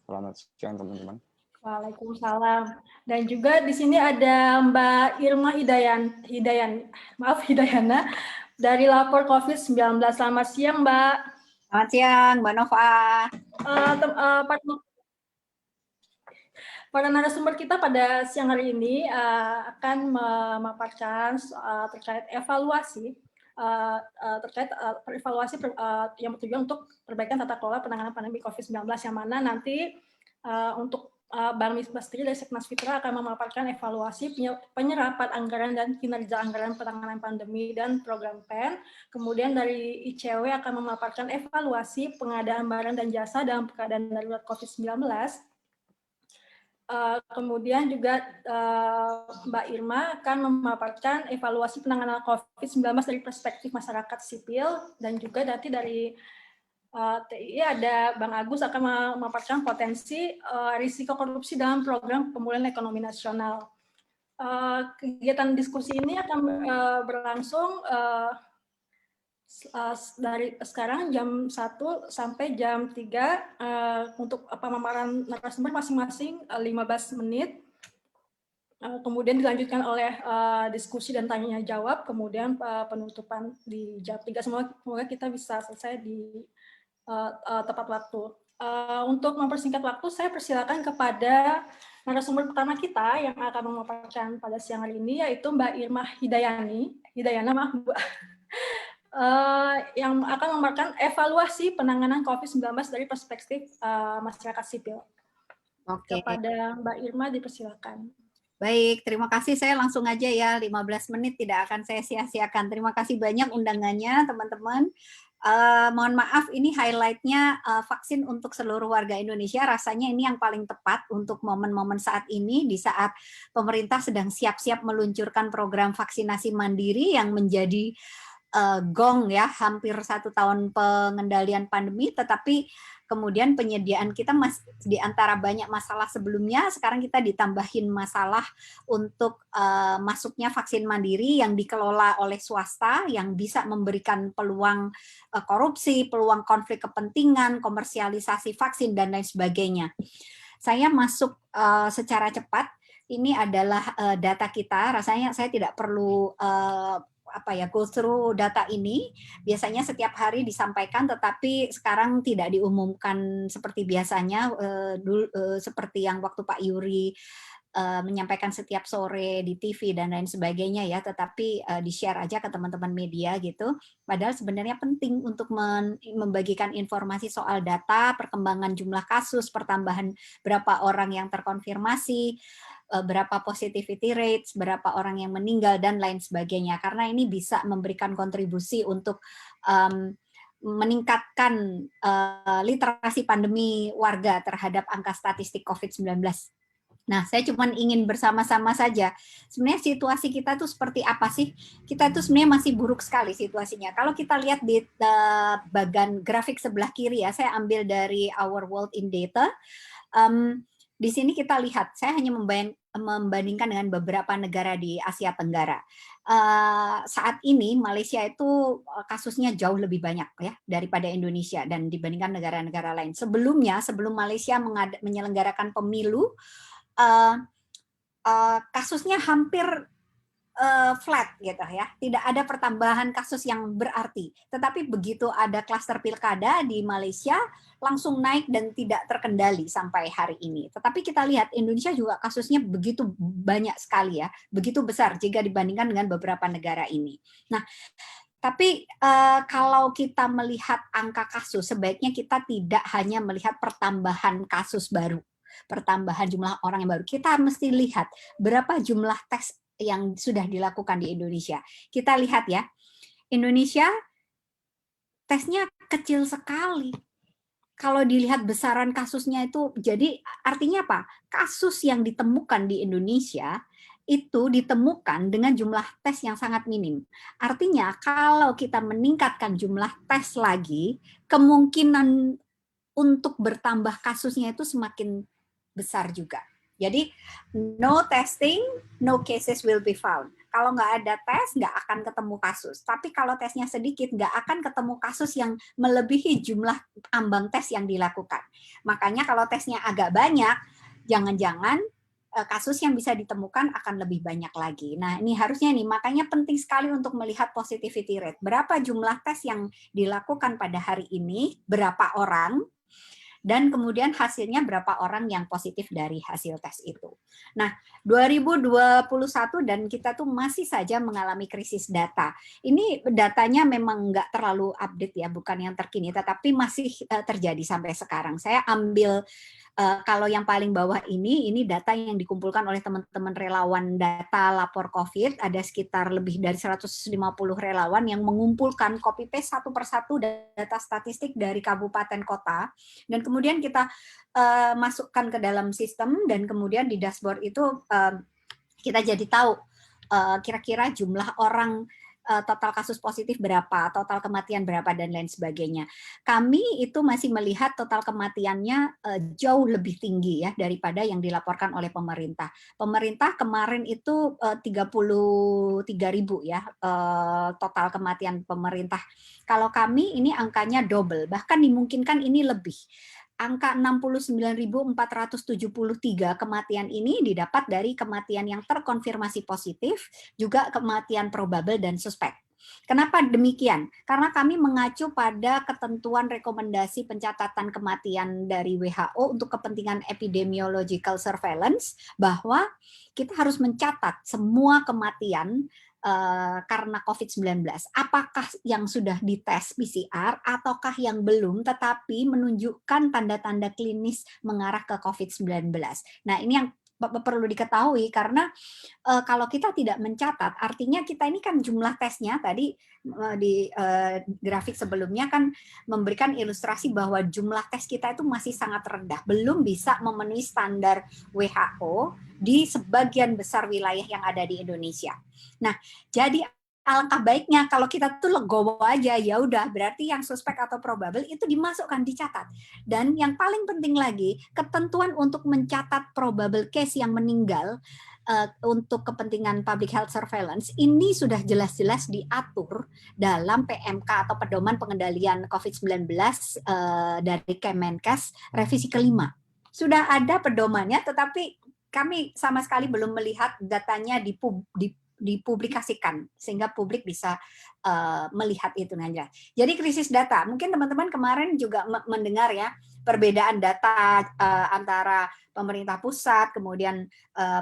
Selamat siang teman-teman. Waalaikumsalam. Dan juga di sini ada Mbak Irma Hidayana dari Lapor COVID-19. Selamat siang, Mbak. Selamat siang, Mbak Nova. Para narasumber kita pada siang hari ini akan memaparkan terkait evaluasi yang bertujuan untuk perbaikan tata kelola penanganan pandemi COVID-19, yang mana nanti untuk Bang Misbah sendiri dari Seknas Fitra akan memaparkan evaluasi penyerapan anggaran dan kinerja anggaran penanganan pandemi dan program PEN. Kemudian dari ICW akan memaparkan evaluasi pengadaan barang dan jasa dalam keadaan darurat COVID-19. Kemudian juga Mbak Irma akan memaparkan evaluasi penanganan COVID-19 dari perspektif masyarakat sipil, dan juga nanti dari TI ada Bang Agus akan memaparkan potensi risiko korupsi dalam program pemulihan ekonomi nasional. Kegiatan diskusi ini akan berlangsung dari sekarang jam 1 sampai jam 3 untuk pemaparan narasumber masing-masing 15 menit. Kemudian dilanjutkan oleh diskusi dan tanya jawab, kemudian penutupan di jam 3. Semoga kita bisa selesai di tepat waktu. Untuk mempersingkat waktu, saya persilakan kepada narasumber pertama kita yang akan memaparkan pada siang hari ini, yaitu Mbak Irma Hidayana, maaf Bu. Yang akan memaparkan evaluasi penanganan COVID-19 dari perspektif masyarakat sipil. Oke. Kepada Mbak Irma dipersilakan. Baik, terima kasih. Saya langsung aja ya, 15 menit tidak akan saya sia-siakan. Terima kasih banyak undangannya, teman-teman. Mohon maaf, ini highlight-nya vaksin untuk seluruh warga Indonesia. Rasanya ini yang paling tepat untuk momen-momen saat ini, di saat pemerintah sedang siap-siap meluncurkan program vaksinasi mandiri yang menjadi gong ya, hampir 1 tahun pengendalian pandemi, tetapi kemudian penyediaan kita di antara banyak masalah sebelumnya, sekarang kita ditambahin masalah untuk masuknya vaksin mandiri yang dikelola oleh swasta, yang bisa memberikan peluang korupsi, peluang konflik kepentingan, komersialisasi vaksin, dan lain sebagainya. Saya masuk secara cepat. Ini adalah data kita, rasanya saya tidak perlu go through data ini. Biasanya setiap hari disampaikan, tetapi sekarang tidak diumumkan seperti biasanya, seperti yang waktu Pak Yuri menyampaikan setiap sore di TV dan lain sebagainya ya, tetapi di-share aja ke teman-teman media gitu. Padahal sebenarnya penting untuk membagikan informasi soal data, perkembangan jumlah kasus, pertambahan berapa orang yang terkonfirmasi, berapa positivity rates, berapa orang yang meninggal, dan lain sebagainya. Karena ini bisa memberikan kontribusi untuk meningkatkan literasi pandemi warga terhadap angka statistik COVID-19. Nah, saya cuma ingin bersama-sama saja. Sebenarnya situasi kita tuh seperti apa sih? Kita tuh sebenarnya masih buruk sekali situasinya. Kalau kita lihat di bagian grafik sebelah kiri ya, saya ambil dari Our World in Data. Di sini kita lihat, saya hanya membandingkan dengan beberapa negara di Asia Tenggara. Saat ini Malaysia itu kasusnya jauh lebih banyak ya daripada Indonesia dan dibandingkan negara-negara lain. Sebelumnya, sebelum Malaysia menyelenggarakan pemilu, kasusnya hampir flat gitu ya, tidak ada pertambahan kasus yang berarti. Tetapi begitu ada klaster pilkada di Malaysia, langsung naik dan tidak terkendali sampai hari ini. Tetapi kita lihat Indonesia juga kasusnya begitu banyak sekali ya, begitu besar jika dibandingkan dengan beberapa negara ini. Nah, tapi kalau kita melihat angka kasus, sebaiknya kita tidak hanya melihat pertambahan kasus baru, pertambahan jumlah orang yang baru. Kita mesti lihat berapa jumlah tes yang sudah dilakukan di Indonesia. Kita lihat ya, Indonesia tesnya kecil sekali. Kalau dilihat besaran kasusnya itu, jadi artinya apa? Kasus yang ditemukan di Indonesia itu ditemukan dengan jumlah tes yang sangat minim. Artinya kalau kita meningkatkan jumlah tes lagi, kemungkinan untuk bertambah kasusnya itu semakin besar juga. Jadi no testing, no cases will be found. Kalau nggak ada tes, nggak akan ketemu kasus. Tapi kalau tesnya sedikit, nggak akan ketemu kasus yang melebihi jumlah ambang tes yang dilakukan. Makanya kalau tesnya agak banyak, jangan-jangan kasus yang bisa ditemukan akan lebih banyak lagi. Nah, ini harusnya nih, makanya penting sekali untuk melihat positivity rate. Berapa jumlah tes yang dilakukan pada hari ini, berapa orang, dan kemudian hasilnya berapa orang yang positif dari hasil tes itu. Nah, 2021 dan kita tuh masih saja mengalami krisis data. Ini datanya memang nggak terlalu update ya, bukan yang terkini, tetapi masih terjadi sampai sekarang. Saya ambil kalau yang paling bawah ini data yang dikumpulkan oleh teman-teman relawan data lapor COVID, ada sekitar lebih dari 150 relawan yang mengumpulkan copy paste satu persatu data statistik dari kabupaten kota, dan kemudian kita masukkan ke dalam sistem, dan kemudian di dashboard itu kita jadi tahu kira-kira jumlah orang, total kasus positif berapa, total kematian berapa, dan lain sebagainya. Kami itu masih melihat total kematiannya jauh lebih tinggi ya daripada yang dilaporkan oleh pemerintah. Pemerintah kemarin itu 33.000 ya total kematian pemerintah. Kalau kami ini angkanya double, bahkan dimungkinkan ini lebih. Angka 69.473 kematian ini didapat dari kematian yang terkonfirmasi positif, juga kematian probable dan suspek. Kenapa demikian? Karena kami mengacu pada ketentuan rekomendasi pencatatan kematian dari WHO untuk kepentingan epidemiological surveillance, bahwa kita harus mencatat semua kematian karena COVID-19. Apakah yang sudah dites PCR ataukah yang belum tetapi menunjukkan tanda-tanda klinis mengarah ke COVID-19. Nah, ini yang perlu diketahui, karena kalau kita tidak mencatat, artinya kita ini kan jumlah tesnya tadi di grafik sebelumnya kan memberikan ilustrasi bahwa jumlah tes kita itu masih sangat rendah, belum bisa memenuhi standar WHO di sebagian besar wilayah yang ada di Indonesia. Nah, jadi alangkah baiknya kalau kita tuh legowo aja, ya udah berarti yang suspek atau probable itu dimasukkan, dicatat. Dan yang paling penting lagi, ketentuan untuk mencatat probable case yang meninggal untuk kepentingan public health surveillance ini sudah jelas-jelas diatur dalam PMK atau Pedoman Pengendalian COVID-19 dari Kemenkes revisi kelima. Sudah ada pedomannya, tetapi kami sama sekali belum melihat datanya dipublikasikan sehingga publik bisa melihat itu aja. Jadi krisis data, mungkin teman-teman kemarin juga mendengar ya perbedaan data antara pemerintah pusat, kemudian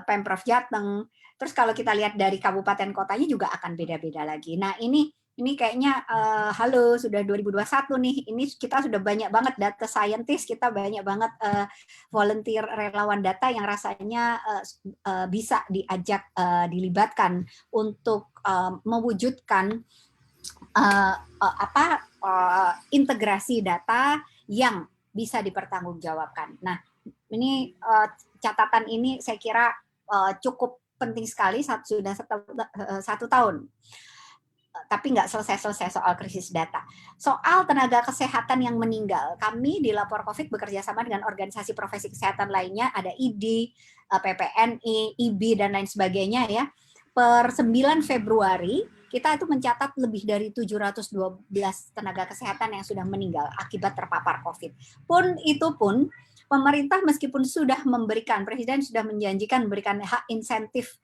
Pemprov Jateng. Terus kalau kita lihat dari kabupaten kotanya juga akan beda-beda lagi. Nah, ini kayaknya halo, sudah 2021 nih. Ini kita sudah banyak banget data scientist, kita banyak banget volunteer relawan data yang rasanya bisa diajak dilibatkan untuk mewujudkan integrasi data yang bisa dipertanggungjawabkan. Nah, ini catatan ini saya kira cukup penting sekali, sudah satu tahun. Tapi nggak selesai-selesai soal krisis data. Soal tenaga kesehatan yang meninggal, kami di Lapor COVID bekerja sama dengan organisasi profesi kesehatan lainnya, ada ID, PPNI, IBI, dan lain sebagainya ya. Per 9 Februari, kita itu mencatat lebih dari 712 tenaga kesehatan yang sudah meninggal akibat terpapar COVID. Itu pun, pemerintah meskipun sudah memberikan, Presiden sudah menjanjikan memberikan hak insentif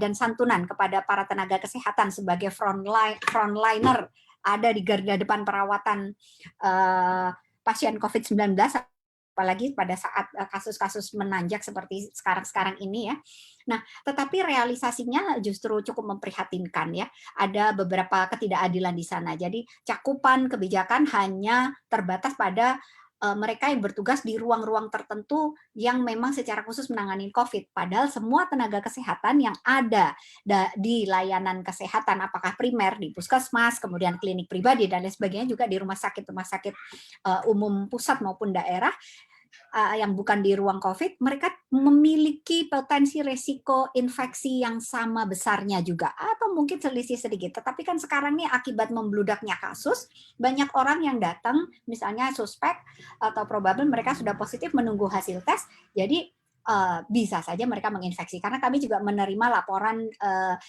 dan santunan kepada para tenaga kesehatan sebagai frontliner, ada di garda depan perawatan pasien COVID-19, apalagi pada saat kasus-kasus menanjak seperti sekarang ini ya. Nah, tetapi realisasinya justru cukup memprihatinkan ya. Ada beberapa ketidakadilan di sana. Jadi cakupan kebijakan hanya terbatas pada mereka yang bertugas di ruang-ruang tertentu yang memang secara khusus menangani COVID. Padahal semua tenaga kesehatan yang ada di layanan kesehatan, apakah primer, di puskesmas, kemudian klinik pribadi, dan lain sebagainya, juga di rumah sakit umum pusat maupun daerah, yang bukan di ruang COVID, mereka memiliki potensi resiko infeksi yang sama besarnya juga, atau mungkin selisih sedikit. Tetapi kan sekarang nih akibat membludaknya kasus, banyak orang yang datang, misalnya suspek atau probable, mereka sudah positif menunggu hasil tes, jadi bisa saja mereka menginfeksi. Karena kami juga menerima laporan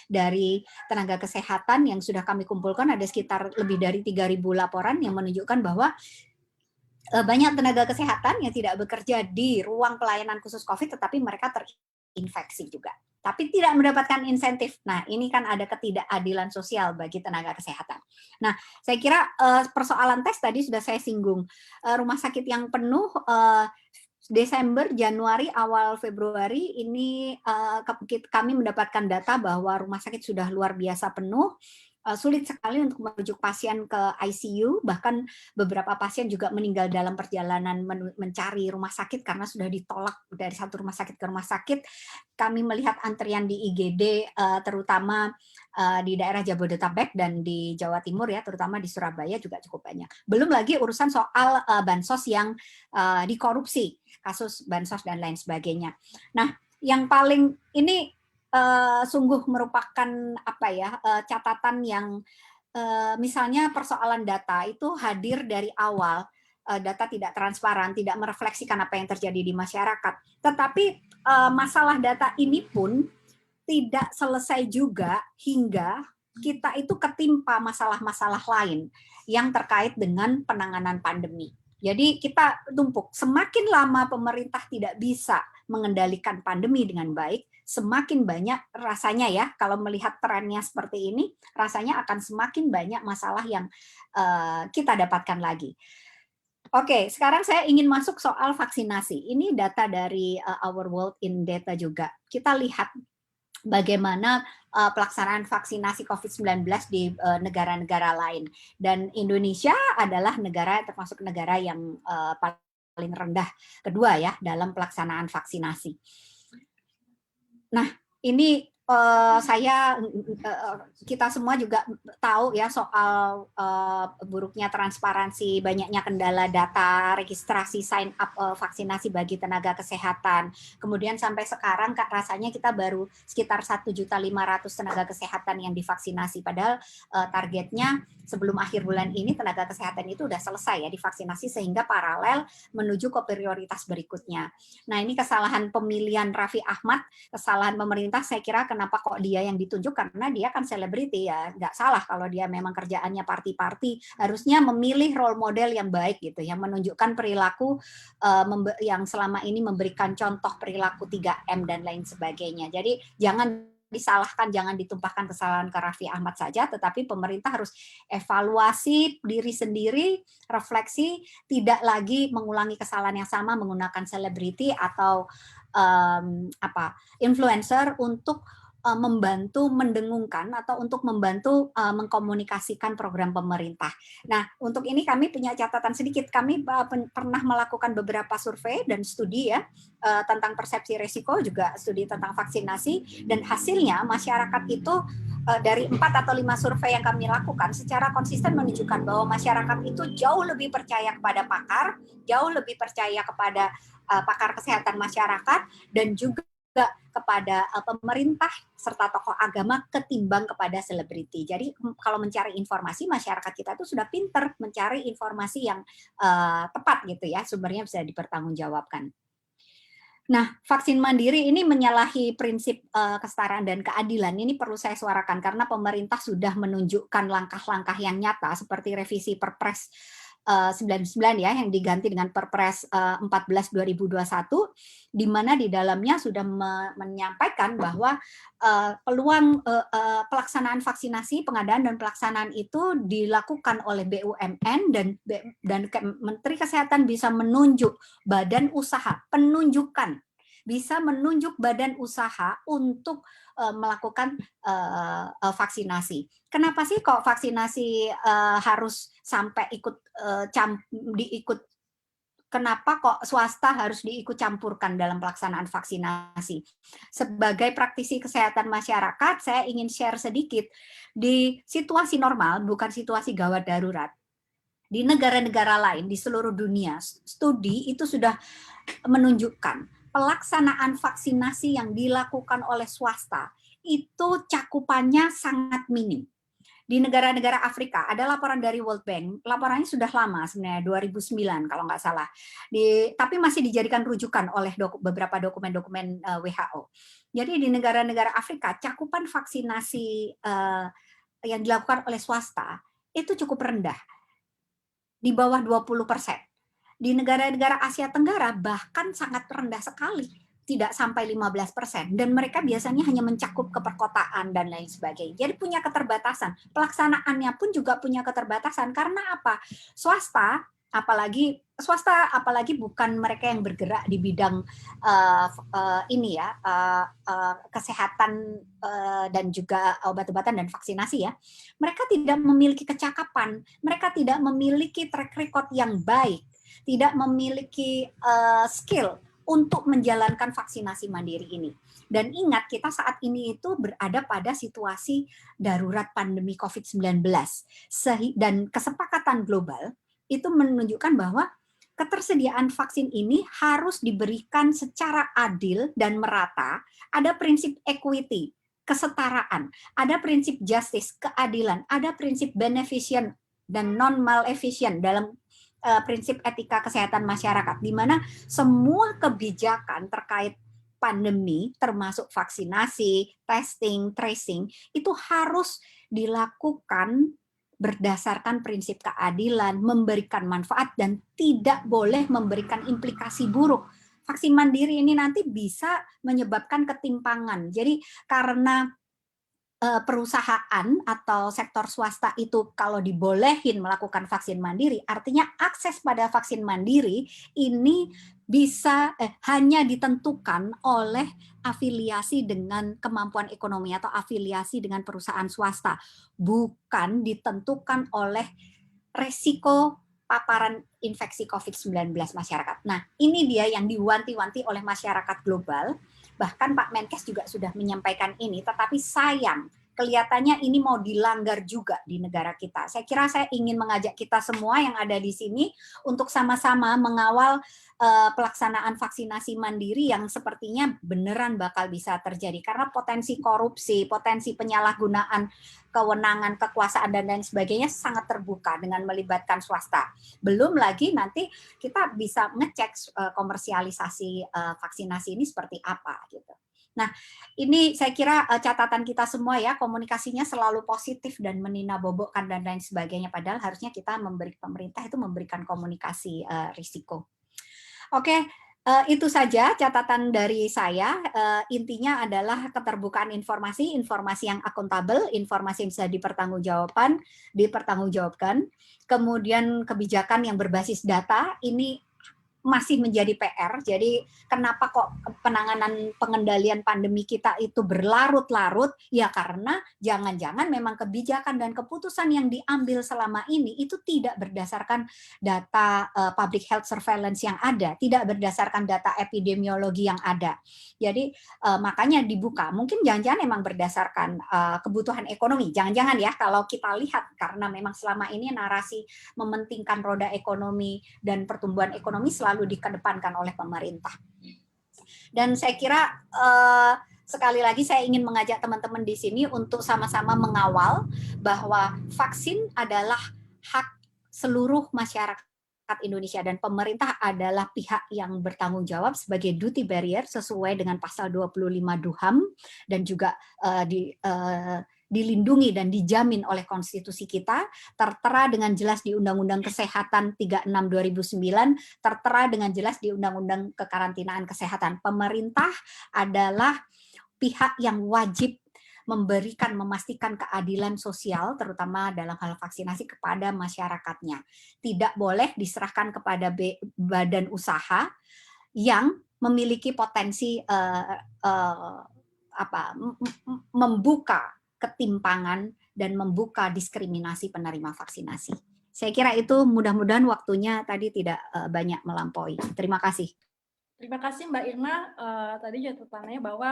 dari tenaga kesehatan yang sudah kami kumpulkan, ada sekitar lebih dari 3.000 laporan yang menunjukkan bahwa banyak tenaga kesehatan yang tidak bekerja di ruang pelayanan khusus COVID, tetapi mereka terinfeksi juga. Tapi tidak mendapatkan insentif. Nah, ini kan ada ketidakadilan sosial bagi tenaga kesehatan. Nah, saya kira persoalan tes tadi sudah saya singgung. Rumah sakit yang penuh Desember, Januari, awal Februari ini kami mendapatkan data bahwa rumah sakit sudah luar biasa penuh. Sulit sekali untuk merujuk pasien ke ICU, bahkan beberapa pasien juga meninggal dalam perjalanan mencari rumah sakit karena sudah ditolak dari satu rumah sakit ke rumah sakit. Kami melihat antrian di IGD terutama di daerah Jabodetabek dan di Jawa Timur ya, terutama di Surabaya juga cukup banyak. Belum lagi urusan soal bansos yang dikorupsi, kasus bansos dan lain sebagainya. Nah, yang paling ini sungguh merupakan catatan yang misalnya persoalan data itu hadir dari awal, data tidak transparan, tidak merefleksikan apa yang terjadi di masyarakat. Tetapi masalah data ini pun tidak selesai juga hingga kita itu ketimpa masalah-masalah lain yang terkait dengan penanganan pandemi. Jadi kita tumpuk, semakin lama pemerintah tidak bisa mengendalikan pandemi dengan baik, semakin banyak rasanya ya, kalau melihat trennya seperti ini, rasanya akan semakin banyak masalah yang kita dapatkan lagi. Oke, sekarang saya ingin masuk soal vaksinasi. Ini data dari Our World in Data juga. Kita lihat bagaimana pelaksanaan vaksinasi COVID-19 di negara-negara lain. Dan Indonesia adalah termasuk negara yang paling rendah kedua ya dalam pelaksanaan vaksinasi. Nah, ini kita semua juga tahu ya soal buruknya transparansi, banyaknya kendala data, registrasi, sign up vaksinasi bagi tenaga kesehatan. Kemudian sampai sekarang rasanya kita baru sekitar 1.500.000 tenaga kesehatan yang divaksinasi. Padahal targetnya sebelum akhir bulan ini tenaga kesehatan itu sudah selesai ya divaksinasi sehingga paralel menuju ke prioritas berikutnya. Nah, ini kesalahan pemilihan Raffi Ahmad, kesalahan pemerintah, saya kira kenapa kok dia yang ditunjuk, karena dia kan selebriti ya, nggak salah kalau dia memang kerjaannya party-party, harusnya memilih role model yang baik gitu, yang menunjukkan perilaku yang selama ini memberikan contoh perilaku 3M dan lain sebagainya. Jadi jangan disalahkan, jangan ditumpahkan kesalahan ke Raffi Ahmad saja, tetapi pemerintah harus evaluasi diri sendiri, refleksi, tidak lagi mengulangi kesalahan yang sama menggunakan selebriti atau influencer untuk membantu mendengungkan atau untuk membantu mengkomunikasikan program pemerintah. Nah, untuk ini kami punya catatan sedikit. Kami pernah melakukan beberapa survei dan studi ya tentang persepsi risiko, juga studi tentang vaksinasi, dan hasilnya masyarakat itu dari 4 atau 5 survei yang kami lakukan secara konsisten menunjukkan bahwa masyarakat itu jauh lebih percaya kepada pakar, jauh lebih percaya kepada pakar kesehatan masyarakat, dan juga kepada pemerintah serta tokoh agama ketimbang kepada selebriti. Jadi kalau mencari informasi, masyarakat kita itu sudah pinter mencari informasi yang tepat gitu ya, sumbernya bisa dipertanggungjawabkan. Nah, vaksin mandiri ini menyalahi prinsip kesetaraan dan keadilan. Ini perlu saya suarakan karena pemerintah sudah menunjukkan langkah-langkah yang nyata seperti revisi Perpres 99 ya, yang diganti dengan Perpres 14 2021, di mana di dalamnya sudah menyampaikan bahwa peluang pelaksanaan vaksinasi, pengadaan dan pelaksanaan itu dilakukan oleh BUMN, dan Menteri Kesehatan bisa menunjuk badan usaha, bisa menunjuk badan usaha untuk melakukan vaksinasi. Kenapa sih kok vaksinasi harus sampai kenapa kok swasta harus diikut campurkan dalam pelaksanaan vaksinasi? Sebagai praktisi kesehatan masyarakat, saya ingin share sedikit. Di situasi normal, bukan situasi gawat darurat, di negara-negara lain di seluruh dunia, studi itu sudah menunjukkan pelaksanaan vaksinasi yang dilakukan oleh swasta itu cakupannya sangat minim. Di negara-negara Afrika, ada laporan dari World Bank, laporannya sudah lama sebenarnya, 2009 kalau nggak salah, tapi masih dijadikan rujukan oleh beberapa dokumen-dokumen WHO. Jadi di negara-negara Afrika, cakupan vaksinasi yang dilakukan oleh swasta itu cukup rendah, di bawah 20%. Di negara-negara Asia Tenggara bahkan sangat rendah sekali, tidak sampai 15%, dan mereka biasanya hanya mencakup ke perkotaan dan lain sebagainya. Jadi punya keterbatasan. Pelaksanaannya pun juga punya keterbatasan karena apa? Swasta apalagi bukan mereka yang bergerak di bidang kesehatan dan juga obat-obatan dan vaksinasi ya. Mereka tidak memiliki kecakapan, mereka tidak memiliki track record yang baik, tidak memiliki skill untuk menjalankan vaksinasi mandiri ini. Dan ingat, kita saat ini itu berada pada situasi darurat pandemi COVID-19. Dan kesepakatan global itu menunjukkan bahwa ketersediaan vaksin ini harus diberikan secara adil dan merata. Ada prinsip equity, kesetaraan, ada prinsip justice, keadilan, ada prinsip beneficent dan non-maleficent dalam prinsip etika kesehatan masyarakat, di mana semua kebijakan terkait pandemi, termasuk vaksinasi, testing, tracing, itu harus dilakukan berdasarkan prinsip keadilan, memberikan manfaat, dan tidak boleh memberikan implikasi buruk. Vaksin mandiri ini nanti bisa menyebabkan ketimpangan. Jadi karena perusahaan atau sektor swasta itu kalau dibolehin melakukan vaksin mandiri, artinya akses pada vaksin mandiri ini bisa hanya ditentukan oleh afiliasi dengan kemampuan ekonomi atau afiliasi dengan perusahaan swasta, bukan ditentukan oleh resiko paparan infeksi COVID-19 masyarakat. Nah, ini dia yang diwanti-wanti oleh masyarakat global. Bahkan Pak Menkes juga sudah menyampaikan ini, tetapi sayang, kelihatannya ini mau dilanggar juga di negara kita. Saya kira saya ingin mengajak kita semua yang ada di sini untuk sama-sama mengawal pelaksanaan vaksinasi mandiri yang sepertinya beneran bakal bisa terjadi. Karena potensi korupsi, potensi penyalahgunaan kewenangan, kekuasaan, dan lain sebagainya sangat terbuka dengan melibatkan swasta. Belum lagi nanti kita bisa ngecek komersialisasi vaksinasi ini seperti apa gitu. Nah, ini saya kira catatan kita semua ya, komunikasinya selalu positif dan meninabobokan dan lain sebagainya, padahal harusnya kita pemerintah itu memberikan komunikasi risiko. Oke, itu saja catatan dari saya. Intinya adalah keterbukaan informasi yang akuntabel, informasi yang bisa dipertanggungjawabkan. Kemudian kebijakan yang berbasis data, ini masih menjadi PR. Jadi kenapa kok pengendalian pandemi kita itu berlarut-larut? Ya karena jangan-jangan memang kebijakan dan keputusan yang diambil selama ini itu tidak berdasarkan data public health surveillance yang ada, tidak berdasarkan data epidemiologi yang ada. Jadi makanya dibuka. Mungkin jangan-jangan memang berdasarkan kebutuhan ekonomi. Jangan-jangan ya kalau kita lihat, karena memang selama ini narasi mementingkan roda ekonomi dan pertumbuhan ekonomi selalu dikedepankan oleh pemerintah. Dan saya kira sekali lagi saya ingin mengajak teman-teman di sini untuk sama-sama mengawal bahwa vaksin adalah hak seluruh masyarakat Indonesia, dan pemerintah adalah pihak yang bertanggung jawab sebagai duty barrier sesuai dengan pasal 25 DUHAM dan juga dilindungi dan dijamin oleh konstitusi kita, tertera dengan jelas di Undang-Undang Kesehatan 36 2009, tertera dengan jelas di Undang-Undang Kekarantinaan Kesehatan. Pemerintah adalah pihak yang wajib memastikan keadilan sosial, terutama dalam hal vaksinasi kepada masyarakatnya. Tidak boleh diserahkan kepada badan usaha yang memiliki potensi membuka ketimpangan dan membuka diskriminasi penerima vaksinasi. Saya kira itu, mudah-mudahan waktunya tadi tidak banyak melampaui. Terima kasih. Terima kasih Mbak Irma. Tadi catatannya bahwa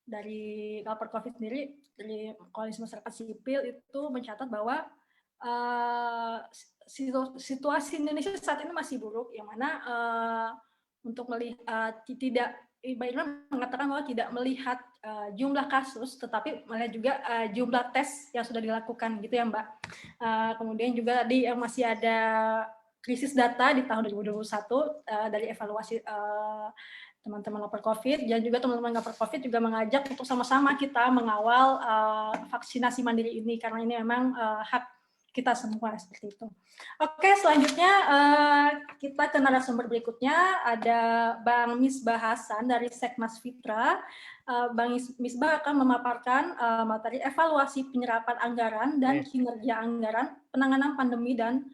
dari lapor COVID sendiri, dari Koalisi Masyarakat Sipil itu mencatat bahwa situasi Indonesia saat ini masih buruk, yang mana untuk melihat Mbak Irma mengatakan bahwa tidak melihat jumlah kasus, tetapi melihat juga jumlah tes yang sudah dilakukan, gitu ya Mbak. Kemudian juga tadi masih ada krisis data di tahun 2021 dari evaluasi teman-teman lapor COVID, dan juga teman-teman lapor COVID juga mengajak untuk sama-sama kita mengawal vaksinasi mandiri ini, karena ini memang hak kita semua seperti itu. Oke, selanjutnya kita ke narasumber berikutnya, ada Bang Misbah Hasan dari Sekmas Fitra. Bang Misbah akan memaparkan materi evaluasi penyerapan anggaran dan kinerja anggaran penanganan pandemi dan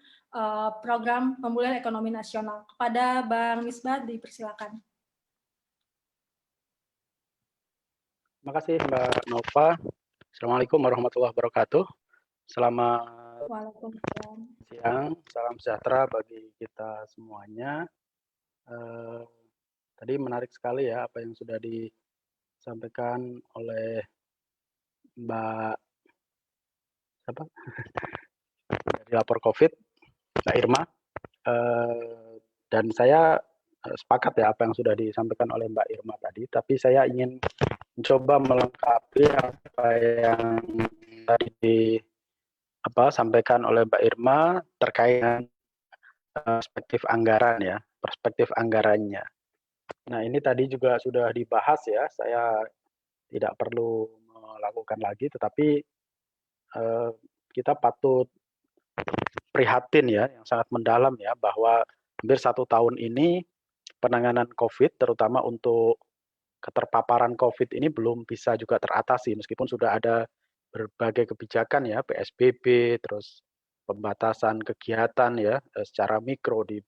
program pemulihan ekonomi nasional. Kepada Bang Misbah dipersilakan. Terima kasih Mbak Nova. Assalamualaikum warahmatullahi wabarakatuh. Selamat siang, salam sejahtera bagi kita semuanya. Tadi menarik sekali ya apa yang sudah disampaikan oleh Mbak siapa? Dari lapor COVID, Mbak Irma. Dan saya sepakat ya apa yang sudah disampaikan oleh Mbak Irma tadi, tapi saya ingin mencoba melengkapi apa yang tadi sampaikan oleh Mbak Irma terkait dengan perspektif anggaran ya, perspektif anggarannya. Nah, ini tadi juga sudah dibahas ya, saya tidak perlu melakukan lagi, tetapi kita patut prihatin ya, yang sangat mendalam ya, bahwa hampir 1 tahun ini penanganan COVID, terutama untuk keterpaparan COVID ini belum bisa juga teratasi, meskipun sudah ada berbagai kebijakan ya, PSBB, terus pembatasan kegiatan ya, secara mikro di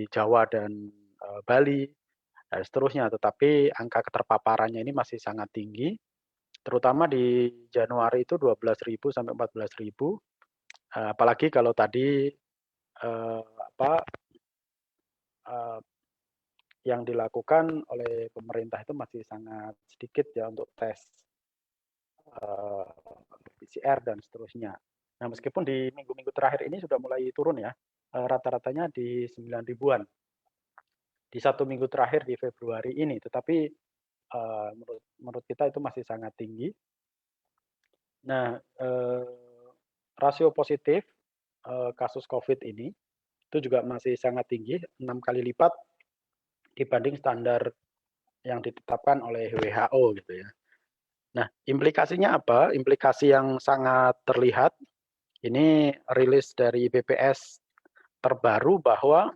Jawa dan Bali, dan seterusnya. Tetapi angka keterpaparannya ini masih sangat tinggi, terutama di Januari itu 12.000 sampai 14.000. Apalagi kalau tadi yang dilakukan oleh pemerintah itu masih sangat sedikit ya untuk tes PCR dan seterusnya. Nah, meskipun di minggu-minggu terakhir ini sudah mulai turun ya, rata-ratanya di 9 ribuan di 1 minggu terakhir di Februari ini, tetapi menurut kita itu masih sangat tinggi. Nah, rasio positif kasus COVID ini itu juga masih sangat tinggi, 6 kali lipat dibanding standar yang ditetapkan oleh WHO gitu ya. Nah, implikasinya apa? Implikasi yang sangat terlihat, ini rilis dari BPS terbaru bahwa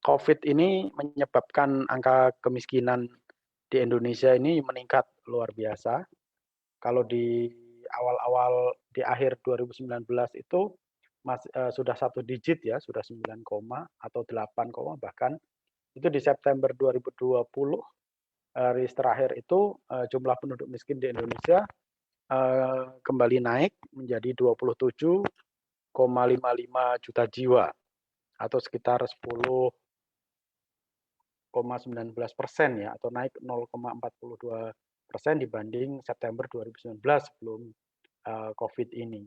COVID ini menyebabkan angka kemiskinan di Indonesia ini meningkat luar biasa. Kalau di awal-awal di akhir 2019 itu sudah 1 digit ya, sudah 9, atau 8, bahkan itu di September 2020 rilis terakhir itu jumlah penduduk miskin di Indonesia kembali naik menjadi 27,55 juta jiwa atau sekitar 10,19% ya, atau naik 0,42% dibanding September 2019 sebelum COVID ini.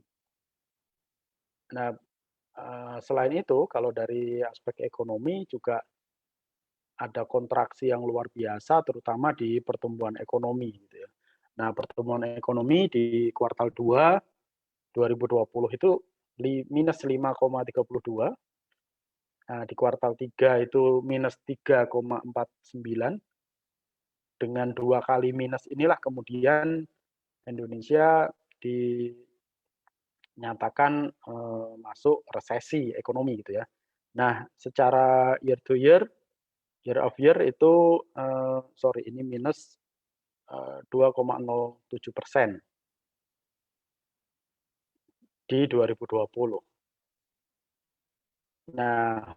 Nah, selain itu, kalau dari aspek ekonomi juga ada kontraksi yang luar biasa, terutama di pertumbuhan ekonomi. Gitu ya. Nah, pertumbuhan ekonomi di kuartal 2 2020 itu minus 5,32, nah, di kuartal 3 itu minus 3,49, dengan 2 kali minus inilah kemudian Indonesia dinyatakan masuk resesi ekonomi gitu ya. Nah, secara year to year of year itu ini minus 2,07% di 2020. Nah,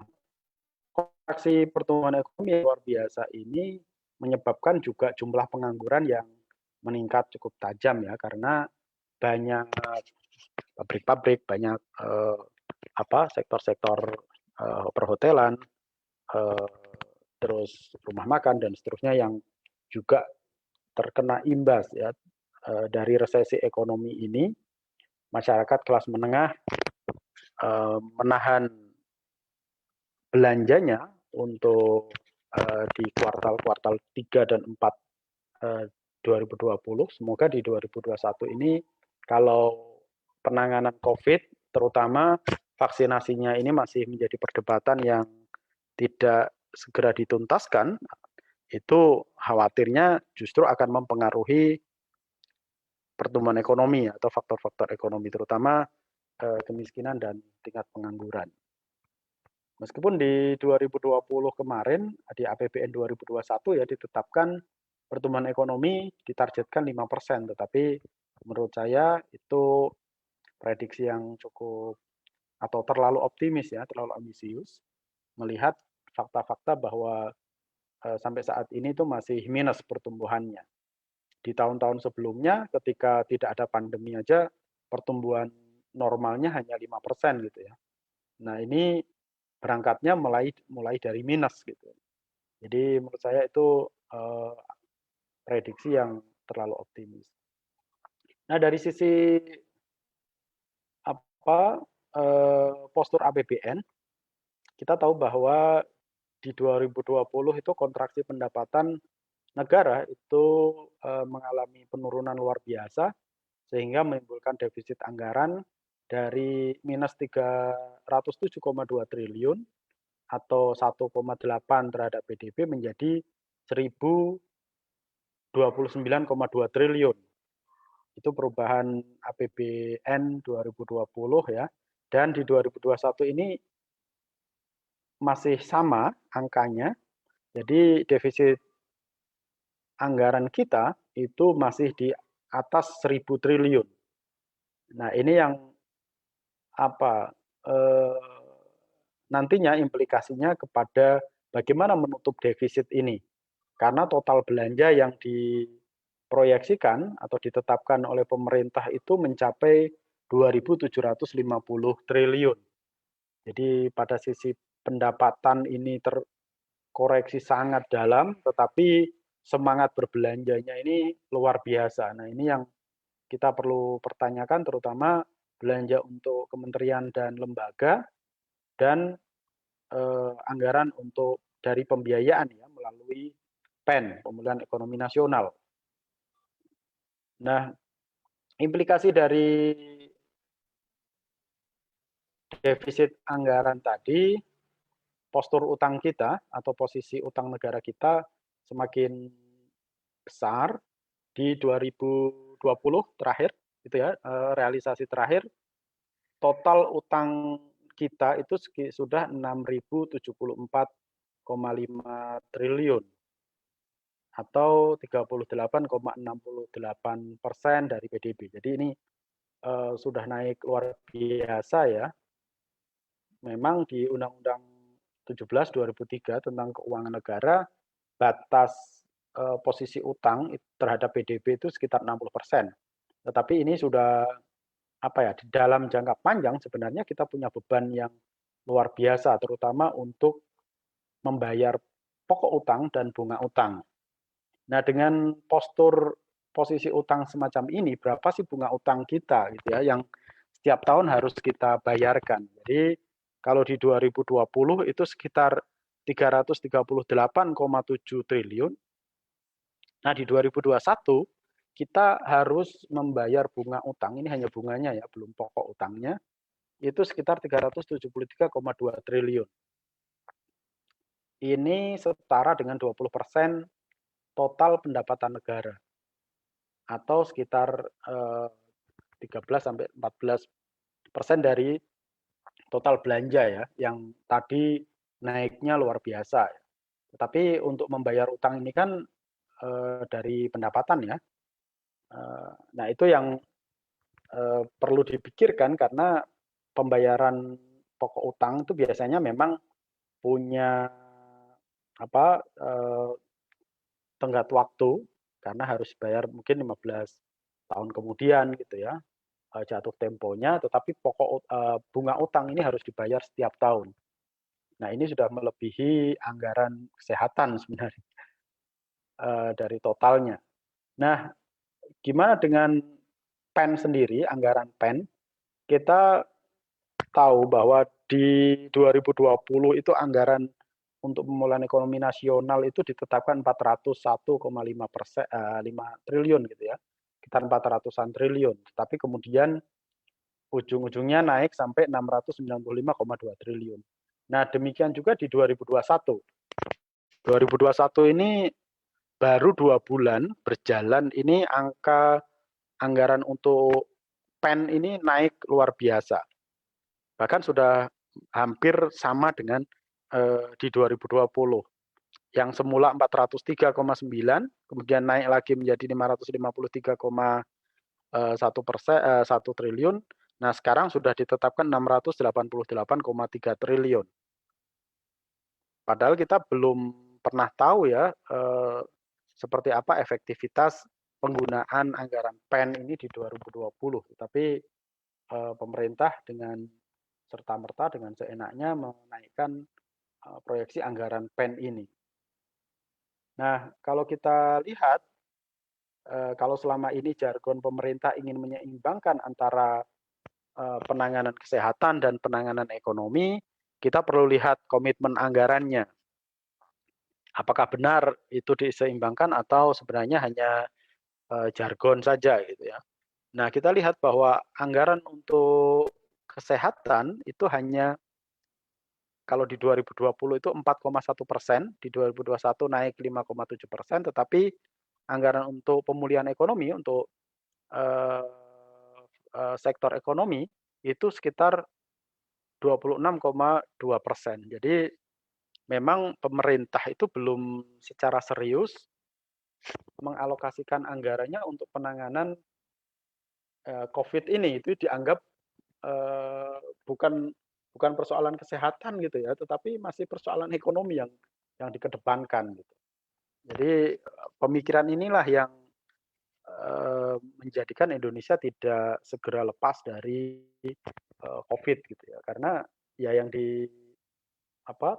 koreksi pertumbuhan ekonomi yang luar biasa ini menyebabkan juga jumlah pengangguran yang meningkat cukup tajam ya, karena banyak pabrik-pabrik, banyak sektor-sektor perhotelan, terus rumah makan dan seterusnya yang juga terkena imbas ya dari resesi ekonomi ini. Masyarakat kelas menengah menahan belanjanya untuk di kuartal-kuartal 3 dan 4 2020. Semoga di 2021 ini kalau penanganan COVID, terutama vaksinasinya ini masih menjadi perdebatan yang tidak segera dituntaskan, itu khawatirnya justru akan mempengaruhi pertumbuhan ekonomi atau faktor-faktor ekonomi, terutama kemiskinan dan tingkat pengangguran. Meskipun di 2020 kemarin, di APBN 2021 ya ditetapkan pertumbuhan ekonomi ditargetkan 5%, tetapi menurut saya itu prediksi yang cukup atau terlalu optimis ya, terlalu ambisius, melihat fakta-fakta bahwa sampai saat ini itu masih minus pertumbuhannya. Di tahun-tahun sebelumnya ketika tidak ada pandemi aja pertumbuhan normalnya hanya 5% gitu ya. Nah, ini berangkatnya mulai dari minus gitu. Jadi menurut saya itu prediksi yang terlalu optimis. Nah, dari sisi postur APBN, kita tahu bahwa di 2020 itu kontraksi pendapatan negara itu mengalami penurunan luar biasa sehingga menimbulkan defisit anggaran dari minus 307,2 triliun atau 1,8 terhadap PDB menjadi 1.029,2 triliun. Itu perubahan APBN 2020 ya. Dan di 2021 ini masih sama angkanya. Jadi defisit anggaran kita itu masih di atas 1.000 triliun. Nah, ini yang nantinya implikasinya kepada bagaimana menutup defisit ini. Karena total belanja yang diproyeksikan atau ditetapkan oleh pemerintah itu mencapai 2.750 triliun. Jadi pada sisi pendapatan ini terkoreksi sangat dalam, tetapi semangat berbelanjanya ini luar biasa. Nah, ini yang kita perlu pertanyakan, terutama belanja untuk kementerian dan lembaga dan anggaran untuk dari pembiayaan ya melalui PEN, Pemulihan Ekonomi Nasional. Nah, implikasi dari defisit anggaran tadi, postur utang kita atau posisi utang negara kita semakin besar di 2020 terakhir, itu ya realisasi terakhir, total utang kita itu sudah 6.074,5 triliun atau 38,68% dari PDB. Jadi ini sudah naik luar biasa ya. Memang di Undang-Undang 17 2003 tentang keuangan negara batas posisi utang terhadap PDB itu sekitar 60%. Tetapi ini sudah di dalam jangka panjang sebenarnya kita punya beban yang luar biasa terutama untuk membayar pokok utang dan bunga utang. Nah, dengan posisi utang semacam ini, berapa sih bunga utang kita gitu ya yang setiap tahun harus kita bayarkan. Jadi kalau di 2020 itu sekitar 338,7 triliun. Nah, di 2021 kita harus membayar bunga utang, ini hanya bunganya ya, belum pokok utangnya, itu sekitar 373,2 triliun. Ini setara dengan 20% total pendapatan negara atau sekitar 13-14% dari total belanja ya yang tadi naiknya luar biasa. Tetapi untuk membayar utang ini kan dari pendapatan ya. Nah, itu yang perlu dipikirkan karena pembayaran pokok utang itu biasanya memang punya tenggat waktu karena harus bayar mungkin 15 tahun kemudian gitu ya jatuh temponya, tetapi bunga utang ini harus dibayar setiap tahun. Nah, ini sudah melebihi anggaran kesehatan sebenarnya dari totalnya. Nah, gimana dengan PEN sendiri, anggaran PEN? Kita tahu bahwa di 2020 itu anggaran untuk pemulihan ekonomi nasional itu ditetapkan 401,5 triliun gitu ya, sekitar 400-an triliun. Tapi kemudian ujung-ujungnya naik sampai 695,2 triliun. Nah, demikian juga di 2021. 2021 ini baru 2 bulan berjalan, ini angka anggaran untuk PEN ini naik luar biasa. Bahkan sudah hampir sama dengan di 2020. Yang semula 403,9, kemudian naik lagi menjadi 553,1 triliun. Nah, sekarang sudah ditetapkan 688,3 triliun. Padahal kita belum pernah tahu ya seperti apa efektivitas penggunaan anggaran PEN ini di 2020. Tapi pemerintah dengan serta-merta dengan seenaknya menaikkan proyeksi anggaran PEN ini. Nah, kalau kita lihat, kalau selama ini jargon pemerintah ingin menyeimbangkan antara penanganan kesehatan dan penanganan ekonomi, kita perlu lihat komitmen anggarannya. Apakah benar itu diseimbangkan atau sebenarnya hanya jargon saja gitu ya. Nah, kita lihat bahwa anggaran untuk kesehatan itu hanya kalau di 2020 itu 4,1%, di 2021 naik 5,7%, tetapi anggaran untuk pemulihan ekonomi untuk sektor ekonomi itu sekitar 26,2%. Jadi memang pemerintah itu belum secara serius mengalokasikan anggarannya untuk penanganan COVID ini. Itu dianggap bukan persoalan kesehatan gitu ya, tetapi masih persoalan ekonomi yang dikedepankan gitu. Jadi pemikiran inilah yang menjadikan Indonesia tidak segera lepas dari COVID gitu ya, karena ya yang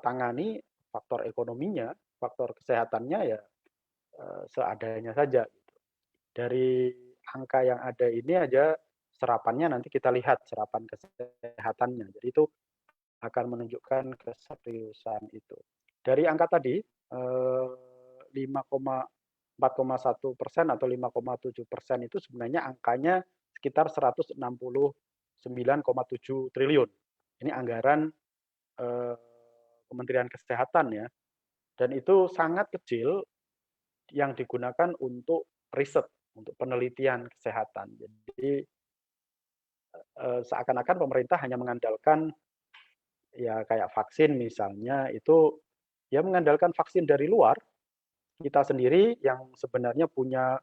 tangani faktor ekonominya, faktor kesehatannya ya seadanya saja. Gitu. Dari angka yang ada ini aja serapannya nanti kita lihat serapan kesehatannya. Jadi itu akan menunjukkan keseriusan itu. Dari angka tadi 4,1% atau 5,7% itu sebenarnya angkanya sekitar 169,7 triliun. Ini anggaran Kementerian Kesehatan ya. Dan itu sangat kecil yang digunakan untuk riset, untuk penelitian kesehatan. Jadi seakan-akan pemerintah hanya mengandalkan ya kayak vaksin misalnya, itu ya mengandalkan vaksin dari luar. Kita sendiri yang sebenarnya punya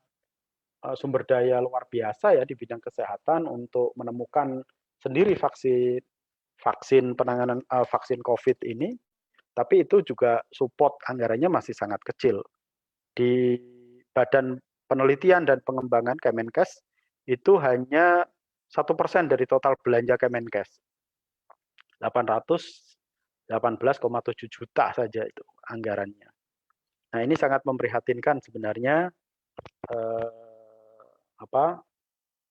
sumber daya luar biasa ya di bidang kesehatan untuk menemukan sendiri vaksin penanganan vaksin COVID ini, tapi itu juga support anggarannya masih sangat kecil. Di Badan Penelitian dan Pengembangan Kemenkes itu hanya 1% dari total belanja Kemenkes. 818,7 juta saja itu anggarannya. Nah, ini sangat memprihatinkan sebenarnya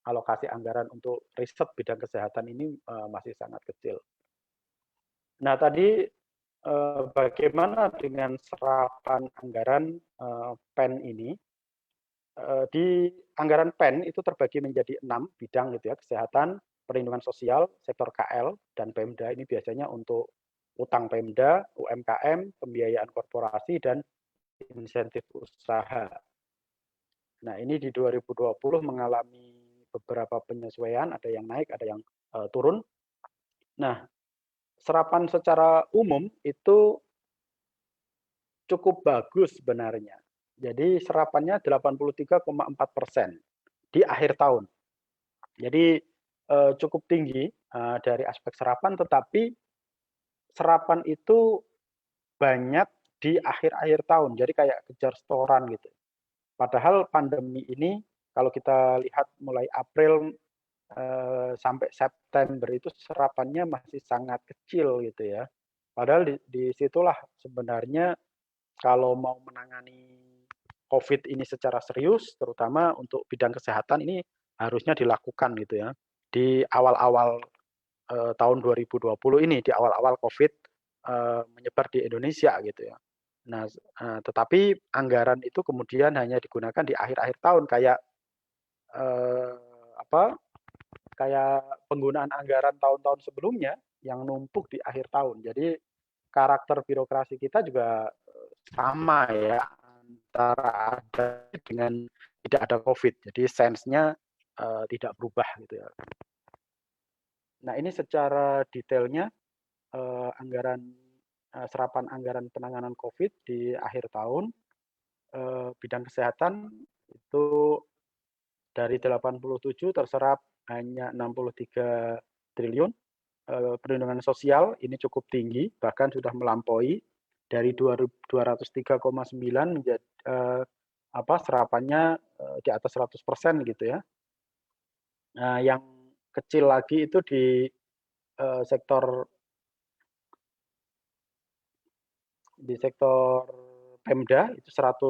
alokasi anggaran untuk riset bidang kesehatan ini masih sangat kecil. Nah, tadi bagaimana dengan serapan anggaran PEN ini? Di anggaran PEN itu terbagi menjadi 6 bidang gitu ya, kesehatan, perlindungan sosial, sektor KL, dan Pemda. Ini biasanya untuk utang Pemda, UMKM, pembiayaan korporasi, dan insentif usaha. Nah, ini di 2020 mengalami beberapa penyesuaian, ada yang naik, ada yang turun. Nah, serapan secara umum itu cukup bagus sebenarnya. Jadi serapannya 83,4% di akhir tahun. Jadi cukup tinggi dari aspek serapan, tetapi serapan itu banyak di akhir-akhir tahun. Jadi kayak kejar setoran gitu. Padahal pandemi ini kalau kita lihat mulai April sampai September itu serapannya masih sangat kecil gitu ya. Padahal di situlah sebenarnya kalau mau menangani COVID ini secara serius, terutama untuk bidang kesehatan ini harusnya dilakukan gitu ya. Di awal-awal tahun 2020 ini, di awal-awal COVID, menyebar di Indonesia gitu ya. Nah, tetapi anggaran itu kemudian hanya digunakan di akhir-akhir tahun kayak kayak penggunaan anggaran tahun-tahun sebelumnya yang numpuk di akhir tahun. Jadi karakter birokrasi kita juga sama ya, antara ada dengan tidak ada COVID. Jadi sense-nya tidak berubah gitu ya. Nah, ini secara detailnya serapan anggaran penanganan COVID di akhir tahun. Bidang kesehatan itu dari 87 terserap hanya 63 triliun. Perlindungan sosial ini cukup tinggi, bahkan sudah melampaui dari 203,9 menjadi serapannya di atas 100% gitu ya. Nah, yang kecil lagi itu di sektor Pemda itu 106,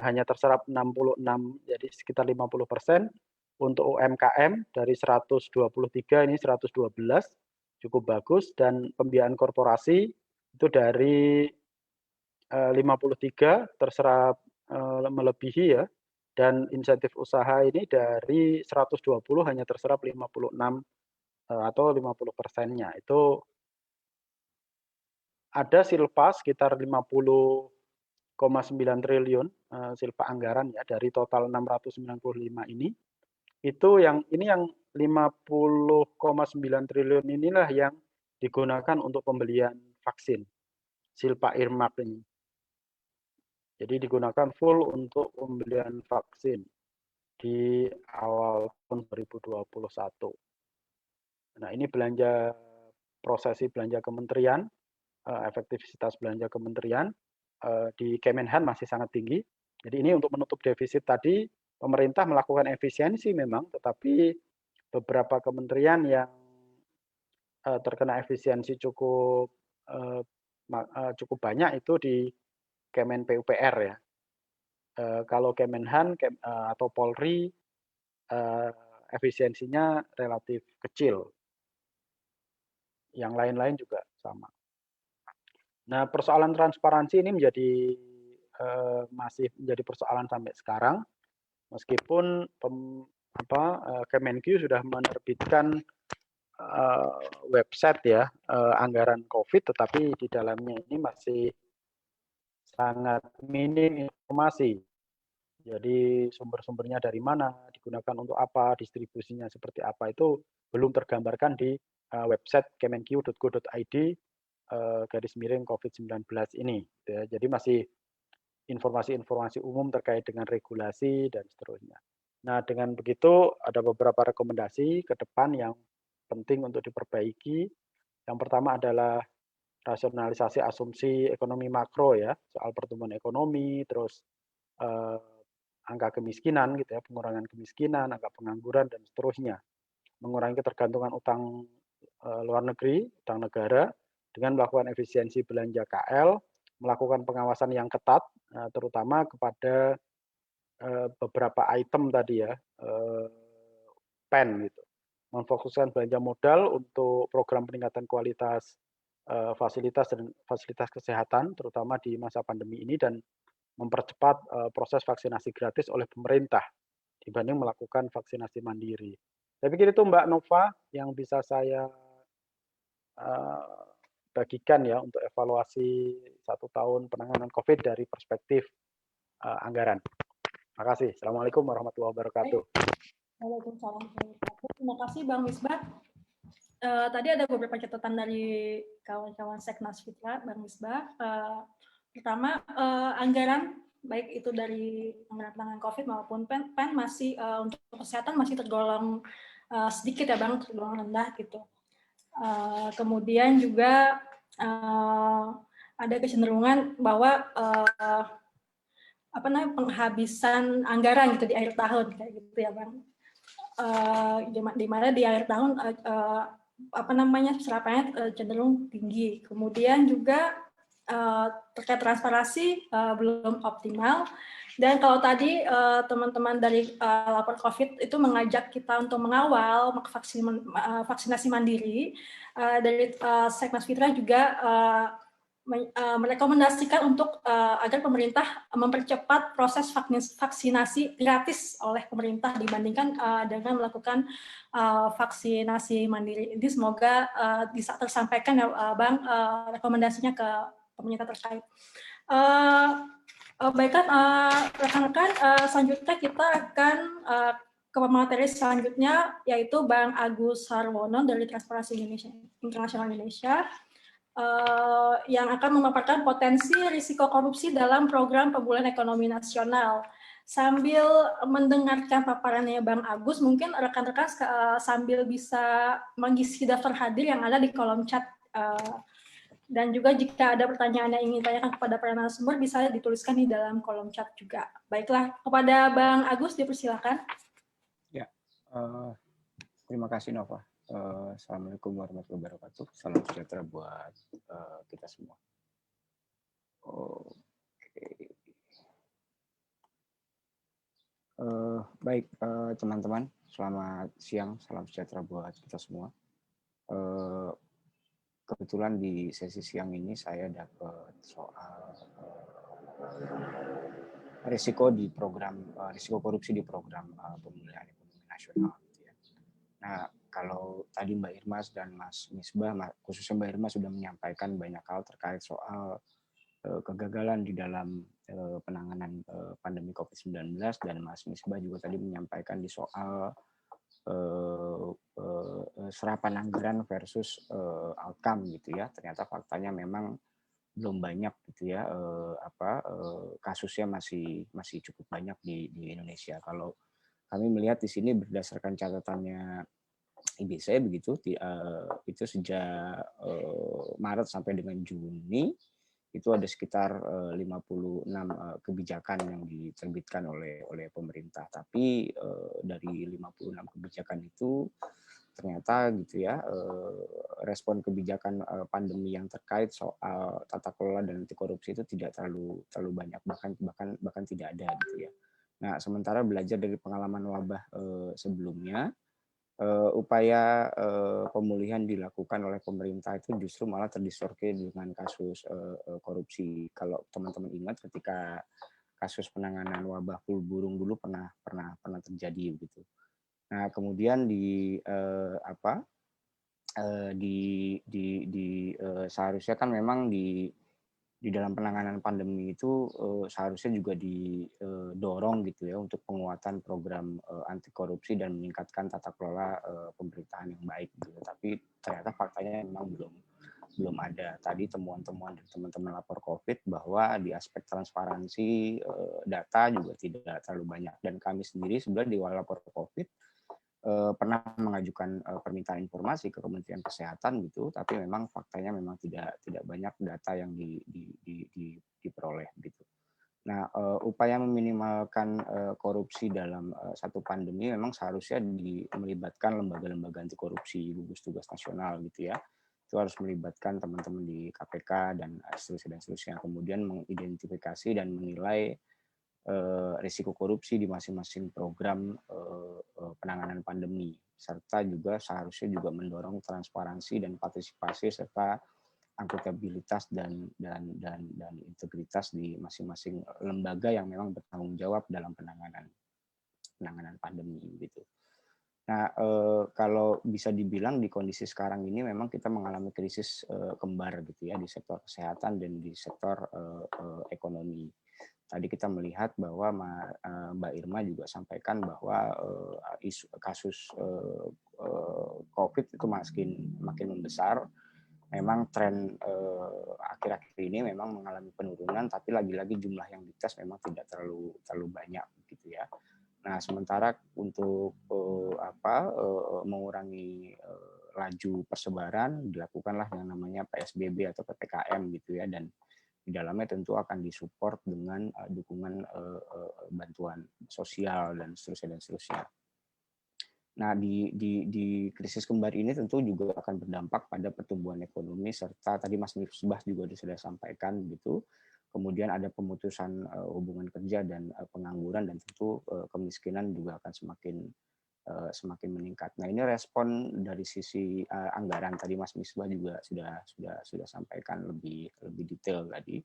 hanya terserap 66, jadi sekitar 50%. Untuk UMKM dari 123 ini 112, cukup bagus, dan pembiayaan korporasi itu dari 53 terserap melebihi ya, dan insentif usaha ini dari 120 hanya terserap 56 atau 50%-nya. Itu ada silpa sekitar 50,9 triliun silpa anggaran ya dari total 695 ini. Itu yang 50,9 triliun inilah yang digunakan untuk pembelian vaksin silpa Irmak ini. Jadi digunakan full untuk pembelian vaksin di awal tahun 2021. Nah, ini prosesi belanja kementerian, efektivitas belanja kementerian di Kemenhan masih sangat tinggi. Jadi ini untuk menutup defisit tadi, pemerintah melakukan efisiensi memang, tetapi beberapa kementerian yang terkena efisiensi cukup banyak itu di Kemen PUPR ya. Kalau Kemenhan atau Polri efisiensinya relatif kecil. Yang lain-lain juga sama. Nah, persoalan transparansi ini masih menjadi persoalan sampai sekarang, meskipun Kemenq sudah menerbitkan website ya anggaran COVID, tetapi di dalamnya ini masih sangat minim informasi. Jadi sumber-sumbernya dari mana, digunakan untuk apa, distribusinya seperti apa, itu belum tergambarkan di website kemenq.go.id /COVID-19 ini. Ya. Jadi masih informasi-informasi umum terkait dengan regulasi dan seterusnya. Nah, dengan begitu ada beberapa rekomendasi ke depan yang penting untuk diperbaiki. Yang pertama adalah rasionalisasi asumsi ekonomi makro ya, soal pertumbuhan ekonomi, terus angka kemiskinan gitu ya, pengurangan kemiskinan, angka pengangguran dan seterusnya. Mengurangi ketergantungan utang luar negeri, utang negara dengan melakukan efisiensi belanja KL, melakukan pengawasan yang ketat terutama kepada beberapa item tadi ya, PEN gitu. Memfokuskan belanja modal untuk program peningkatan kualitas fasilitas dan fasilitas kesehatan terutama di masa pandemi ini, dan mempercepat proses vaksinasi gratis oleh pemerintah dibanding melakukan vaksinasi mandiri. Saya pikir itu Mbak Nova yang bisa saya bagikan ya untuk evaluasi 1 tahun penanganan COVID dari perspektif anggaran. Terima kasih. Assalamualaikum warahmatullahi wabarakatuh. Waalaikumsalam warahmatullahi wabarakatuh. Terima kasih Bang Misbah. Tadi ada beberapa catatan dari kawan-kawan Seknas Fitra, Bang Misbah. Pertama, anggaran baik itu dari anggaran penanganan COVID maupun PEN masih untuk kesehatan masih tergolong sedikit ya Bang, tergolong rendah gitu. Kemudian juga ada kecenderungan bahwa penghabisan anggaran gitu di akhir tahun kayak gitu ya Bang. Di mana di akhir tahun serapannya cenderung tinggi. Kemudian juga terkait transparansi belum optimal. Dan kalau tadi teman-teman dari lapor COVID itu mengajak kita untuk mengawal vaksinasi mandiri, dari Seknas Fitra juga merekomendasikan untuk agar pemerintah mempercepat proses vaksinasi gratis oleh pemerintah dibandingkan dengan melakukan vaksinasi mandiri. Ini semoga bisa tersampaikan ya Bang rekomendasinya ke pemerintah terkait. Baiklah rekan-rekan, selanjutnya kita akan ke materi selanjutnya, yaitu Bang Agus Harwono dari Transparansi Internasional Indonesia, yang akan memaparkan potensi risiko korupsi dalam program pemulihan ekonomi nasional. Sambil mendengarkan paparannya Bang Agus, mungkin rekan-rekan sambil bisa mengisi daftar hadir yang ada di kolom chat. Dan juga jika ada pertanyaan yang ingin ditanyakan kepada para narasumber, bisa dituliskan di dalam kolom chat juga. Baiklah, kepada Bang Agus, dipersilakan. Ya, terima kasih Nova. Assalamualaikum warahmatullahi wabarakatuh. Salam sejahtera buat kita semua. Baik, teman-teman, selamat siang, salam sejahtera buat kita semua. Kebetulan di sesi siang ini saya dapat soal risiko korupsi di program pemulihan ekonomi nasional. Nah, kalau tadi Mbak Irma dan Mas Misbah, khususnya Mbak Irma sudah menyampaikan banyak hal terkait soal kegagalan di dalam penanganan pandemi COVID-19, dan Mas Misbah juga tadi menyampaikan di soal serapan anggaran versus outcome gitu ya. Ternyata faktanya memang belum banyak gitu ya, kasusnya masih cukup banyak di Indonesia. Kalau kami melihat di sini berdasarkan catatannya IBC begitu, itu sejak Maret sampai dengan Juni itu ada sekitar 56 kebijakan yang diterbitkan oleh pemerintah. Tapi dari 56 kebijakan itu ternyata gitu ya, respon kebijakan pandemi yang terkait soal tata kelola dan anti korupsi itu tidak terlalu banyak, bahkan tidak ada gitu ya. Nah, sementara belajar dari pengalaman wabah sebelumnya, upaya pemulihan dilakukan oleh pemerintah itu justru malah terdistorsi dengan kasus korupsi. Kalau teman-teman ingat ketika kasus penanganan wabah flu burung dulu pernah terjadi begitu. Nah, kemudian seharusnya kan memang di dalam penanganan pandemi itu seharusnya juga didorong gitu ya untuk penguatan program anti korupsi dan meningkatkan tata kelola pemerintahan yang baik gitu. Tapi ternyata faktanya memang belum ada. Tadi temuan-temuan dari teman-teman lapor COVID bahwa di aspek transparansi data juga tidak terlalu banyak, dan kami sendiri sebenarnya di lapor COVID pernah mengajukan permintaan informasi ke Kementerian Kesehatan gitu, tapi memang faktanya memang tidak banyak data yang diperoleh gitu. Nah, upaya meminimalkan korupsi dalam satu pandemi memang seharusnya melibatkan lembaga-lembaga anti korupsi, gugus tugas nasional gitu ya. Itu harus melibatkan teman-teman di KPK dan seterusnya. Kemudian mengidentifikasi dan menilai risiko korupsi di masing-masing program penanganan pandemi, serta juga seharusnya juga mendorong transparansi dan partisipasi serta akuntabilitas dan integritas di masing-masing lembaga yang memang bertanggung jawab dalam penanganan pandemi gitu. Nah, kalau bisa dibilang di kondisi sekarang ini memang kita mengalami krisis kembar gitu ya di sektor kesehatan dan di sektor ekonomi. Tadi kita melihat bahwa Mbak Irma juga sampaikan bahwa kasus COVID itu makin membesar. Memang tren akhir-akhir ini memang mengalami penurunan, tapi lagi-lagi jumlah yang dites memang tidak terlalu banyak gitu ya. Nah, sementara untuk mengurangi laju persebaran dilakukanlah yang namanya PSBB atau PPKM gitu ya, dan di dalamnya tentu akan disupport dengan dukungan bantuan sosial dan seterusnya. Nah, di krisis kembar ini tentu juga akan berdampak pada pertumbuhan ekonomi serta tadi Mas Misbah juga sudah sampaikan gitu. Kemudian ada pemutusan hubungan kerja dan pengangguran dan tentu kemiskinan juga akan semakin meningkat. Nah, ini respon dari sisi anggaran tadi Mas Misbah juga sudah sampaikan lebih detail tadi.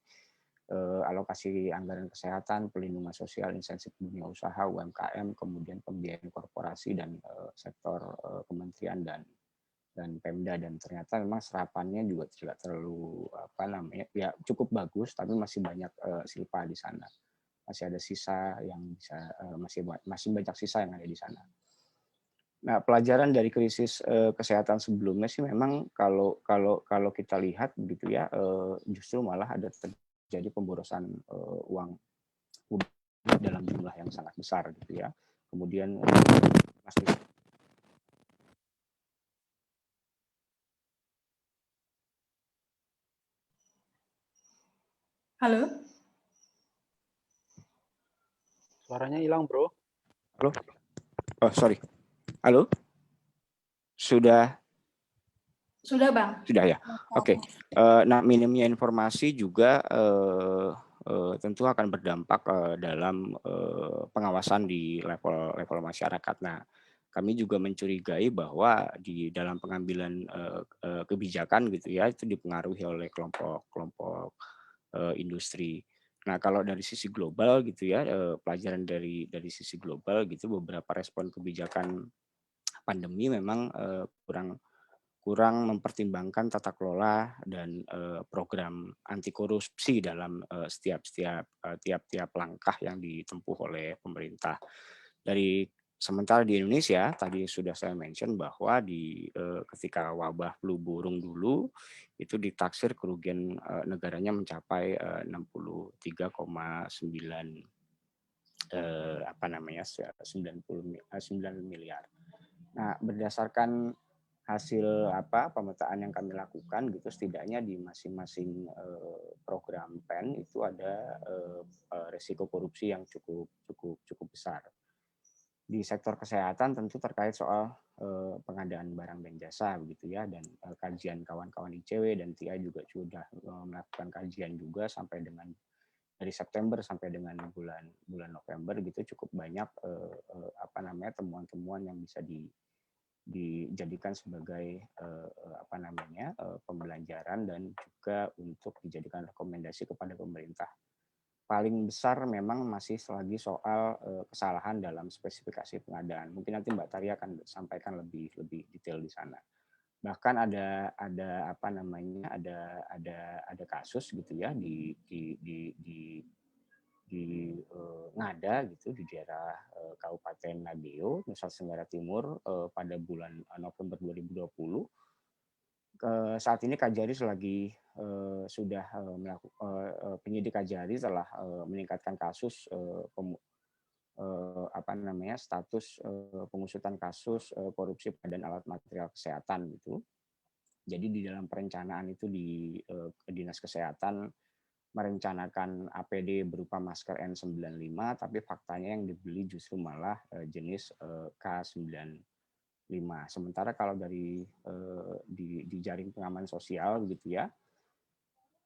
Alokasi anggaran kesehatan, pelindungan sosial, insentif dunia usaha, UMKM, kemudian pembiayaan korporasi dan sektor kementerian dan Pemda, dan ternyata memang serapannya juga tidak terlalu ya cukup bagus, tapi masih banyak silpa di sana, masih ada sisa yang bisa masih banyak sisa yang ada di sana. Nah, pelajaran dari krisis kesehatan sebelumnya sih memang kalau kita lihat begitu ya, justru malah ada terjadi pemborosan uang publik dalam jumlah yang sangat besar gitu ya. Kemudian Halo? Suaranya hilang, Bro. Halo? Oh, sorry. Halo? Sudah, Bang. Sudah ya. Oke. Nah, minimnya informasi juga tentu akan berdampak dalam pengawasan di level masyarakat. Nah, kami juga mencurigai bahwa di dalam pengambilan kebijakan gitu ya itu dipengaruhi oleh kelompok industri. Nah, kalau dari sisi global gitu ya, pelajaran dari sisi global gitu, beberapa respon kebijakan pandemi memang kurang mempertimbangkan tata kelola dan program anti korupsi dalam tiap-tiap langkah yang ditempuh oleh pemerintah. Sementara di Indonesia tadi sudah saya mention bahwa ketika wabah flu burung dulu itu ditaksir kerugian negaranya mencapai 63,9 9 miliar. Nah, berdasarkan hasil pemetaan yang kami lakukan gitu, setidaknya di masing-masing program PEN itu ada risiko korupsi yang cukup besar. Di sektor kesehatan tentu terkait soal pengadaan barang dan jasa begitu ya, dan kajian kawan-kawan ICW dan TIA juga sudah melakukan kajian juga sampai dengan dari September sampai dengan bulan November gitu, cukup banyak temuan-temuan yang bisa dijadikan sebagai pembelajaran dan juga untuk dijadikan rekomendasi kepada pemerintah. Paling besar memang masih lagi soal kesalahan dalam spesifikasi pengadaan. Mungkin nanti Mbak Tari akan sampaikan lebih detail di sana. Bahkan ada kasus gitu ya di Ngada gitu di daerah Kabupaten Nageo, Nusa Tenggara Timur pada bulan November 2020. Saat ini Kajari penyidik Kajari telah meningkatkan kasus status pengusutan kasus korupsi pengadaan alat material kesehatan gitu. Jadi di dalam perencanaan itu di Dinas Kesehatan merencanakan APD berupa masker N95, tapi faktanya yang dibeli justru malah jenis K95. Sementara kalau di jaring pengaman sosial gitu ya,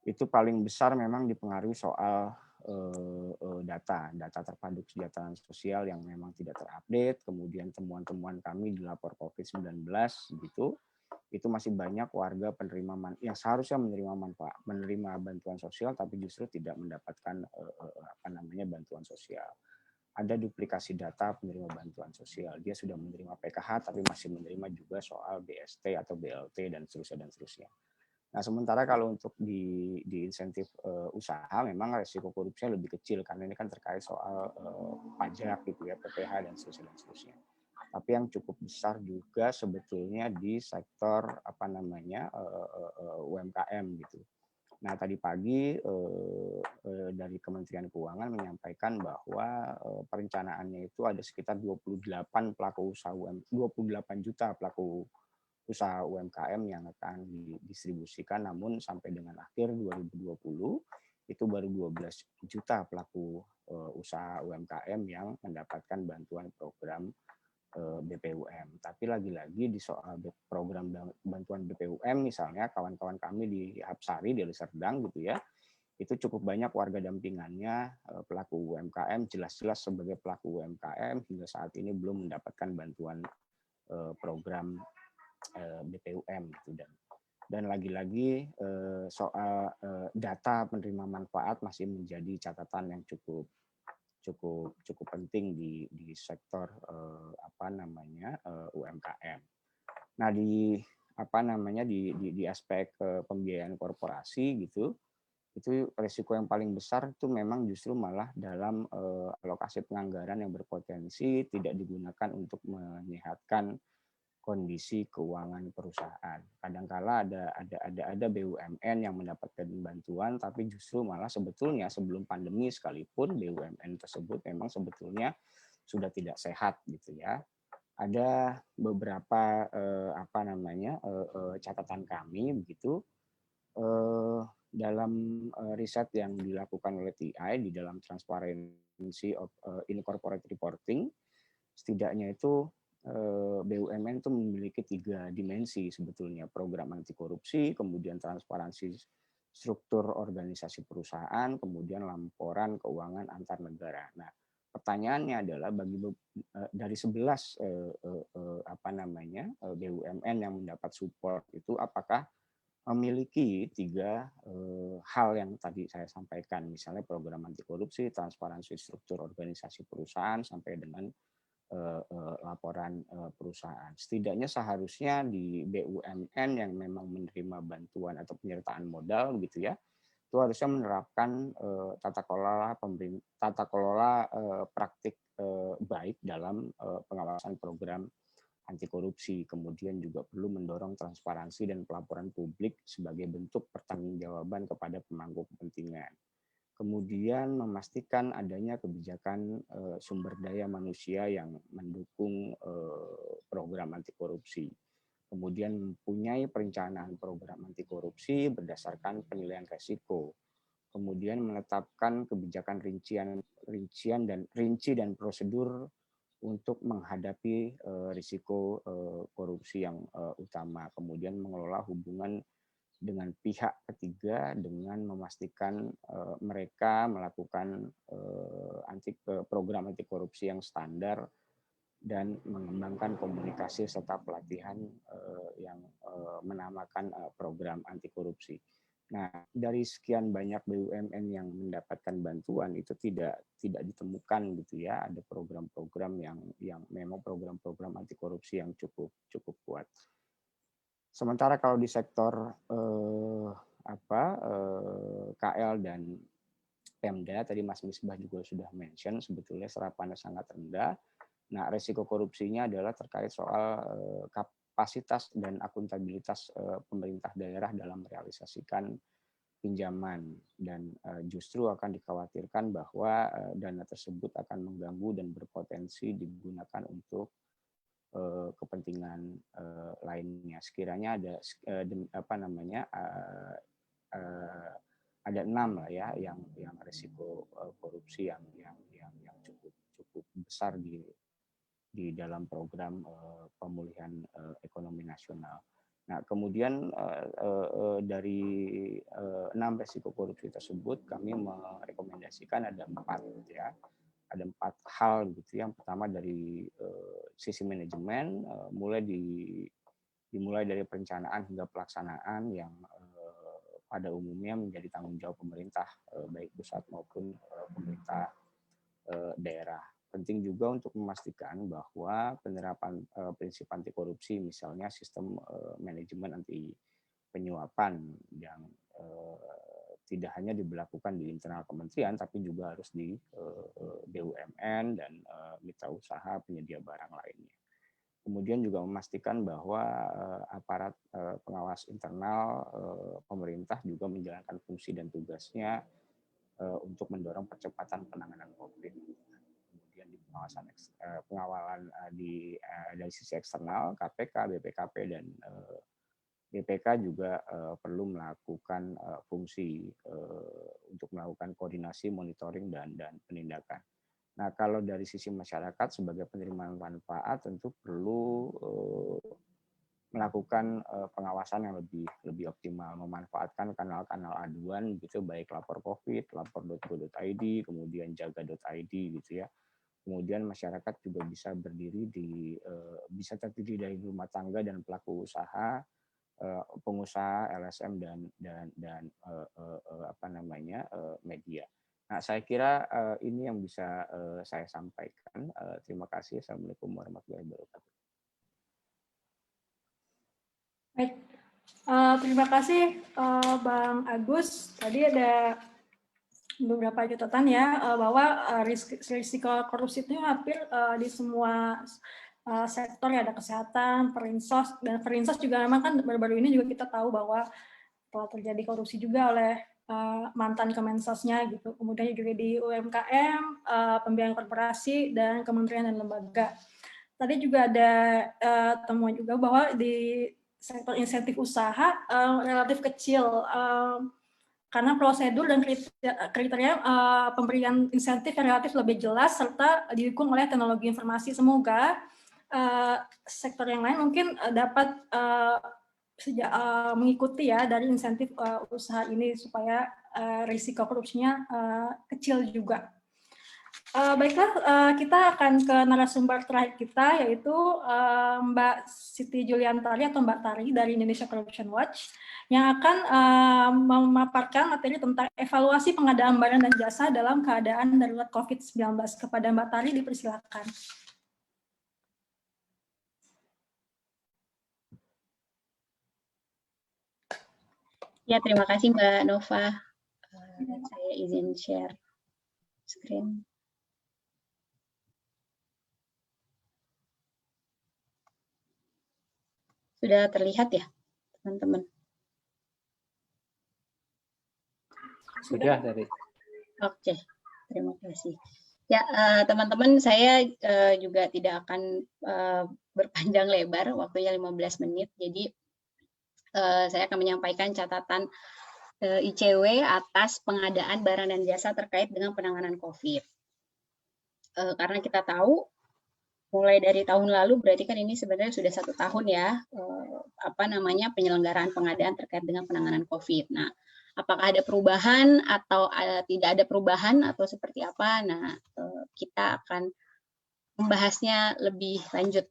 itu paling besar memang dipengaruhi soal data terpadu kesejahteraan sosial yang memang tidak terupdate, kemudian temuan-temuan kami di lapor COVID-19 gitu, itu masih banyak warga yang seharusnya menerima bantuan sosial tapi justru tidak mendapatkan bantuan sosial. Ada duplikasi data penerima bantuan sosial. Dia sudah menerima PKH tapi masih menerima juga soal BST atau BLT dan seterusnya. Nah, sementara kalau untuk di insentif usaha memang resiko korupsinya lebih kecil karena ini kan terkait soal pajak gitu ya, PPh dan seterusnya. Tapi yang cukup besar juga sebetulnya di sektor UMKM gitu. Nah, tadi pagi dari Kementerian Keuangan menyampaikan bahwa perencanaannya itu ada sekitar 28 juta pelaku usaha UMKM yang akan didistribusikan, namun sampai dengan akhir 2020 itu baru 12 juta pelaku usaha UMKM yang mendapatkan bantuan program BPUM. Tapi lagi-lagi di soal program bantuan BPUM misalnya kawan-kawan kami di Hapsari di Deli Serdang gitu ya, itu cukup banyak warga dampingannya pelaku UMKM, jelas-jelas sebagai pelaku UMKM hingga saat ini belum mendapatkan bantuan program BPUM gitu. Dan lagi-lagi soal data penerima manfaat masih menjadi catatan yang cukup penting di sektor UMKM. Nah di aspek pembiayaan korporasi gitu, itu risiko yang paling besar itu memang justru malah dalam alokasi penganggaran yang berpotensi tidak digunakan untuk menyehatkan kondisi keuangan perusahaan. Kadangkala ada BUMN yang mendapatkan bantuan, tapi justru malah sebetulnya sebelum pandemi sekalipun BUMN tersebut memang sebetulnya sudah tidak sehat gitu ya. Ada beberapa catatan kami begitu dalam riset yang dilakukan oleh TI di dalam Transparency of Incorporated Reporting, setidaknya itu BUMN itu memiliki 3 dimensi sebetulnya, program anti korupsi, kemudian transparansi struktur organisasi perusahaan, kemudian laporan keuangan antar negara. Nah, pertanyaannya adalah dari 11 BUMN yang mendapat support itu apakah memiliki 3 hal yang tadi saya sampaikan, misalnya program anti korupsi, transparansi struktur organisasi perusahaan sampai dengan laporan perusahaan. Setidaknya seharusnya di BUMN yang memang menerima bantuan atau penyertaan modal gitu ya, itu harusnya menerapkan tata kelola praktik baik dalam pengawasan program anti korupsi. Kemudian juga perlu mendorong transparansi dan pelaporan publik sebagai bentuk pertanggungjawaban kepada pemangku kepentingan. Kemudian memastikan adanya kebijakan sumber daya manusia yang mendukung program anti korupsi. Kemudian mempunyai perencanaan program anti korupsi berdasarkan penilaian resiko. Kemudian menetapkan kebijakan rinci dan prosedur untuk menghadapi risiko korupsi yang utama. Kemudian mengelola hubungan dengan pihak ketiga dengan memastikan mereka melakukan program anti korupsi yang standar dan mengembangkan komunikasi serta pelatihan yang menamakan program anti korupsi. Nah, dari sekian banyak BUMN yang mendapatkan bantuan itu tidak ditemukan gitu ya, ada program-program yang memang program-program anti korupsi yang cukup kuat. Sementara kalau di sektor KL dan Pemda, tadi Mas Misbah juga sudah mention, sebetulnya serapannya sangat rendah. Nah, resiko korupsinya adalah terkait soal kapasitas dan akuntabilitas pemerintah daerah dalam merealisasikan pinjaman. Dan justru akan dikhawatirkan bahwa dana tersebut akan mengganggu dan berpotensi digunakan untuk kepentingan lainnya. Sekiranya ada ada 6 lah ya yang risiko korupsi yang cukup besar di dalam program pemulihan ekonomi nasional. Nah, kemudian dari 6 risiko korupsi tersebut kami merekomendasikan ada 4 ya. Ada 4 hal gitu. Yang pertama dari sisi manajemen, dimulai dari perencanaan hingga pelaksanaan yang pada umumnya menjadi tanggung jawab pemerintah baik pusat maupun pemerintah daerah. Penting juga untuk memastikan bahwa penerapan prinsip anti korupsi, misalnya sistem manajemen anti penyuapan yang tidak hanya diberlakukan di internal kementerian, tapi juga harus di BUMN dan mitra usaha penyedia barang lainnya. Kemudian juga memastikan bahwa aparat pengawas internal pemerintah juga menjalankan fungsi dan tugasnya untuk mendorong percepatan penanganan COVID. Kemudian di pengawalan dari sisi eksternal, KPK, BPKP, dan BPK juga perlu melakukan fungsi untuk melakukan koordinasi, monitoring, dan penindakan. Nah, kalau dari sisi masyarakat sebagai penerima manfaat tentu perlu melakukan pengawasan yang lebih optimal, memanfaatkan kanal-kanal aduan gitu, baik lapor COVID, lapor.go.id, kemudian jaga.id gitu ya. Kemudian masyarakat juga bisa bisa terdiri dari rumah tangga dan pelaku usaha, pengusaha, LSM dan media. Nah, saya kira ini yang bisa saya sampaikan. Terima kasih. Assalamualaikum warahmatullahi wabarakatuh. Baik, terima kasih Bang Agus. Tadi ada beberapa catatan ya bahwa risiko korupsi itu hampir di semua sektor ya, ada kesehatan, perinsos, dan perinsos juga memang kan baru-baru ini juga kita tahu bahwa telah terjadi korupsi juga oleh mantan Kemensosnya gitu. Kemudian juga di UMKM, pembiayaan korporasi, dan kementerian dan lembaga. Tadi juga ada temuan juga bahwa di sektor insentif usaha relatif kecil karena prosedur dan kriteria pemberian insentif yang relatif lebih jelas serta didukung oleh teknologi informasi. Semoga sektor yang lain mungkin dapat mengikuti ya dari insentif usaha ini supaya risiko korupsinya kecil juga. Baiklah, kita akan ke narasumber terakhir kita, yaitu Mbak Siti Juliantari atau Mbak Tari dari Indonesia Corruption Watch, yang akan memaparkan materi tentang evaluasi pengadaan barang dan jasa dalam keadaan darurat COVID-19. Kepada Mbak Tari, dipersilakan. Ya, terima kasih Mbak Nova. Saya izin share screen. Sudah terlihat ya, teman-teman? Sudah dari. Oke, terima kasih. Ya, teman-teman, saya juga tidak akan berpanjang lebar, waktunya 15 menit. Jadi, saya akan menyampaikan catatan ICW atas pengadaan barang dan jasa terkait dengan penanganan COVID. Karena kita tahu, mulai dari tahun lalu, berarti kan ini sebenarnya sudah 1 tahun ya, penyelenggaraan pengadaan terkait dengan penanganan COVID. Nah, apakah ada perubahan atau tidak ada perubahan atau seperti apa? Nah, kita akan membahasnya lebih lanjut.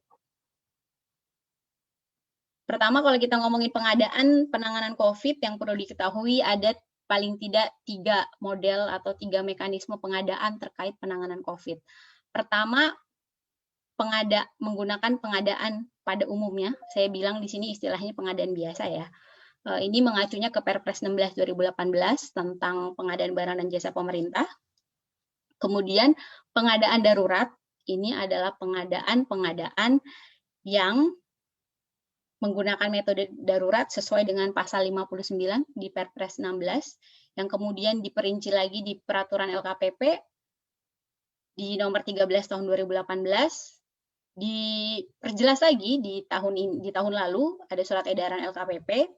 Pertama, kalau kita ngomongin pengadaan penanganan COVID, yang perlu diketahui ada paling tidak 3 model atau 3 mekanisme pengadaan terkait penanganan COVID. Pertama, menggunakan pengadaan pada umumnya. Saya bilang di sini istilahnya pengadaan biasa ya. Ini mengacunya ke Perpres 16 2018 tentang pengadaan barang dan jasa pemerintah. Kemudian pengadaan darurat, ini adalah pengadaan yang menggunakan metode darurat sesuai dengan pasal 59 di Perpres 16, yang kemudian diperinci lagi di peraturan LKPP di nomor 13 tahun 2018, diperjelas lagi di tahun lalu ada surat edaran LKPP,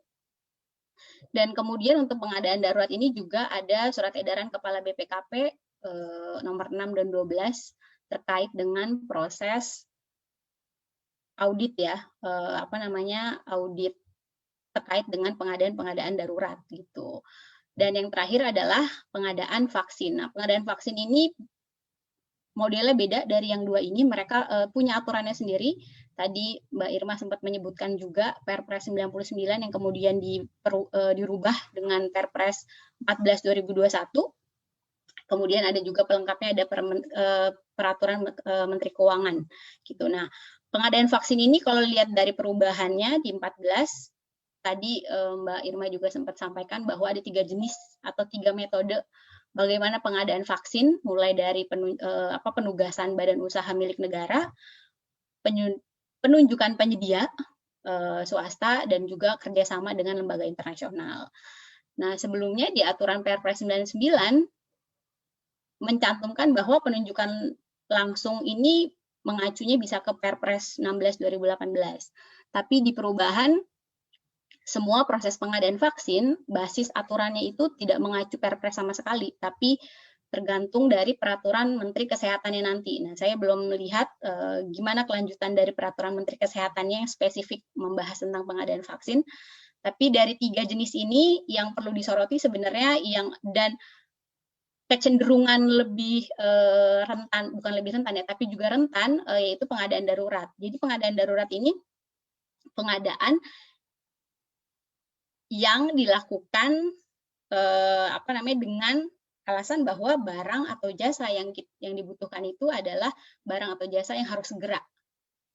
dan kemudian untuk pengadaan darurat ini juga ada surat edaran Kepala BPKP nomor 6 dan 12 terkait dengan proses audit ya, audit terkait dengan pengadaan darurat gitu. Dan yang terakhir adalah pengadaan vaksin. Nah, pengadaan vaksin ini modelnya beda dari yang 2 ini, mereka punya aturannya sendiri. Tadi Mbak Irma sempat menyebutkan juga Perpres 99 yang kemudian dirubah dengan Perpres 14 2021. Kemudian ada juga pelengkapnya, ada peraturan Menteri Keuangan gitu. Nah, pengadaan vaksin ini kalau lihat dari perubahannya di 14, tadi Mbak Irma juga sempat sampaikan bahwa ada 3 jenis atau 3 metode bagaimana pengadaan vaksin, mulai dari penugasan badan usaha milik negara, penunjukan penyedia swasta, dan juga kerjasama dengan lembaga internasional. Nah, sebelumnya di aturan Perpres 99 mencantumkan bahwa penunjukan langsung ini mengacunya bisa ke Perpres 16 2018. Tapi di perubahan, semua proses pengadaan vaksin, basis aturannya itu tidak mengacu Perpres sama sekali, tapi tergantung dari peraturan Menteri Kesehatannya nanti. Nah, saya belum melihat gimana kelanjutan dari peraturan Menteri Kesehatannya yang spesifik membahas tentang pengadaan vaksin. Tapi dari 3 jenis ini yang perlu disoroti sebenarnya dan kecenderungan lebih rentan, bukan lebih rentan ya, tapi juga rentan, yaitu pengadaan darurat. Jadi pengadaan darurat ini pengadaan yang dilakukan dengan alasan bahwa barang atau jasa yang dibutuhkan itu adalah barang atau jasa yang harus segera,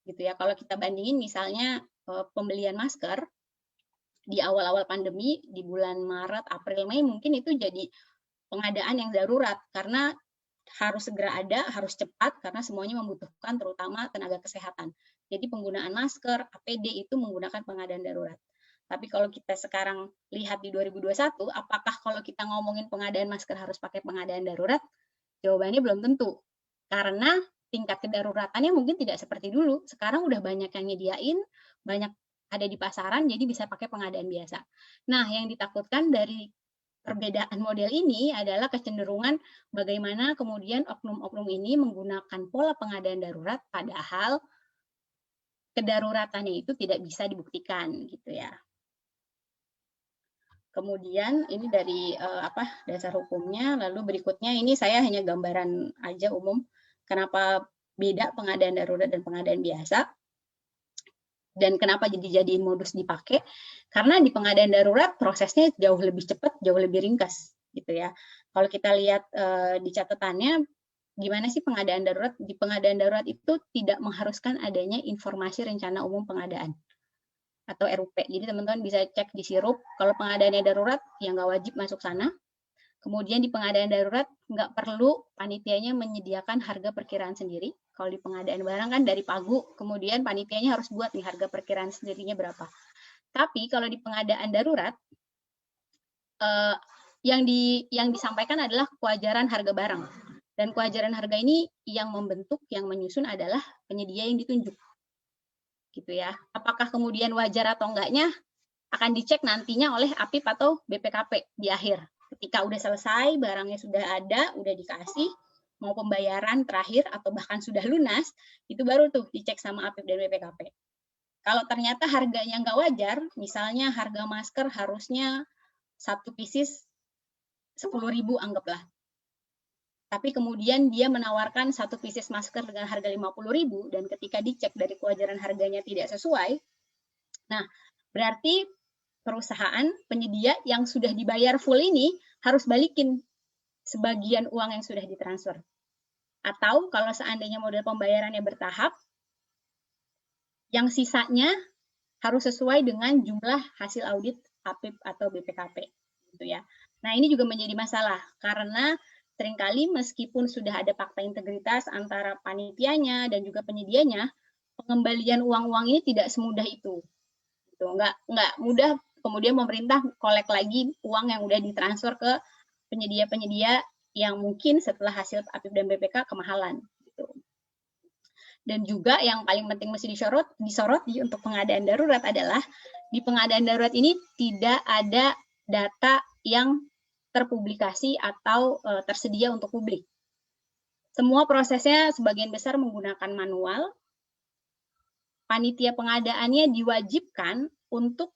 gitu ya. Kalau kita bandingin misalnya pembelian masker di awal-awal pandemi di bulan Maret, April, Mei, mungkin itu jadi pengadaan yang darurat karena harus segera ada, harus cepat karena semuanya membutuhkan terutama tenaga kesehatan. Jadi penggunaan masker, APD itu menggunakan pengadaan darurat. Tapi kalau kita sekarang lihat di 2021, apakah kalau kita ngomongin pengadaan masker harus pakai pengadaan darurat? Jawabannya belum tentu. Karena tingkat kedaruratannya mungkin tidak seperti dulu. Sekarang udah banyak yang nyediain, banyak ada di pasaran, jadi bisa pakai pengadaan biasa. Nah, yang ditakutkan dari perbedaan model ini adalah kecenderungan bagaimana kemudian oknum-oknum ini menggunakan pola pengadaan darurat, padahal kedaruratannya itu tidak bisa dibuktikan, gitu ya. Kemudian ini dari dasar hukumnya, lalu berikutnya ini saya hanya gambaran aja umum kenapa beda pengadaan darurat dan pengadaan biasa dan kenapa dijadiin modus dipakai, karena di pengadaan darurat prosesnya jauh lebih cepat, jauh lebih ringkas gitu ya. Kalau kita lihat di catatannya gimana sih pengadaan darurat? Di pengadaan darurat itu tidak mengharuskan adanya informasi rencana umum pengadaan atau RUP. Jadi teman-teman bisa cek di sirup, kalau pengadaannya darurat, ya nggak wajib masuk sana. Kemudian di pengadaan darurat, nggak perlu panitianya menyediakan harga perkiraan sendiri. Kalau di pengadaan barang kan dari pagu, kemudian panitianya harus buat nih harga perkiraan sendirinya berapa. Tapi kalau di pengadaan darurat, yang disampaikan adalah kewajaran harga barang. Dan kewajaran harga ini yang membentuk, yang menyusun adalah penyedia yang ditunjuk. Gitu ya. Apakah kemudian wajar atau enggaknya akan dicek nantinya oleh APIP atau BPKP di akhir. Ketika udah selesai, barangnya sudah ada, udah dikasih, mau pembayaran terakhir atau bahkan sudah lunas, itu baru tuh dicek sama APIP dan BPKP. Kalau ternyata harganya nggak wajar, misalnya harga masker harusnya 1 pieces 10.000 anggaplah. Tapi kemudian dia menawarkan 1 pieces masker dengan harga 50.000 dan ketika dicek dari kewajaran harganya tidak sesuai, nah berarti perusahaan penyedia yang sudah dibayar full ini harus balikin sebagian uang yang sudah ditransfer. Atau kalau seandainya model pembayarannya bertahap, yang sisanya harus sesuai dengan jumlah hasil audit APIP atau BPKP. Gitu ya. Nah ini juga menjadi masalah karena seringkali meskipun sudah ada fakta integritas antara panitianya dan juga penyedianya, pengembalian uang-uang ini tidak semudah itu. Gitu. Nggak mudah kemudian pemerintah kolek lagi uang yang udah ditransfer ke penyedia-penyedia yang mungkin setelah hasil APIP dan BPK kemahalan. Gitu. Dan juga yang paling penting mesti disoroti untuk pengadaan darurat adalah di pengadaan darurat ini tidak ada data yang terpublikasi atau tersedia untuk publik. Semua prosesnya sebagian besar menggunakan manual. Panitia pengadaannya diwajibkan untuk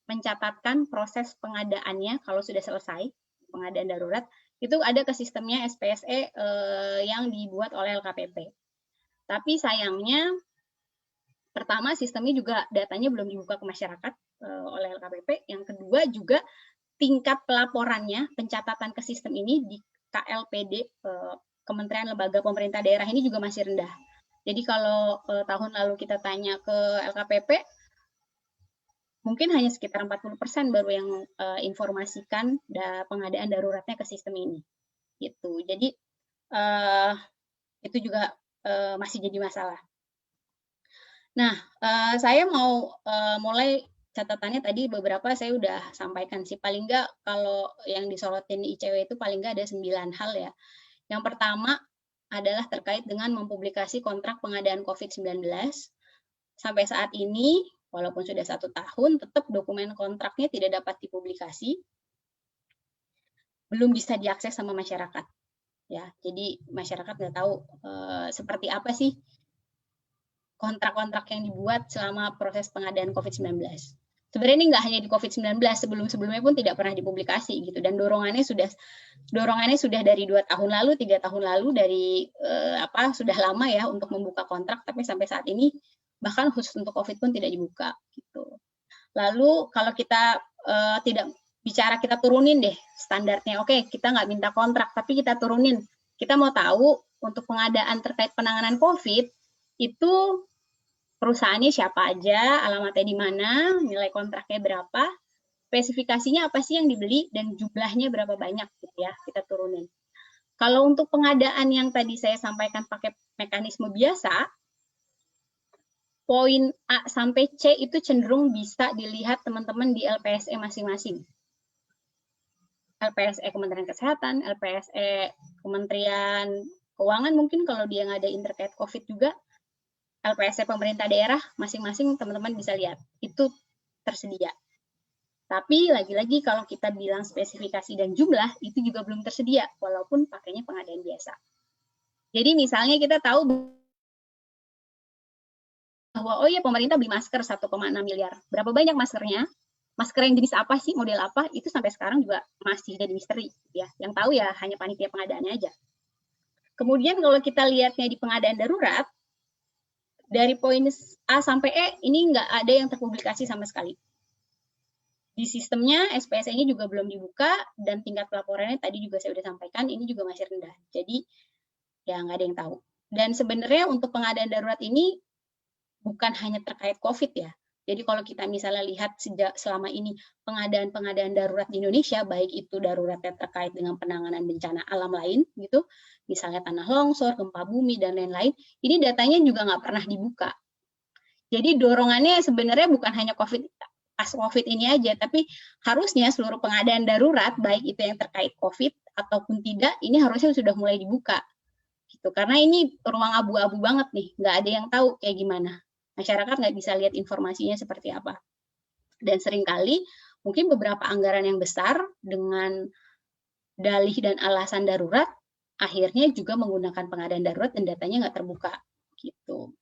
mencatatkan proses pengadaannya kalau sudah selesai pengadaan darurat. Itu ada ke sistemnya SPSE yang dibuat oleh LKPP. Tapi sayangnya, pertama sistemnya juga datanya belum dibuka ke masyarakat oleh LKPP. Yang kedua juga tingkat pelaporannya, pencatatan ke sistem ini di KLPD, Kementerian Lembaga Pemerintah Daerah ini juga masih rendah. Jadi kalau tahun lalu kita tanya ke LKPP, mungkin hanya sekitar 40% baru yang informasikan pengadaan daruratnya ke sistem ini. Gitu. Jadi itu juga masih jadi masalah. Nah, saya mau mulai catatannya tadi beberapa saya udah sampaikan sih. Paling nggak kalau yang disorotin di ICW itu paling nggak ada 9 hal ya. Yang pertama adalah terkait dengan mempublikasi kontrak pengadaan COVID-19. Sampai saat ini, walaupun sudah 1 tahun, tetap dokumen kontraknya tidak dapat dipublikasi. Belum bisa diakses sama masyarakat. ya. Jadi masyarakat nggak tahu seperti apa sih kontrak-kontrak yang dibuat selama proses pengadaan COVID-19. Sebenarnya ini nggak hanya di COVID-19, sebelum-sebelumnya pun tidak pernah dipublikasi gitu, dan dorongannya sudah dari 2 tahun lalu, 3 tahun lalu, dari sudah lama ya untuk membuka kontrak, tapi sampai saat ini bahkan khusus untuk COVID pun tidak dibuka gitu. Lalu kalau kita tidak bicara, kita turunin deh standarnya. Oke, kita nggak minta kontrak, tapi kita turunin. Kita mau tahu untuk pengadaan terkait penanganan COVID itu perusahaannya siapa aja, alamatnya di mana, nilai kontraknya berapa, spesifikasinya apa sih yang dibeli, dan jumlahnya berapa banyak gitu ya, kita turunin. Kalau untuk pengadaan yang tadi saya sampaikan pakai mekanisme biasa, poin A sampai C itu cenderung bisa dilihat teman-teman di LPSE masing-masing. LPSE Kementerian Kesehatan, LPSE Kementerian Keuangan mungkin kalau dia ngadain terkait COVID juga, LPSE pemerintah daerah masing-masing teman-teman bisa lihat, itu tersedia. Tapi lagi-lagi kalau kita bilang spesifikasi dan jumlah, itu juga belum tersedia, walaupun pakainya pengadaan biasa. Jadi misalnya kita tahu bahwa, oh iya pemerintah beli masker 1,6 miliar. Berapa banyak maskernya? Masker yang jenis apa sih, model apa, itu sampai sekarang juga masih jadi misteri. Ya. Yang tahu ya hanya panitia pengadaannya aja. Kemudian kalau kita lihatnya di pengadaan darurat, dari poin A sampai E ini nggak ada yang terpublikasi sama sekali. Di sistemnya SPSE-nya juga belum dibuka, dan tingkat pelaporannya tadi juga saya sudah sampaikan, ini juga masih rendah. Jadi ya nggak ada yang tahu. Dan sebenarnya untuk pengadaan darurat ini bukan hanya terkait COVID ya. Jadi kalau kita misalnya lihat selama ini pengadaan darurat di Indonesia, baik itu daruratnya terkait dengan penanganan bencana alam lain, gitu, misalnya tanah longsor, gempa bumi, dan lain-lain, ini datanya juga nggak pernah dibuka. Jadi dorongannya sebenarnya bukan hanya pas COVID ini aja, tapi harusnya seluruh pengadaan darurat, baik itu yang terkait COVID ataupun tidak, ini harusnya sudah mulai dibuka. Gitu. Karena ini ruang abu-abu banget nih, nggak ada yang tahu kayak gimana. Masyarakat nggak bisa lihat informasinya seperti apa. Dan seringkali mungkin beberapa anggaran yang besar dengan dalih dan alasan darurat, akhirnya juga menggunakan pengadaan darurat dan datanya nggak terbuka. Gitu.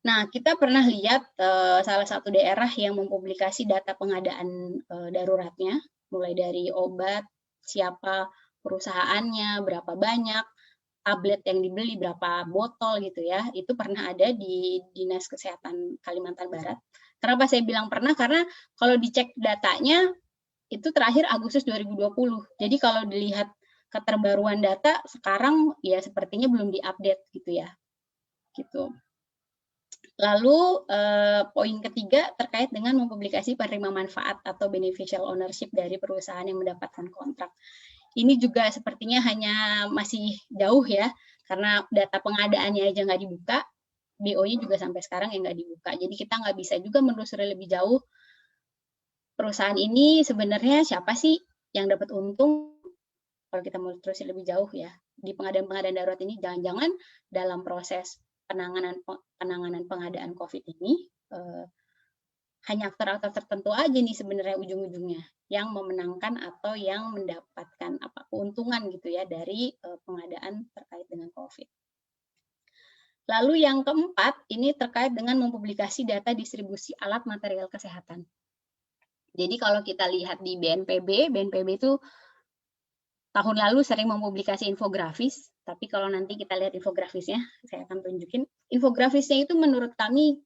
Nah, kita pernah lihat salah satu daerah yang mempublikasi data pengadaan daruratnya, mulai dari obat, siapa perusahaannya, berapa banyak, tablet yang dibeli, berapa botol gitu ya, itu pernah ada di Dinas Kesehatan Kalimantan Barat. Kenapa saya bilang pernah? Karena kalau dicek datanya, itu terakhir Agustus 2020. Jadi kalau dilihat keterbaruan data, sekarang ya sepertinya belum diupdate gitu ya. Gitu. Lalu poin ketiga terkait dengan mempublikasi penerima manfaat atau beneficial ownership dari perusahaan yang mendapatkan kontrak. Ini juga sepertinya hanya masih jauh ya, karena data pengadaannya aja nggak dibuka, BO-nya juga sampai sekarang yang nggak dibuka. Jadi kita nggak bisa juga menelusuri lebih jauh perusahaan ini sebenarnya siapa sih yang dapat untung. Kalau kita mau terusin lebih jauh ya, di pengadaan darurat ini jangan-jangan dalam proses penanganan pengadaan COVID ini hanya aktor-aktor tertentu aja nih sebenarnya ujung-ujungnya yang memenangkan atau yang mendapatkan keuntungan gitu ya dari pengadaan terkait dengan COVID. Lalu yang keempat ini terkait dengan mempublikasi data distribusi alat material kesehatan. Jadi kalau kita lihat di BNPB itu tahun lalu sering mempublikasi infografis, tapi kalau nanti kita lihat infografisnya, saya akan tunjukin. Infografisnya itu menurut kami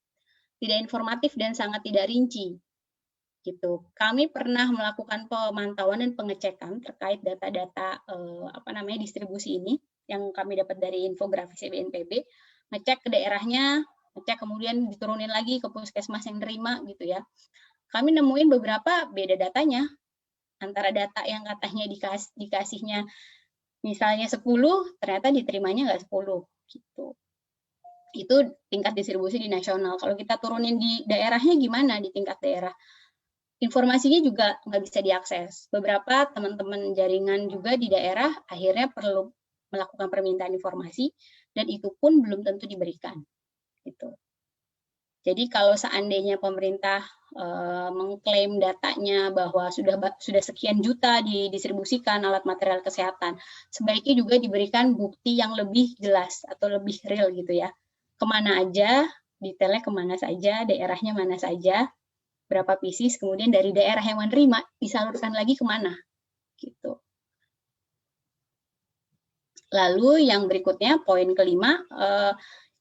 tidak informatif dan sangat tidak rinci. Gitu. Kami pernah melakukan pemantauan dan pengecekan terkait data-data distribusi ini yang kami dapat dari infografis BNPB, ngecek ke daerahnya, ngecek kemudian diturunin lagi ke puskesmas yang nerima gitu ya. Kami nemuin beberapa beda datanya antara data yang katanya dikasihnya misalnya 10, ternyata diterimanya nggak 10 gitu. Itu tingkat distribusi di nasional. Kalau kita turunin di daerahnya gimana di tingkat daerah? Informasinya juga nggak bisa diakses. Beberapa teman-teman jaringan juga di daerah akhirnya perlu melakukan permintaan informasi dan itu pun belum tentu diberikan. Gitu. Jadi kalau seandainya pemerintah mengklaim datanya bahwa sudah sekian juta didistribusikan alat material kesehatan, sebaiknya juga diberikan bukti yang lebih jelas atau lebih real gitu ya. Kemana aja, detailnya kemana saja, daerahnya mana saja, berapa pieces, kemudian dari daerah yang menerima disalurkan lagi kemana gitu. Lalu yang berikutnya, poin kelima,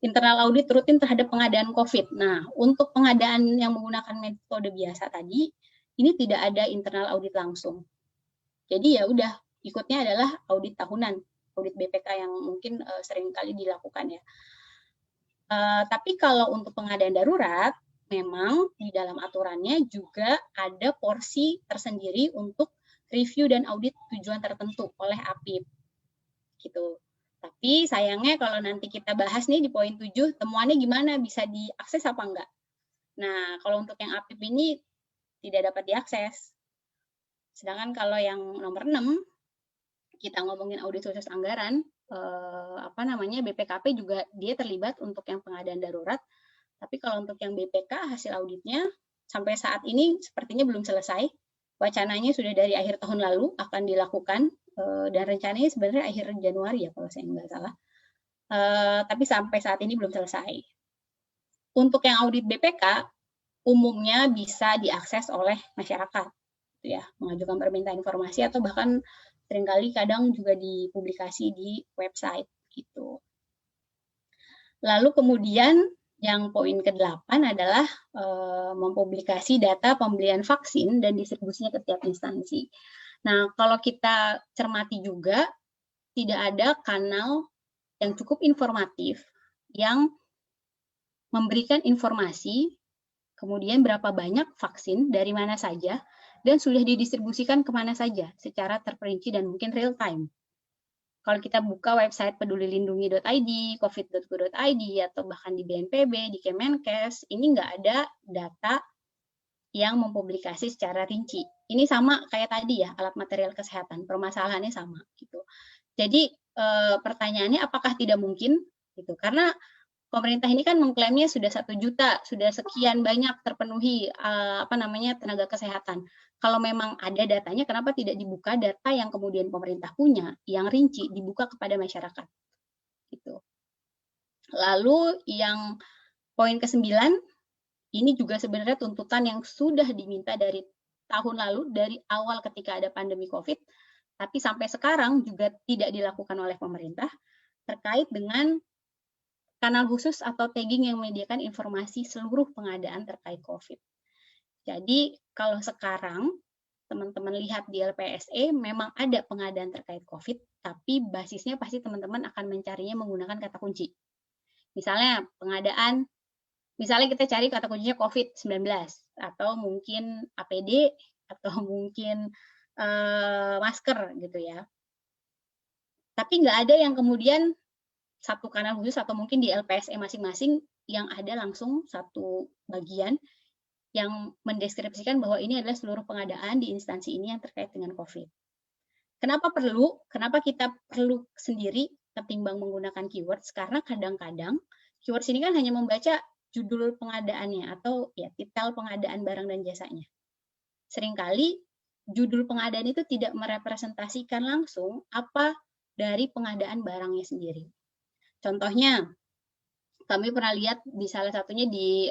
internal audit rutin terhadap pengadaan COVID. Nah, untuk pengadaan yang menggunakan metode biasa tadi, ini tidak ada internal audit langsung. Jadi ya udah, ikutnya adalah audit tahunan, audit BPK yang mungkin sering kali dilakukan ya. Tapi kalau untuk pengadaan darurat, memang di dalam aturannya juga ada porsi tersendiri untuk review dan audit tujuan tertentu oleh APIP. Gitu. Tapi sayangnya kalau nanti kita bahas nih di poin 7, temuannya gimana, bisa diakses apa enggak? Nah, kalau untuk yang APIP ini tidak dapat diakses. Sedangkan kalau yang nomor 6, kita ngomongin audit khusus anggaran, BPKP juga dia terlibat untuk yang pengadaan darurat. Tapi kalau untuk yang BPK, hasil auditnya sampai saat ini sepertinya belum selesai. Wacananya sudah dari akhir tahun lalu akan dilakukan, dan rencananya sebenarnya akhir Januari ya kalau saya nggak salah. Tapi sampai saat ini belum selesai. Untuk yang audit BPK, umumnya bisa diakses oleh masyarakat, gitu ya, mengajukan permintaan informasi atau bahkan seringkali kadang juga dipublikasi di website gitu. Lalu kemudian yang poin ke-8 adalah mempublikasi data pembelian vaksin dan distribusinya ke tiap instansi. Nah, kalau kita cermati juga, tidak ada kanal yang cukup informatif yang memberikan informasi, kemudian berapa banyak vaksin, dari mana saja, dan sudah didistribusikan kemana saja, secara terperinci dan mungkin real time. Kalau kita buka website pedulilindungi.id, covid.go.id, atau bahkan di BNPB, di Kemenkes, ini nggak ada data yang mempublikasi secara rinci. Ini sama kayak tadi ya, alat material kesehatan, permasalahannya sama gitu. Jadi pertanyaannya apakah tidak mungkin gitu? Karena pemerintah ini kan mengklaimnya sudah 1 juta, sudah sekian banyak terpenuhi tenaga kesehatan. Kalau memang ada datanya, kenapa tidak dibuka data yang kemudian pemerintah punya, yang rinci dibuka kepada masyarakat? Gitu. Lalu yang poin ke-9, ini juga sebenarnya tuntutan yang sudah diminta dari tahun lalu, dari awal ketika ada pandemi COVID, tapi sampai sekarang juga tidak dilakukan oleh pemerintah, terkait dengan kanal khusus atau tagging yang menyediakan informasi seluruh pengadaan terkait COVID. Jadi kalau sekarang teman-teman lihat di LPSE memang ada pengadaan terkait COVID, tapi basisnya pasti teman-teman akan mencarinya menggunakan kata kunci. Misalnya pengadaan, misalnya kita cari kata kuncinya COVID-19, atau mungkin APD, atau mungkin masker gitu ya. Tapi nggak ada yang kemudian satu kanal khusus atau mungkin di LPSE masing-masing yang ada langsung satu bagian yang mendeskripsikan bahwa ini adalah seluruh pengadaan di instansi ini yang terkait dengan COVID. Kenapa perlu? Kenapa kita perlu sendiri ketimbang menggunakan keywords? Karena kadang-kadang keywords ini kan hanya membaca judul pengadaannya atau ya titel pengadaan barang dan jasanya. Seringkali judul pengadaan itu tidak merepresentasikan langsung apa dari pengadaan barangnya sendiri. Contohnya, kami pernah lihat di salah satunya di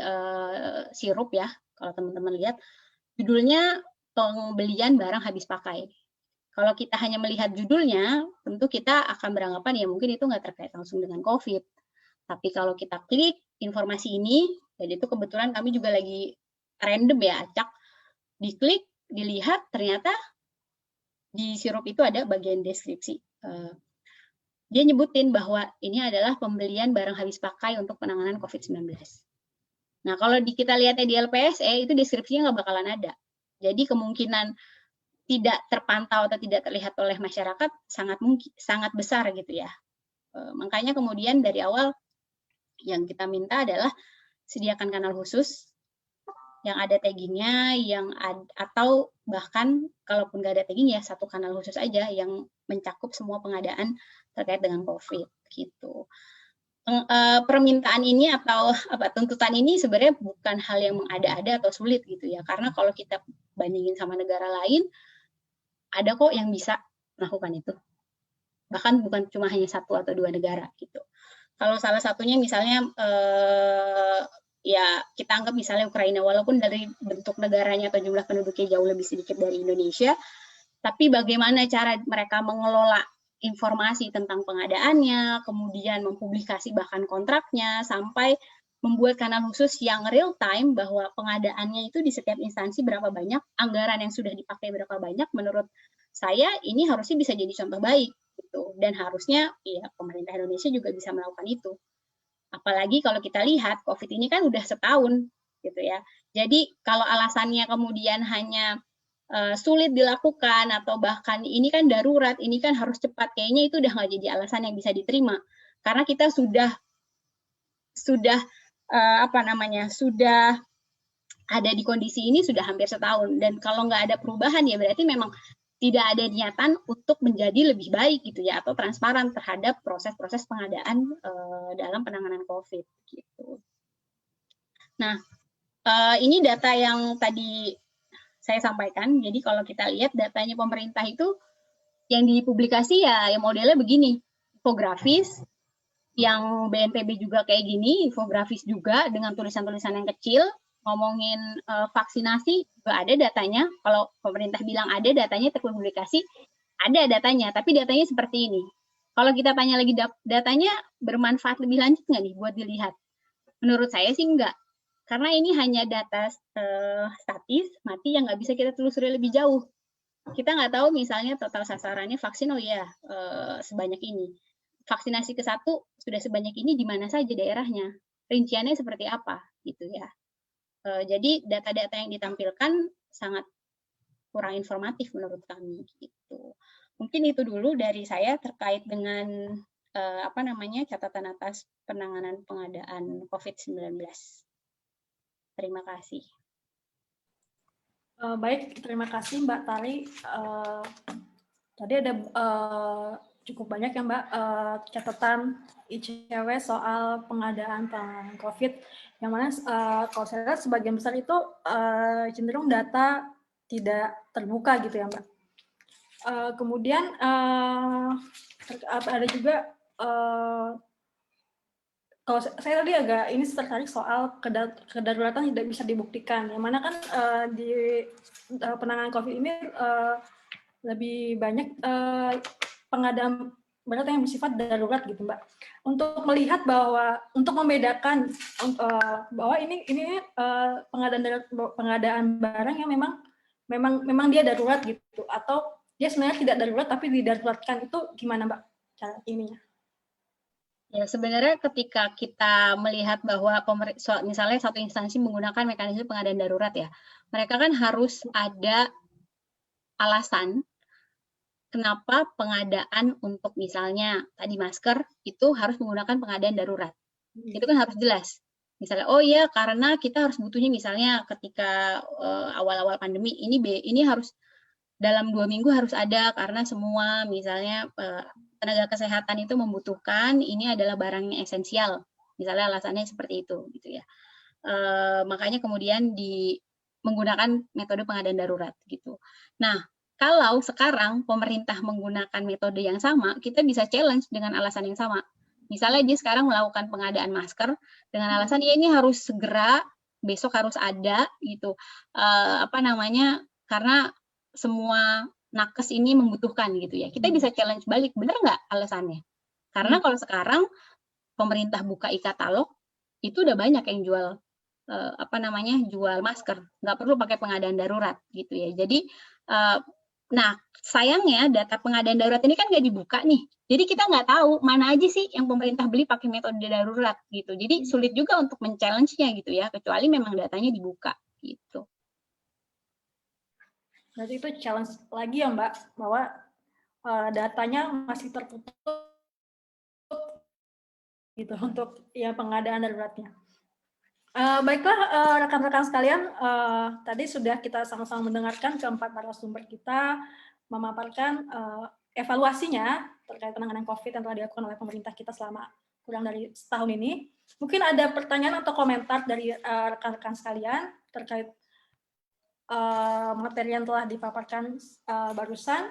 sirup ya, kalau teman-teman lihat, judulnya pembelian barang habis pakai. Kalau kita hanya melihat judulnya, tentu kita akan beranggapan ya mungkin itu nggak terkait langsung dengan COVID. Tapi kalau kita klik informasi ini, dan itu kebetulan kami juga lagi random ya, acak, diklik, dilihat, ternyata di sirup itu ada bagian deskripsi. Dia nyebutin bahwa ini adalah pembelian barang habis pakai untuk penanganan COVID-19. Nah, kalau kita lihatnya di LPSE, itu deskripsinya nggak bakalan ada. Jadi kemungkinan tidak terpantau atau tidak terlihat oleh masyarakat sangat besar gitu ya. Makanya kemudian dari awal yang kita minta adalah sediakan kanal khusus yang ada taggingnya, atau bahkan kalaupun nggak ada tagging ya satu kanal khusus aja yang mencakup semua pengadaan terkait dengan COVID gitu. permintaan ini atau tuntutan ini sebenarnya bukan hal yang mengada-ada atau sulit gitu ya, karena kalau kita bandingin sama negara lain, ada kok yang bisa melakukan itu, bahkan bukan cuma hanya 1 atau 2 negara gitu. Kalau salah satunya misalnya ya kita anggap misalnya Ukraina, walaupun dari bentuk negaranya atau jumlah penduduknya jauh lebih sedikit dari Indonesia, tapi bagaimana cara mereka mengelola informasi tentang pengadaannya, kemudian mempublikasi bahkan kontraknya, sampai membuat kanal khusus yang real time bahwa pengadaannya itu di setiap instansi berapa banyak, anggaran yang sudah dipakai berapa banyak, menurut saya ini harusnya bisa jadi contoh baik gitu. Dan harusnya ya pemerintah Indonesia juga bisa melakukan itu. Apalagi kalau kita lihat COVID ini kan udah setahun gitu ya. Jadi kalau alasannya kemudian hanya sulit dilakukan atau bahkan ini kan darurat, ini kan harus cepat, kayaknya itu udah nggak jadi alasan yang bisa diterima, karena kita sudah sudah ada di kondisi ini sudah hampir setahun, dan kalau nggak ada perubahan ya berarti memang tidak ada niatan untuk menjadi lebih baik gitu ya, atau transparan terhadap proses-proses pengadaan dalam penanganan COVID gitu. Nah, ini data yang tadi saya sampaikan. Jadi kalau kita lihat datanya pemerintah itu yang dipublikasi ya modelnya begini, infografis, yang BNPB juga kayak gini, infografis juga dengan tulisan-tulisan yang kecil, ngomongin vaksinasi juga ada datanya. Kalau pemerintah bilang ada datanya terpublikasi, ada datanya, tapi datanya seperti ini. Kalau kita tanya lagi datanya bermanfaat lebih lanjut nggak nih buat dilihat? Menurut saya sih enggak. Karena ini hanya data statis, mati yang nggak bisa kita telusuri lebih jauh. Kita nggak tahu misalnya total sasarannya vaksin, oh ya sebanyak ini. Vaksinasi ke-1 sudah sebanyak ini, di mana saja daerahnya. Rinciannya seperti apa gitu ya. Jadi data-data yang ditampilkan sangat kurang informatif menurut kami gitu. Mungkin itu dulu dari saya terkait dengan catatan atas penanganan pengadaan COVID-19. Terima kasih. Baik, terima kasih Mbak Tali. Tadi ada cukup banyak ya Mbak catatan ICW soal pengadaan penanganan COVID, yang mana kalau saya lihat sebagian besar itu cenderung data tidak terbuka gitu ya Mbak. Kemudian ada juga kalau saya tadi agak ini tertarik soal kedaruratan tidak bisa dibuktikan, yang mana kan di penanganan COVID ini lebih banyak pengadaan barang yang bersifat darurat gitu Mbak. Untuk melihat bahwa, untuk membedakan bahwa ini pengadaan barang yang memang dia darurat gitu, atau dia sebenarnya tidak darurat tapi didaruratkan, itu gimana Mbak cara ininya? Ya, sebenarnya ketika kita melihat bahwa misalnya satu instansi menggunakan mekanisme pengadaan darurat ya, mereka kan harus ada alasan kenapa pengadaan untuk misalnya tadi masker itu harus menggunakan pengadaan darurat. Itu kan harus jelas. Misalnya, oh iya karena kita harus butuhnya misalnya ketika awal-awal pandemi, ini harus dalam 2 minggu harus ada karena semua misalnya tenaga kesehatan itu membutuhkan, ini adalah barang yang esensial, misalnya alasannya seperti itu gitu ya. Makanya kemudian menggunakan metode pengadaan darurat gitu. Nah, kalau sekarang pemerintah menggunakan metode yang sama, kita bisa challenge dengan alasan yang sama. Misalnya dia sekarang melakukan pengadaan masker dengan alasan ya ini harus segera, besok harus ada gitu. Karena semua nakes ini membutuhkan gitu ya. Kita bisa challenge balik, bener nggak alasannya? Karena kalau sekarang pemerintah buka e-katalog, itu udah banyak yang jual jual masker, nggak perlu pakai pengadaan darurat gitu ya. Jadi nah sayangnya data pengadaan darurat ini kan nggak dibuka nih. Jadi kita nggak tahu mana aja sih yang pemerintah beli pakai metode darurat gitu. Jadi sulit juga untuk men-challenge-nya gitu ya, kecuali memang datanya dibuka gitu. Berarti itu challenge lagi ya Mbak, bahwa datanya masih tertutup gitu untuk ya pengadaan daruratnya. Baiklah rekan-rekan sekalian, tadi sudah kita sama-sama mendengarkan keempat narasumber kita memaparkan evaluasinya terkait penanganan COVID yang telah dilakukan oleh pemerintah kita selama kurang dari setahun ini. Mungkin ada pertanyaan atau komentar dari rekan-rekan sekalian terkait materi yang telah dipaparkan barusan.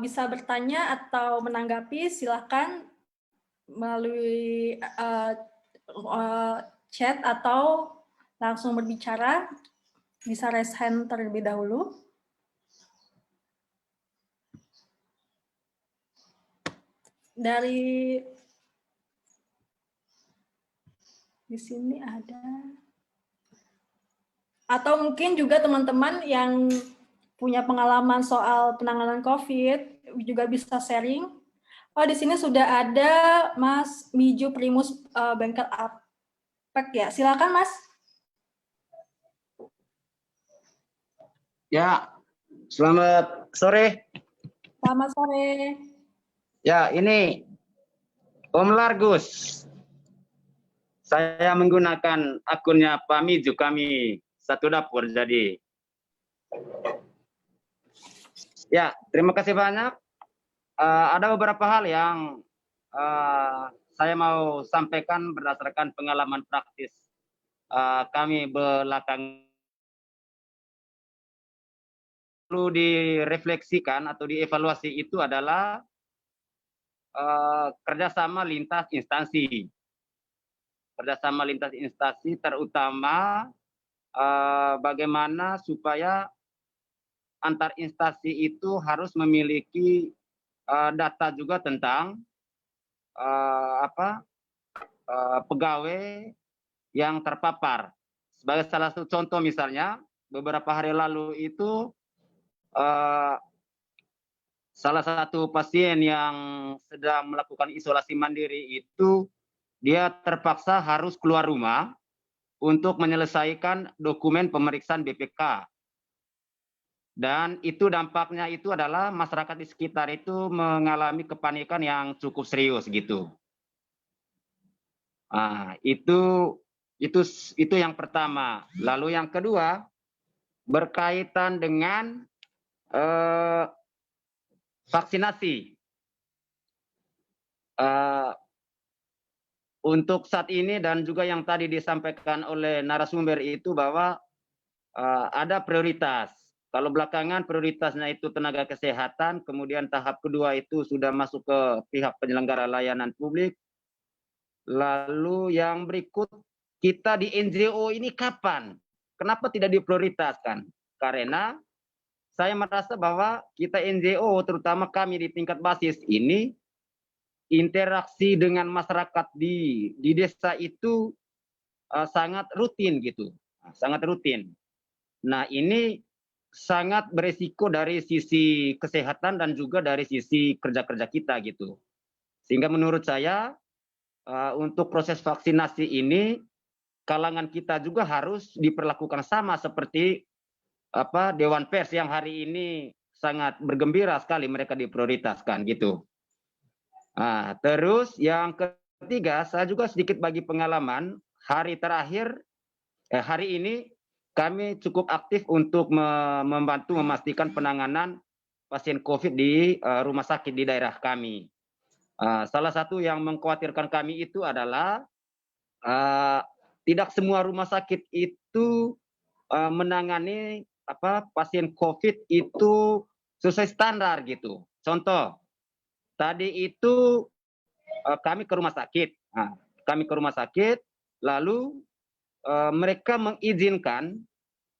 Bisa bertanya atau menanggapi, silakan melalui chat atau langsung berbicara. Bisa raise hand terlebih dahulu. Dari di sini ada. Atau mungkin juga teman-teman yang punya pengalaman soal penanganan COVID juga bisa sharing. Oh, di sini sudah ada Mas Miju Primus Bengkel Apek ya. Silakan Mas. Ya, selamat sore. Selamat sore. Ya, ini Om Largus. Saya menggunakan akunnya Pak Miju, kami satu dapur jadi. Ya, terima kasih banyak. Ada beberapa hal yang saya mau sampaikan berdasarkan pengalaman praktis kami belakang. Perlu direfleksikan atau dievaluasi itu adalah kerjasama lintas instansi. Kerjasama lintas instansi terutama bagaimana supaya antar instansi itu harus memiliki data juga tentang pegawai yang terpapar. Sebagai salah satu contoh misalnya, beberapa hari lalu itu salah satu pasien yang sedang melakukan isolasi mandiri itu dia terpaksa harus keluar rumah untuk menyelesaikan dokumen pemeriksaan BPK. Dan itu dampaknya itu adalah masyarakat di sekitar itu mengalami kepanikan yang cukup serius gitu. Nah, itu yang pertama. Lalu yang kedua berkaitan dengan vaksinasi. Untuk saat ini dan juga yang tadi disampaikan oleh narasumber itu bahwa ada prioritas. Kalau belakangan prioritasnya itu tenaga kesehatan, kemudian tahap kedua itu sudah masuk ke pihak penyelenggara layanan publik. Lalu yang berikut, kita di NGO ini kapan? Kenapa tidak diprioritaskan? Karena saya merasa bahwa kita NGO, terutama kami di tingkat basis ini, interaksi dengan masyarakat di desa itu sangat rutin gitu, sangat rutin. Nah ini sangat beresiko dari sisi kesehatan dan juga dari sisi kerja-kerja kita gitu. Sehingga menurut saya untuk proses vaksinasi ini kalangan kita juga harus diperlakukan sama seperti Dewan Pers yang hari ini sangat bergembira sekali mereka diprioritaskan gitu. Nah, terus yang ketiga, saya juga sedikit bagi pengalaman hari ini kami cukup aktif untuk membantu memastikan penanganan pasien COVID di rumah sakit di daerah kami. Salah satu yang mengkhawatirkan kami itu adalah tidak semua rumah sakit itu menangani pasien COVID itu sesuai standar gitu. Contoh, tadi itu kami ke rumah sakit. Lalu mereka mengizinkan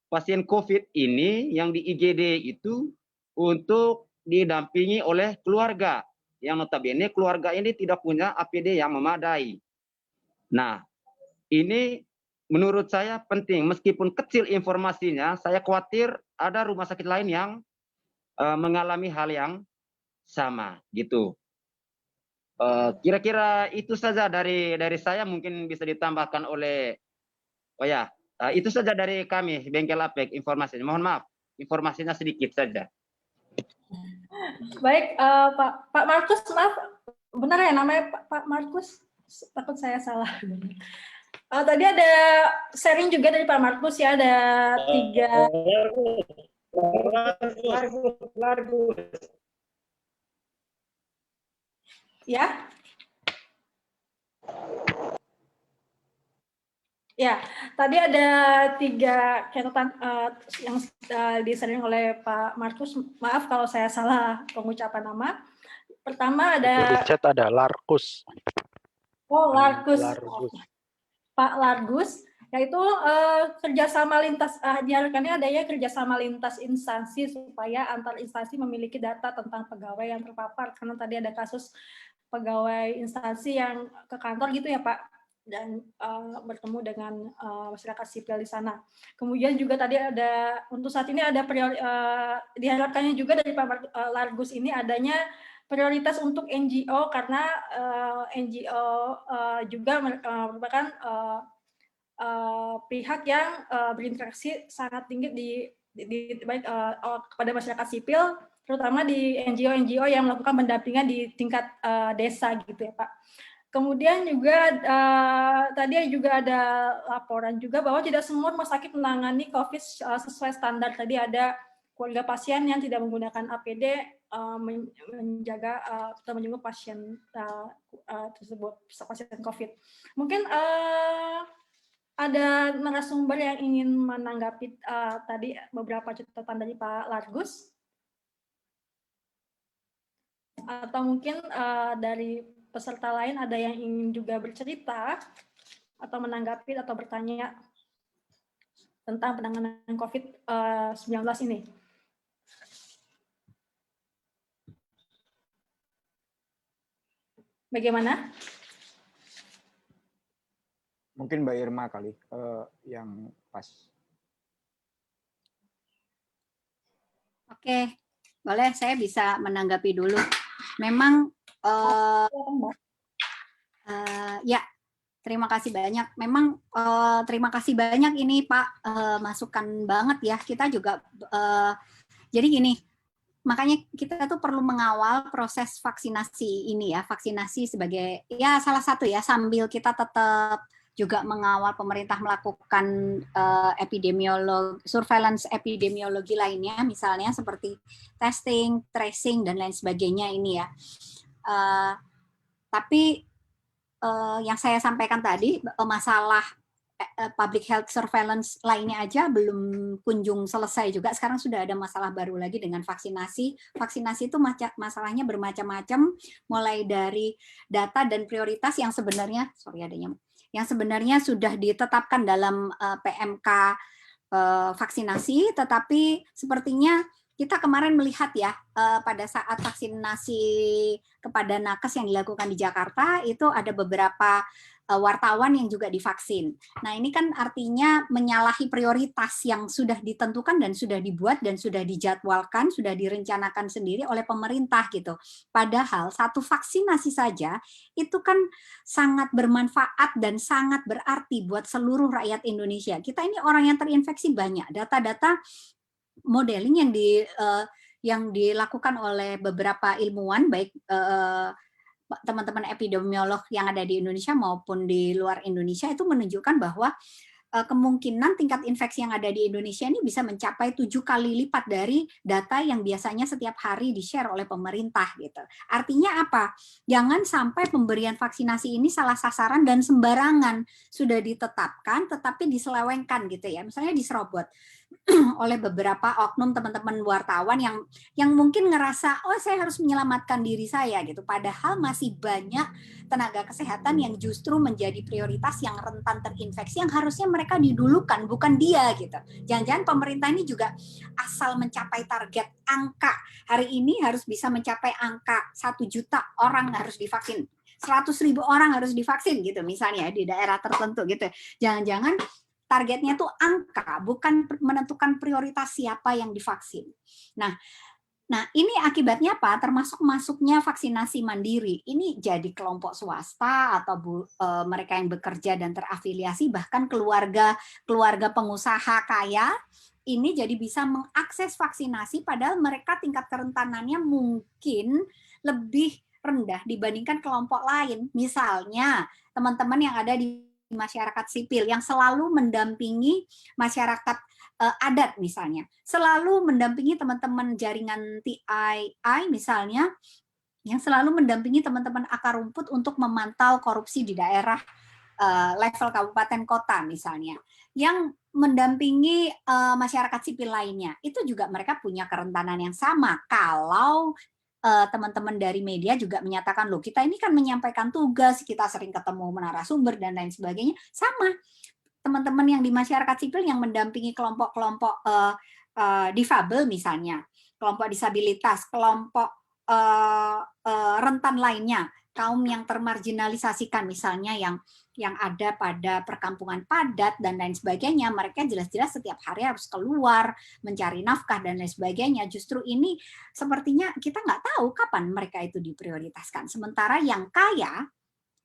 pasien COVID ini yang di IGD itu untuk didampingi oleh keluarga. Yang notabene keluarga ini tidak punya APD yang memadai. Nah, ini menurut saya penting. Meskipun kecil informasinya, saya khawatir ada rumah sakit lain yang mengalami hal yang sama gitu. Kira-kira itu saja dari saya, mungkin bisa ditambahkan oleh itu saja dari kami Bengkel Apek informasinya. Mohon maaf, informasinya sedikit saja. Baik, Pak Markus, maaf, benar ya namanya Pak Markus? Takut saya salah. Tadi ada sharing juga dari Pak Markus ya, ada 3. Ya. Ya, tadi ada 3 catatan yang disaring oleh Pak Markus. Maaf kalau saya salah pengucapan nama. Pertama Itu di ada chat ada Larkus. Largus, Largus. Pak Largus, yaitu kerjasama lintas, diharapkannya adanya kerjasama lintas instansi supaya antar instansi memiliki data tentang pegawai yang terpapar, karena tadi ada kasus pegawai instansi yang ke kantor gitu ya Pak, dan bertemu dengan masyarakat sipil di sana. Kemudian juga tadi ada, untuk saat ini ada diharapkannya juga dari Pak Largus ini adanya prioritas untuk NGO, karena NGO juga merupakan pihak yang berinteraksi sangat tinggi baik kepada masyarakat sipil, terutama di NGO yang melakukan pendampingan di tingkat desa gitu ya Pak. Kemudian juga tadi juga ada laporan juga bahwa tidak semua rumah sakit menangani COVID sesuai standar. Tadi ada keluarga pasien yang tidak menggunakan APD menjaga atau menjenguk pasien tersebut, pasien COVID. Mungkin ada narasumber yang ingin menanggapi tadi beberapa catatan dari Pak Largus, atau mungkin dari peserta lain ada yang ingin juga bercerita atau menanggapi atau bertanya tentang penanganan COVID-19 ini. Bagaimana? Mungkin Mbak Irma kali yang pas. Oke, boleh saya bisa menanggapi dulu. Memang ya, terima kasih banyak. Memang terima kasih banyak ini Pak, masukan banget ya. Kita juga jadi gini, makanya kita tuh perlu mengawal proses vaksinasi ini ya, vaksinasi sebagai ya salah satu ya, sambil kita tetap juga mengawal pemerintah melakukan surveillance epidemiologi lainnya, misalnya seperti testing, tracing dan lain sebagainya ini ya. Tapi yang saya sampaikan tadi, masalah public health surveillance lainnya aja belum kunjung selesai juga. Sekarang sudah ada masalah baru lagi dengan vaksinasi. Vaksinasi itu masalahnya bermacam-macam, mulai dari data dan prioritas yang sebenarnya, yang sebenarnya sudah ditetapkan dalam PMK vaksinasi, tetapi sepertinya kita kemarin melihat ya, pada saat vaksinasi kepada nakes yang dilakukan di Jakarta, itu ada beberapa wartawan yang juga divaksin. Nah, ini kan artinya menyalahi prioritas yang sudah ditentukan dan sudah dibuat dan sudah dijadwalkan, sudah direncanakan sendiri oleh pemerintah gitu. Padahal satu vaksinasi saja itu kan sangat bermanfaat dan sangat berarti buat seluruh rakyat Indonesia. Kita ini orang yang terinfeksi banyak. Data-data modeling yang dilakukan oleh beberapa ilmuwan, baik teman-teman epidemiolog yang ada di Indonesia maupun di luar Indonesia, itu menunjukkan bahwa kemungkinan tingkat infeksi yang ada di Indonesia ini bisa mencapai 7 kali lipat dari data yang biasanya setiap hari di-share oleh pemerintah gitu. Artinya apa? Jangan sampai pemberian vaksinasi ini salah sasaran dan sembarangan, sudah ditetapkan tetapi diselewengkan gitu ya. Misalnya diserobot oleh beberapa oknum teman-teman wartawan yang mungkin ngerasa, oh saya harus menyelamatkan diri saya gitu, padahal masih banyak tenaga kesehatan yang justru menjadi prioritas yang rentan terinfeksi, yang harusnya mereka didulukan, bukan dia gitu. Jangan-jangan pemerintah ini juga asal mencapai target angka, hari ini harus bisa mencapai angka 1 juta orang harus divaksin, 100.000 orang harus divaksin gitu misalnya di daerah tertentu gitu. Jangan-jangan targetnya tuh angka, bukan menentukan prioritas siapa yang divaksin. Nah, ini akibatnya apa? Termasuk masuknya vaksinasi mandiri. Ini jadi kelompok swasta atau mereka yang bekerja dan terafiliasi, bahkan keluarga pengusaha kaya, ini jadi bisa mengakses vaksinasi padahal mereka tingkat kerentanannya mungkin lebih rendah dibandingkan kelompok lain. Misalnya, teman-teman yang ada di masyarakat sipil yang selalu mendampingi masyarakat adat misalnya, selalu mendampingi teman-teman jaringan TII misalnya, yang selalu mendampingi teman-teman akar rumput untuk memantau korupsi di daerah level kabupaten kota misalnya, yang mendampingi masyarakat sipil lainnya, itu juga mereka punya kerentanan yang sama. Kalau teman-teman dari media juga menyatakan, loh kita ini kan menyampaikan tugas, kita sering ketemu narasumber dan lain sebagainya, sama. Teman-teman yang di masyarakat sipil yang mendampingi kelompok-kelompok difabel misalnya, kelompok disabilitas, kelompok rentan lainnya, kaum yang termarginalisasikan misalnya yang ada pada perkampungan padat dan lain sebagainya, mereka jelas-jelas setiap hari harus keluar mencari nafkah dan lain sebagainya. Justru ini sepertinya kita nggak tahu kapan mereka itu diprioritaskan. Sementara yang kaya,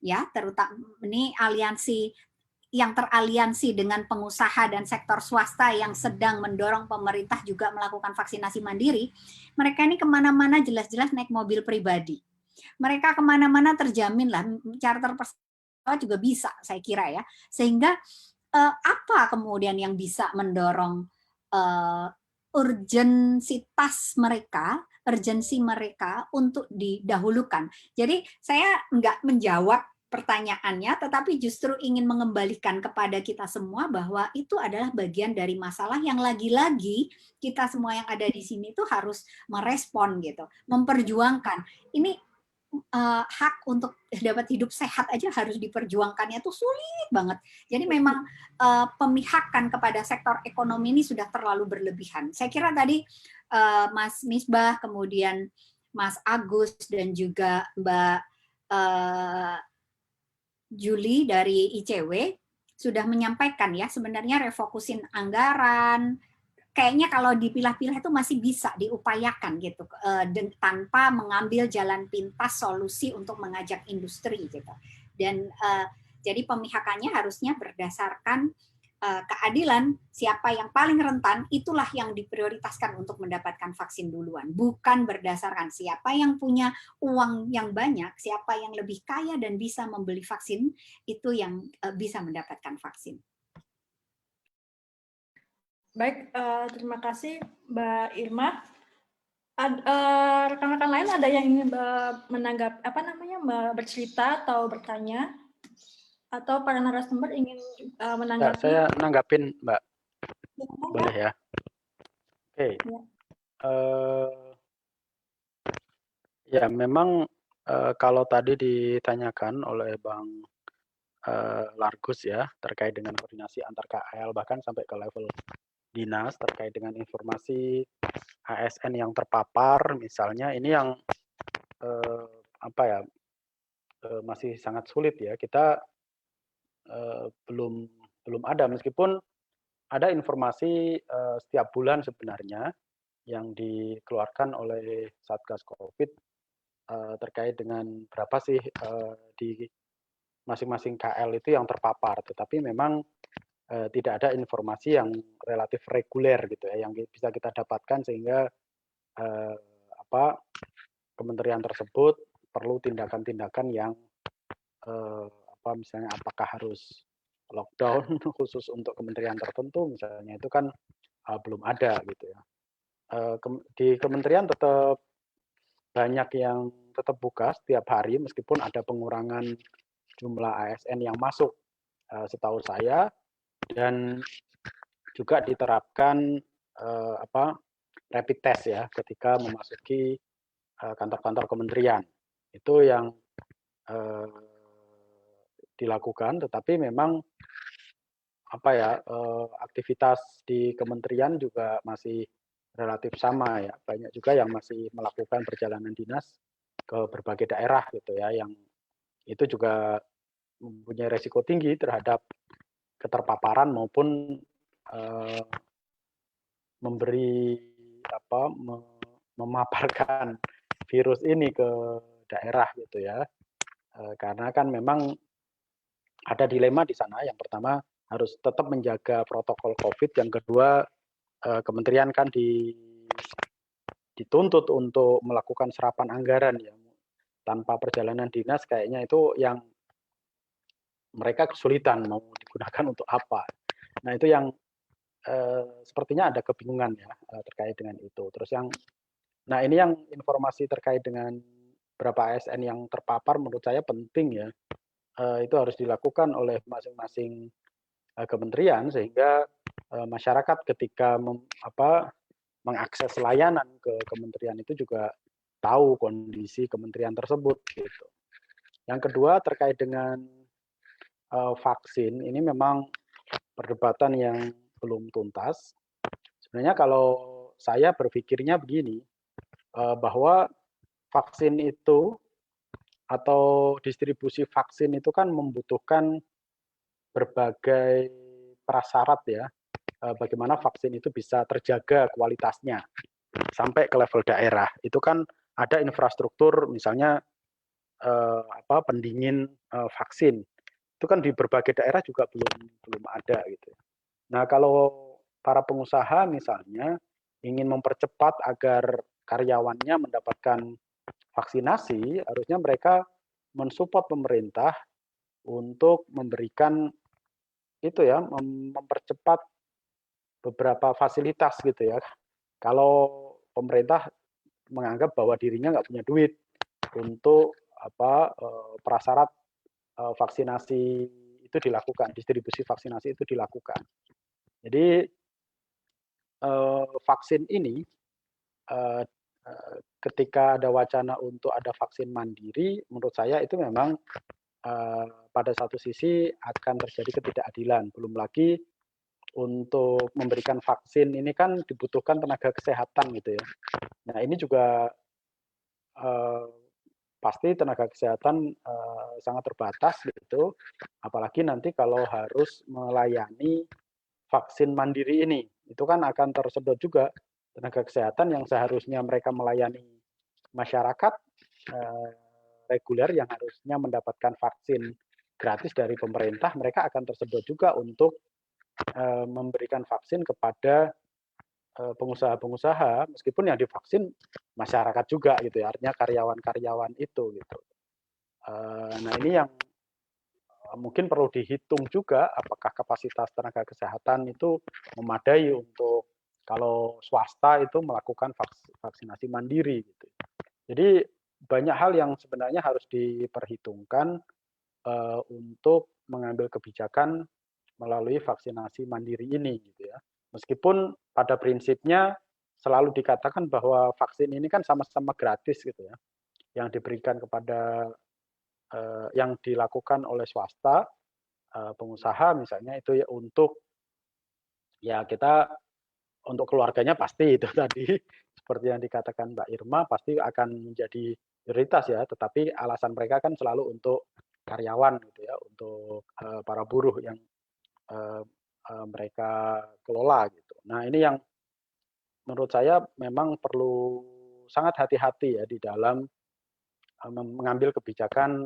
ya terutama ini aliansi yang teraliansi dengan pengusaha dan sektor swasta yang sedang mendorong pemerintah juga melakukan vaksinasi mandiri, mereka ini kemana-mana jelas-jelas naik mobil pribadi. Mereka kemana-mana terjamin lah, charter pesawat juga bisa, saya kira ya. Sehingga apa kemudian yang bisa mendorong urgensi mereka untuk didahulukan. Jadi saya nggak menjawab pertanyaannya, tetapi justru ingin mengembalikan kepada kita semua bahwa itu adalah bagian dari masalah yang lagi-lagi kita semua yang ada di sini itu harus merespon gitu, memperjuangkan. Ini hak untuk dapat hidup sehat aja harus diperjuangkannya itu sulit banget. Jadi memang pemihakan kepada sektor ekonomi ini sudah terlalu berlebihan. Saya kira tadi Mas Misbah, kemudian Mas Agus dan juga Mbak Juli dari ICW sudah menyampaikan ya, sebenarnya refokusin anggaran, kayaknya kalau dipilah-pilah itu masih bisa diupayakan gitu, tanpa mengambil jalan pintas solusi untuk mengajak industri gitu. Dan jadi pemihakannya harusnya berdasarkan keadilan, siapa yang paling rentan itulah yang diprioritaskan untuk mendapatkan vaksin duluan, bukan berdasarkan siapa yang punya uang yang banyak, siapa yang lebih kaya dan bisa membeli vaksin itu yang bisa mendapatkan vaksin. Baik, terima kasih Mbak Irma. Rekan-rekan lain ada yang ingin menanggapi bercerita atau bertanya, atau para narasumber ingin menanggapi? Saya nanggapin, Mbak. Boleh ya? Oke. Ya memang kalau tadi ditanyakan oleh Bang Largus ya terkait dengan koordinasi antar KL bahkan sampai ke level dinas terkait dengan informasi ASN yang terpapar misalnya, ini yang masih sangat sulit ya, kita belum ada, meskipun ada informasi setiap bulan sebenarnya yang dikeluarkan oleh Satgas Covid terkait dengan berapa sih di masing-masing KL itu yang terpapar, tetapi memang tidak ada informasi yang relatif reguler gitu ya, yang bisa kita dapatkan sehingga kementerian tersebut perlu tindakan-tindakan yang misalnya apakah harus lockdown khusus untuk kementerian tertentu misalnya, itu kan belum ada gitu ya. Di kementerian tetap banyak yang tetap buka setiap hari meskipun ada pengurangan jumlah ASN yang masuk setahu saya, dan juga diterapkan rapid test ya ketika memasuki kantor-kantor kementerian. Itu yang dilakukan, tetapi memang aktivitas di kementerian juga masih relatif sama ya. Banyak juga yang masih melakukan perjalanan dinas ke berbagai daerah gitu ya, yang itu juga mempunyai resiko tinggi terhadap keterpaparan maupun memaparkan virus ini ke daerah gitu ya. Karena kan memang ada dilema di sana. Yang pertama harus tetap menjaga protokol COVID, yang kedua kementerian kan dituntut untuk melakukan serapan anggaran ya. Tanpa perjalanan dinas kayaknya itu yang mereka kesulitan mau digunakan untuk apa. Nah itu yang sepertinya ada kebingungan ya terkait dengan itu. Terus ini yang informasi terkait dengan berapa ASN yang terpapar menurut saya penting ya. itu harus dilakukan oleh masing-masing kementerian sehingga masyarakat ketika mengakses layanan ke kementerian itu juga tahu kondisi kementerian tersebut gitu. Yang kedua terkait dengan vaksin, ini memang perdebatan yang belum tuntas. Sebenarnya kalau saya berpikirnya begini, bahwa vaksin itu atau distribusi vaksin itu kan membutuhkan berbagai prasyarat ya, bagaimana vaksin itu bisa terjaga kualitasnya sampai ke level daerah. Itu kan ada infrastruktur misalnya pendingin vaksin. Itu kan di berbagai daerah juga belum ada gitu. Nah, kalau para pengusaha misalnya ingin mempercepat agar karyawannya mendapatkan vaksinasi, harusnya mereka mensupport pemerintah untuk memberikan itu ya, mempercepat beberapa fasilitas gitu ya. Kalau pemerintah menganggap bahwa dirinya nggak punya duit untuk prasyarat vaksinasi itu dilakukan, distribusi vaksinasi itu dilakukan. Jadi vaksin ini ketika ada wacana untuk ada vaksin mandiri, menurut saya itu memang pada satu sisi akan terjadi ketidakadilan. Belum lagi untuk memberikan vaksin ini kan dibutuhkan tenaga kesehatan gitu ya. Nah ini juga pasti tenaga kesehatan sangat terbatas gitu, apalagi nanti kalau harus melayani vaksin mandiri ini, itu kan akan tersedot juga tenaga kesehatan yang seharusnya mereka melayani masyarakat reguler yang harusnya mendapatkan vaksin gratis dari pemerintah, mereka akan tersedot juga untuk memberikan vaksin kepada pengusaha-pengusaha, meskipun yang divaksin masyarakat juga gitu ya, artinya karyawan-karyawan itu gitu. Nah ini yang mungkin perlu dihitung juga apakah kapasitas tenaga kesehatan itu memadai untuk kalau swasta itu melakukan vaksinasi mandiri gitu. Jadi banyak hal yang sebenarnya harus diperhitungkan untuk mengambil kebijakan melalui vaksinasi mandiri ini gitu ya. Meskipun pada prinsipnya selalu dikatakan bahwa vaksin ini kan sama-sama gratis gitu ya, yang diberikan kepada yang dilakukan oleh swasta, pengusaha misalnya itu ya untuk ya kita untuk keluarganya pasti itu tadi seperti yang dikatakan Mbak Irma pasti akan menjadi prioritas ya, tetapi alasan mereka kan selalu untuk karyawan gitu ya, untuk para buruh yang mereka kelola gitu. Nah ini yang menurut saya memang perlu sangat hati-hati ya di dalam mengambil kebijakan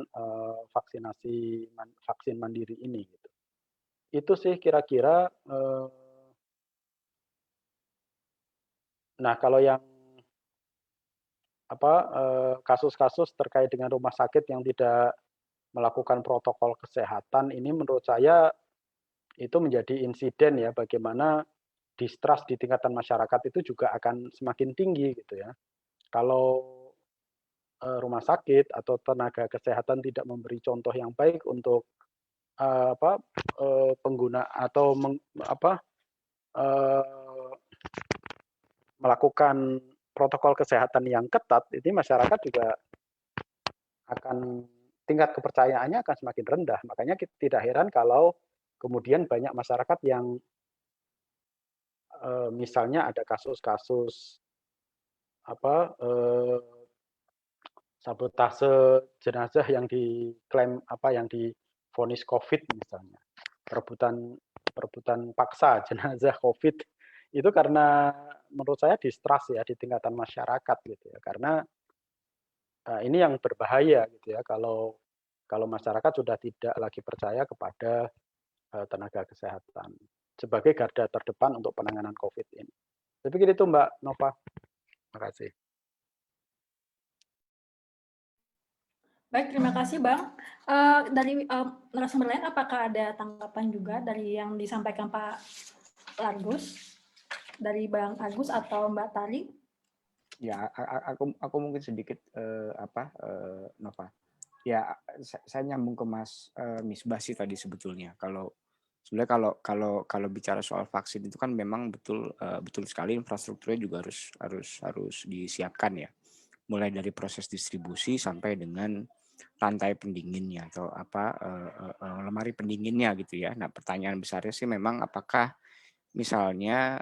vaksin mandiri ini gitu. Itu sih kira-kira nah kalau yang kasus-kasus terkait dengan rumah sakit yang tidak melakukan protokol kesehatan ini menurut saya itu menjadi insiden ya bagaimana distrust di tingkatan masyarakat itu juga akan semakin tinggi gitu ya. Kalau rumah sakit atau tenaga kesehatan tidak memberi contoh yang baik untuk pengguna atau melakukan protokol kesehatan yang ketat, ini masyarakat juga akan tingkat kepercayaannya akan semakin rendah. Makanya tidak heran kalau kemudian banyak masyarakat yang misalnya ada kasus-kasus sabotase jenazah yang diklaim yang divonis COVID misalnya, perebutan paksa jenazah COVID itu karena menurut saya distrust ya di tingkatan masyarakat gitu ya, karena ini yang berbahaya gitu ya kalau masyarakat sudah tidak lagi percaya kepada tenaga kesehatan sebagai garda terdepan untuk penanganan COVID ini. Saya pikir itu Mbak Nova. Terima kasih. Baik, terima kasih Bang. Dari narasumber lain, apakah ada tanggapan juga dari yang disampaikan Pak Agus, dari Bang Agus atau Mbak Tari? Ya, aku mungkin sedikit Nova. Ya, saya nyambung ke Mas Misbah sih tadi sebetulnya. Sebenarnya kalau bicara soal vaksin itu kan memang betul sekali infrastrukturnya juga harus disiapkan ya. Mulai dari proses distribusi sampai dengan rantai pendinginnya atau lemari pendinginnya gitu ya. Nah, pertanyaan besarnya sih memang apakah misalnya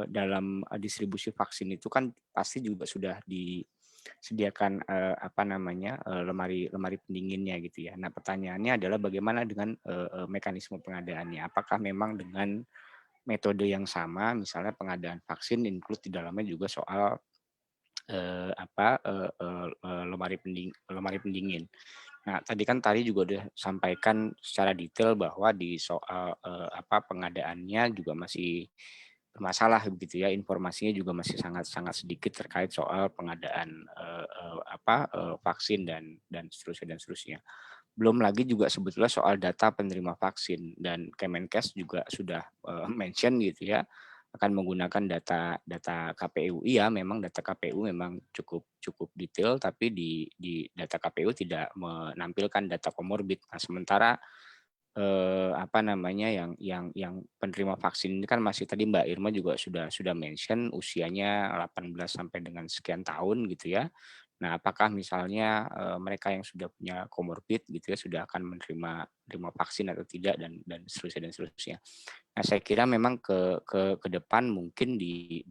dalam distribusi vaksin itu kan pasti juga sudah disediakan lemari pendinginnya gitu ya. Nah, pertanyaannya adalah bagaimana dengan mekanisme pengadaannya? Apakah memang dengan metode yang sama, misalnya pengadaan vaksin include di dalamnya juga soal lemari pendingin. Nah, tadi juga udah sampaikan secara detail bahwa di soal pengadaannya juga masih bermasalah begitu ya, informasinya juga masih sangat sedikit terkait soal pengadaan vaksin dan seterusnya. Belum lagi juga sebetulnya soal data penerima vaksin, dan Kemenkes juga sudah mention gitu ya, akan menggunakan data KPU. Iya, memang data KPU memang cukup detail, tapi di data KPU tidak menampilkan data komorbid. Nah, sementara yang penerima vaksin ini kan masih, tadi Mbak Irma juga sudah mention usianya 18 sampai dengan sekian tahun gitu ya. Nah, apakah misalnya mereka yang sudah punya komorbid gitu ya sudah akan menerima vaksin atau tidak, dan seterusnya. Nah, saya kira memang ke depan mungkin di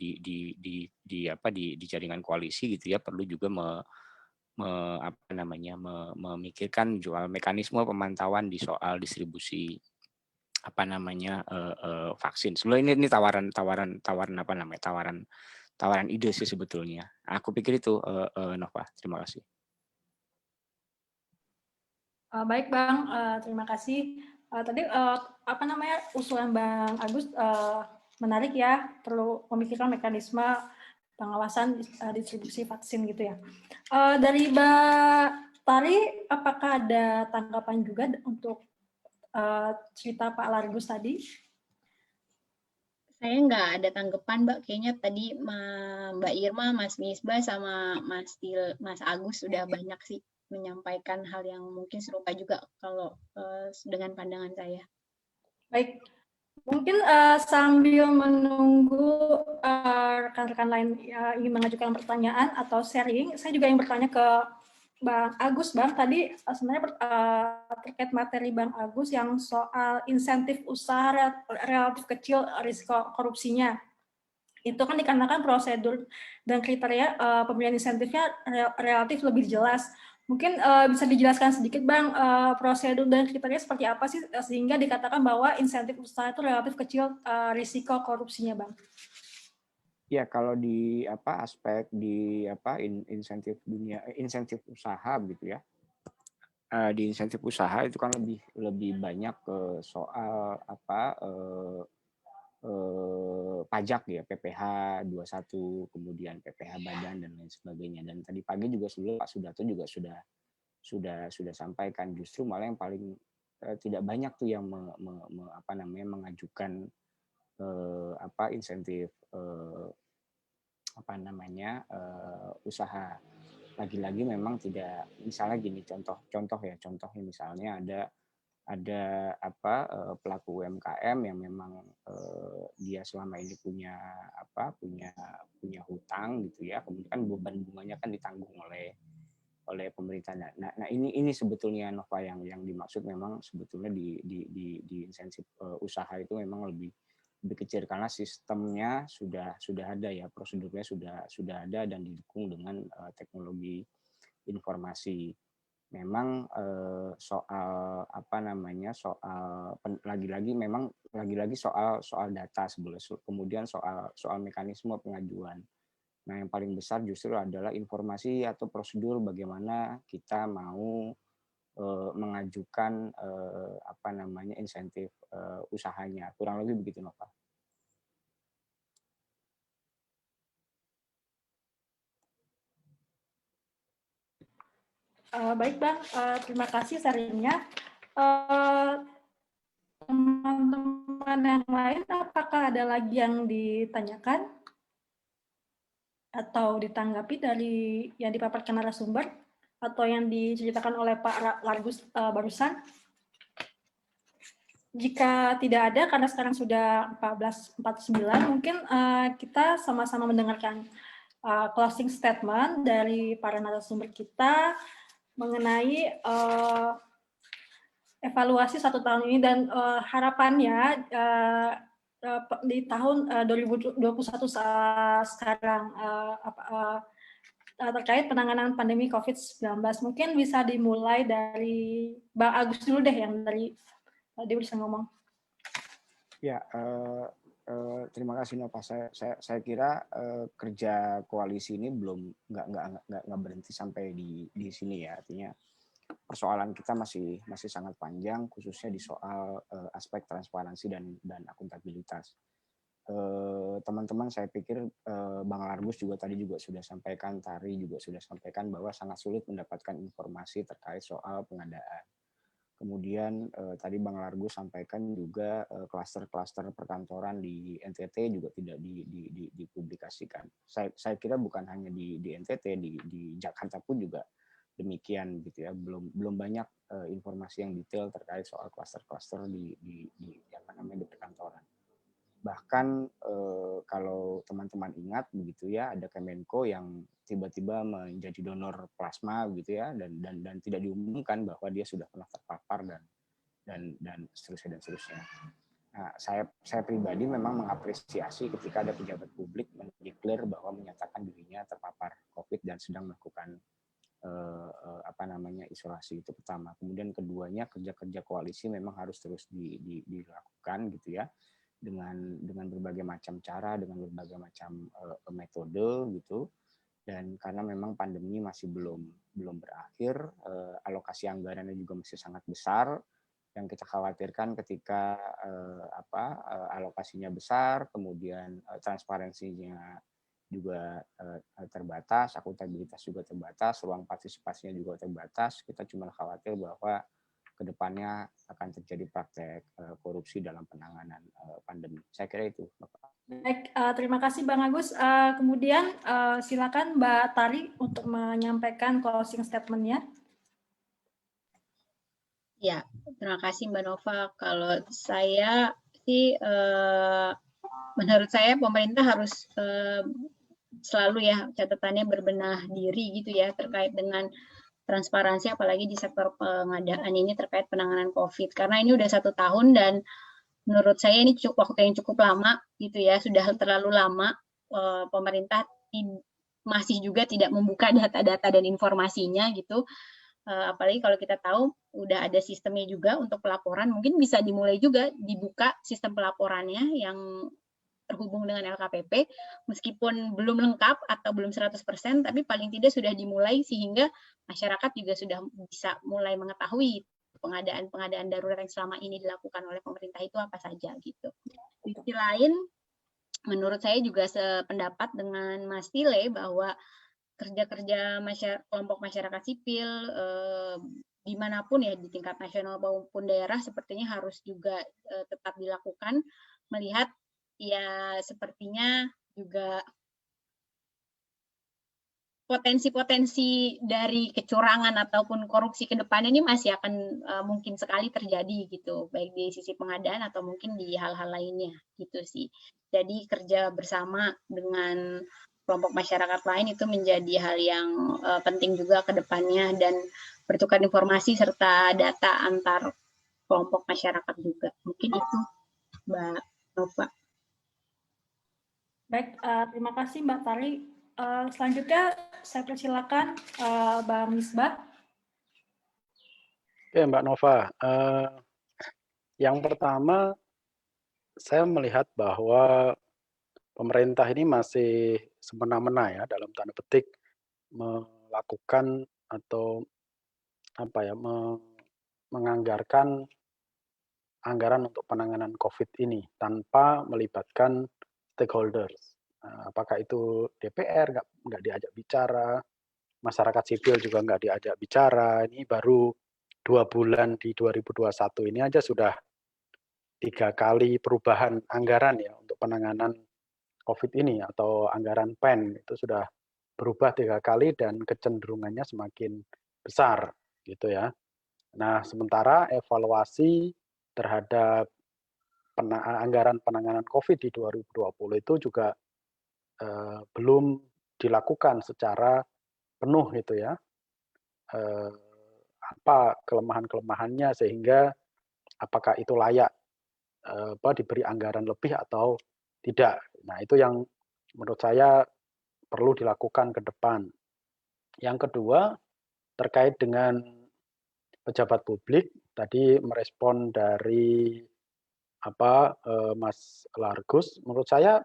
jaringan koalisi gitu ya perlu juga memikirkan soal mekanisme pemantauan di soal distribusi vaksin. Sebenarnya ini tawaran ide sih sebetulnya. Aku pikir itu Nova. Terima kasih. Baik Bang, terima kasih. Tadi usulan Bang Agus menarik ya, perlu memikirkan mekanisme pengawasan distribusi vaksin gitu ya. Dari Mbak Tari, apakah ada tanggapan juga untuk cerita Pak Largus tadi? Saya nggak ada tanggapan, Mbak. Kayaknya tadi Mbak Irma, Mas Misbah, sama Mas Agus sudah banyak sih menyampaikan hal yang mungkin serupa juga kalau dengan pandangan saya. Baik, mungkin sambil menunggu rekan-rekan lain ingin mengajukan pertanyaan atau sharing, saya juga ingin bertanya ke Bang Agus. Bang, tadi sebenarnya terkait materi Bang Agus yang soal insentif usaha relatif kecil risiko korupsinya. Itu kan dikarenakan prosedur dan kriteria pemilihan insentifnya relatif lebih jelas. Mungkin bisa dijelaskan sedikit Bang, prosedur dan kriteria seperti apa sih sehingga dikatakan bahwa insentif usaha itu relatif kecil risiko korupsinya Bang? Ya, kalau di aspek di insentif usaha gitu ya. Di insentif usaha itu kan lebih banyak ke soal pajak ya, PPh 21, kemudian PPh badan dan lain sebagainya. Dan tadi pagi juga sebelum Pak Sudarto juga sudah sampaikan, justru malah yang paling tidak banyak tuh yang mengajukan insentif usaha. Lagi-lagi memang tidak, misalnya gini, contohnya misalnya ada pelaku UMKM yang memang dia selama ini punya hutang gitu ya, kemudian beban bunganya kan ditanggung oleh pemerintah. Nah ini sebetulnya Nova yang dimaksud memang sebetulnya di insentif usaha itu memang lebih kecil karena sistemnya sudah ada ya, prosedurnya sudah ada dan didukung dengan teknologi informasi. Memang soal lagi-lagi soal data sebelum, kemudian soal mekanisme pengajuan. Nah, yang paling besar justru adalah informasi atau prosedur bagaimana kita mau mengajukan insentif usahanya. Kurang lebih begitu, Nova. Baik Bang, terima kasih sharingnya. Teman-teman yang lain, apakah ada lagi yang ditanyakan atau ditanggapi dari yang dipaparkan narasumber? atau yang diceritakan oleh Pak Largus barusan? Jika tidak ada, karena sekarang sudah 14.49, mungkin kita sama-sama mendengarkan closing statement dari para narasumber kita mengenai evaluasi 1 tahun ini dan harapannya di tahun 2021 sekarang terkait penanganan pandemi COVID-19. Mungkin bisa dimulai dari Bang Agus dulu deh, yang dari tadi bisa ngomong. Ya, terima kasih Nova. Saya kira kerja koalisi ini belum nggak berhenti sampai di sini ya. Artinya persoalan kita masih sangat panjang, khususnya di soal aspek transparansi dan akuntabilitas. Teman-teman, saya pikir Bang Largus juga tadi juga sudah sampaikan, Tari juga sudah sampaikan bahwa sangat sulit mendapatkan informasi terkait soal pengadaan. Kemudian tadi Bang Largus sampaikan juga klaster-klaster perkantoran di NTT juga tidak dipublikasikan. Saya kira bukan hanya di NTT, di Jakarta pun juga demikian gitu ya. Belum banyak informasi yang detail terkait soal klaster-klaster di perkantoran. Bahkan kalau teman-teman ingat begitu ya, ada Kemenko yang tiba-tiba menjadi donor plasma gitu ya, dan tidak diumumkan bahwa dia sudah pernah terpapar dan seterusnya. Nah, saya pribadi memang mengapresiasi ketika ada pejabat publik mendeklar bahwa menyatakan dirinya terpapar COVID dan sedang melakukan isolasi. Itu pertama. Kemudian keduanya, kerja-kerja koalisi memang harus terus dilakukan gitu ya, dengan berbagai macam cara, dengan berbagai macam metode gitu. Dan karena memang pandemi masih belum berakhir, alokasi anggarannya juga masih sangat besar. Yang kita khawatirkan ketika alokasinya besar, kemudian transparansinya juga terbatas, akuntabilitas juga terbatas, ruang partisipasinya juga terbatas. Kita cuma khawatir bahwa kedepannya akan terjadi praktek korupsi dalam penanganan pandemi. Saya kira itu, Bapak. Baik, terima kasih Bang Agus. Kemudian silakan Mbak Tari untuk menyampaikan closing statement-nya. Ya, terima kasih Mbak Nova. Kalau saya sih, menurut saya pemerintah harus selalu ya catatannya berbenah diri gitu ya terkait dengan transparansi, apalagi di sektor pengadaan ini terkait penanganan COVID. Karena ini udah 1 tahun dan menurut saya ini waktu yang cukup lama gitu ya, sudah terlalu lama pemerintah masih juga tidak membuka data-data dan informasinya gitu. Apalagi kalau kita tahu udah ada sistemnya juga untuk pelaporan, mungkin bisa dimulai juga dibuka sistem pelaporannya yang terhubung dengan LKPP, meskipun belum lengkap atau belum 100%, tapi paling tidak sudah dimulai sehingga masyarakat juga sudah bisa mulai mengetahui pengadaan darurat yang selama ini dilakukan oleh pemerintah itu apa saja gitu. Di sisi lain, menurut saya juga sependapat dengan Mas Tile bahwa kerja-kerja kelompok masyarakat sipil dimanapun ya, di tingkat nasional maupun daerah, sepertinya harus juga tetap dilakukan, melihat ya sepertinya juga potensi-potensi dari kecurangan ataupun korupsi ke depannya ini masih akan mungkin sekali terjadi gitu, baik di sisi pengadaan atau mungkin di hal-hal lainnya gitu sih. Jadi kerja bersama dengan kelompok masyarakat lain itu menjadi hal yang penting juga ke depannya, dan bertukar informasi serta data antar kelompok masyarakat juga. Mungkin itu Mbak Nova. Baik, terima kasih Mbak Tari. Selanjutnya saya persilakan Bang Misbah. Oke, Mbak Nova. Yang pertama, saya melihat bahwa pemerintah ini masih semena-mena ya, dalam tanda petik, melakukan atau menganggarkan anggaran untuk penanganan COVID ini tanpa melibatkan stakeholders. Apakah itu DPR nggak diajak bicara, masyarakat sipil juga nggak diajak bicara. Ini baru 2 bulan di 2021 ini aja sudah 3 kali perubahan anggaran ya untuk penanganan COVID ini, atau anggaran PEN itu sudah berubah 3 kali dan kecenderungannya semakin besar gitu ya. Nah, sementara evaluasi terhadap anggaran penanganan COVID di 2020 itu juga belum dilakukan secara penuh gitu ya. Apa kelemahan-kelemahannya sehingga apakah itu layak diberi anggaran lebih atau tidak. Nah, itu yang menurut saya perlu dilakukan ke depan. Yang kedua, terkait dengan pejabat publik, tadi merespon dari Mas Largus, menurut saya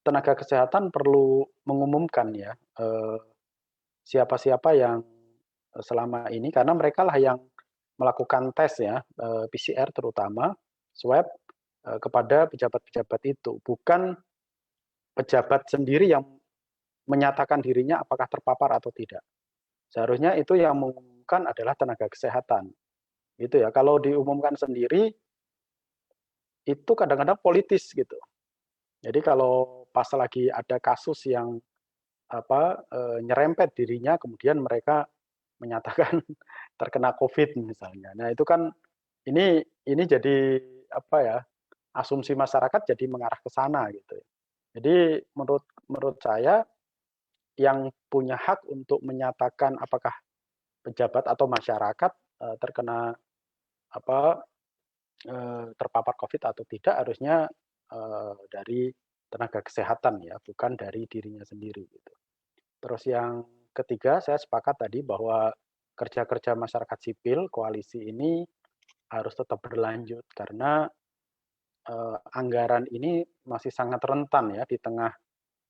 tenaga kesehatan perlu mengumumkan ya siapa-siapa yang selama ini, karena mereka lah yang melakukan tes ya, PCR terutama, swab kepada pejabat-pejabat itu, bukan pejabat sendiri yang menyatakan dirinya apakah terpapar atau tidak. Seharusnya itu yang mengumumkan adalah tenaga kesehatan. Gitu ya. Kalau diumumkan sendiri itu kadang-kadang politis gitu. Jadi kalau pas lagi ada kasus yang nyerempet dirinya, kemudian mereka menyatakan terkena COVID misalnya. Nah, itu kan ini jadi asumsi masyarakat jadi mengarah ke sana gitu. Jadi menurut saya yang punya hak untuk menyatakan apakah pejabat atau masyarakat terkena terpapar COVID atau tidak harusnya dari tenaga kesehatan ya, bukan dari dirinya sendiri gitu. Terus yang ketiga, saya sepakat tadi bahwa kerja-kerja masyarakat sipil koalisi ini harus tetap berlanjut karena anggaran ini masih sangat rentan ya di tengah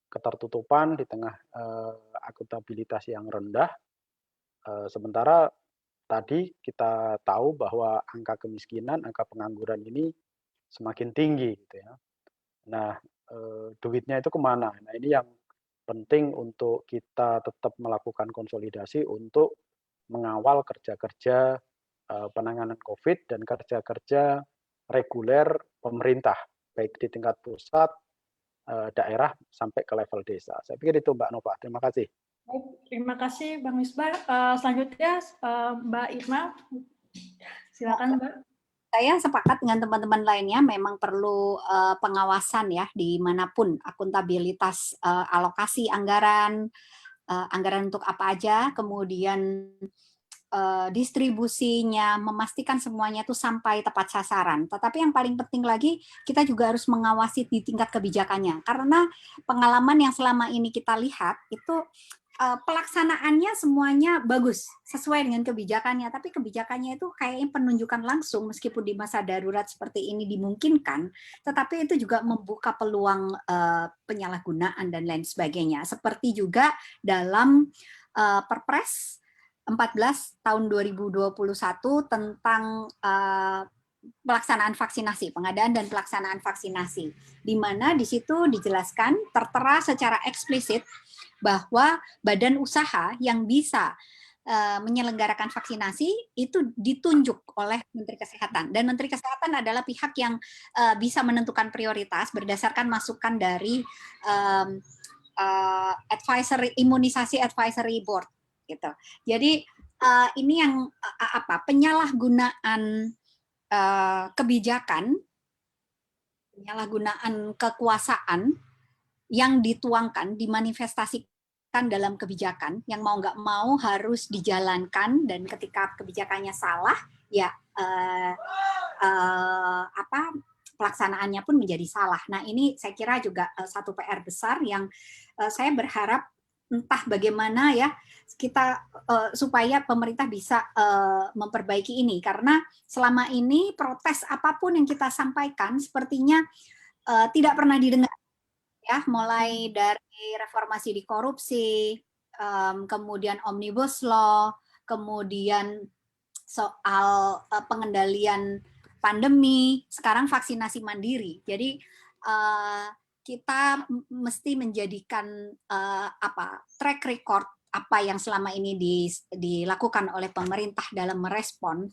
ketertutupan, di tengah akuntabilitas yang rendah. Sementara tadi kita tahu bahwa angka kemiskinan, angka pengangguran ini semakin tinggi gitu ya. Nah, duitnya itu kemana? Nah, ini yang penting untuk kita tetap melakukan konsolidasi untuk mengawal kerja-kerja penanganan COVID dan kerja-kerja reguler pemerintah, baik di tingkat pusat, daerah, sampai ke level desa. Saya pikir itu Mbak Nova. Terima kasih. Baik, terima kasih Bang Misbah. Selanjutnya Mbak Irma, silakan Mbak. Saya sepakat dengan teman-teman lainnya, memang perlu pengawasan ya dimanapun, akuntabilitas alokasi anggaran, anggaran untuk apa aja, kemudian distribusinya, memastikan semuanya itu sampai tepat sasaran. Tetapi yang paling penting lagi, kita juga harus mengawasi di tingkat kebijakannya. Karena pengalaman yang selama ini kita lihat, itu pelaksanaannya semuanya bagus, sesuai dengan kebijakannya. Tapi kebijakannya itu kayaknya penunjukan langsung, meskipun di masa darurat seperti ini dimungkinkan, tetapi itu juga membuka peluang penyalahgunaan dan lain sebagainya. Seperti juga dalam Perpres 14 tahun 2021 tentang pelaksanaan vaksinasi, pengadaan dan pelaksanaan vaksinasi, di mana di situ dijelaskan tertera secara eksplisit bahwa badan usaha yang bisa menyelenggarakan vaksinasi itu ditunjuk oleh Menteri Kesehatan, dan Menteri Kesehatan adalah pihak yang bisa menentukan prioritas berdasarkan masukan dari imunisasi advisory board gitu. Jadi ini yang penyalahgunaan kebijakan, penyalahgunaan kekuasaan yang dituangkan, dimanifestasikan dalam kebijakan yang mau nggak mau harus dijalankan, dan ketika kebijakannya salah ya pelaksanaannya pun menjadi salah. Nah, ini saya kira juga satu PR besar yang saya berharap entah bagaimana ya kita supaya pemerintah bisa memperbaiki ini, karena selama ini protes apapun yang kita sampaikan sepertinya tidak pernah didengar ya, mulai dari reformasi di korupsi, kemudian omnibus law, kemudian soal pengendalian pandemi, sekarang vaksinasi mandiri. Jadi kita mesti menjadikan track record apa yang selama ini dilakukan oleh pemerintah dalam merespon,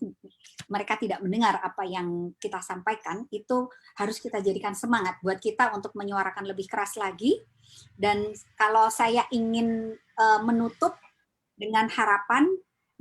mereka tidak mendengar apa yang kita sampaikan, itu harus kita jadikan semangat buat kita untuk menyuarakan lebih keras lagi. Dan kalau saya ingin menutup dengan harapan,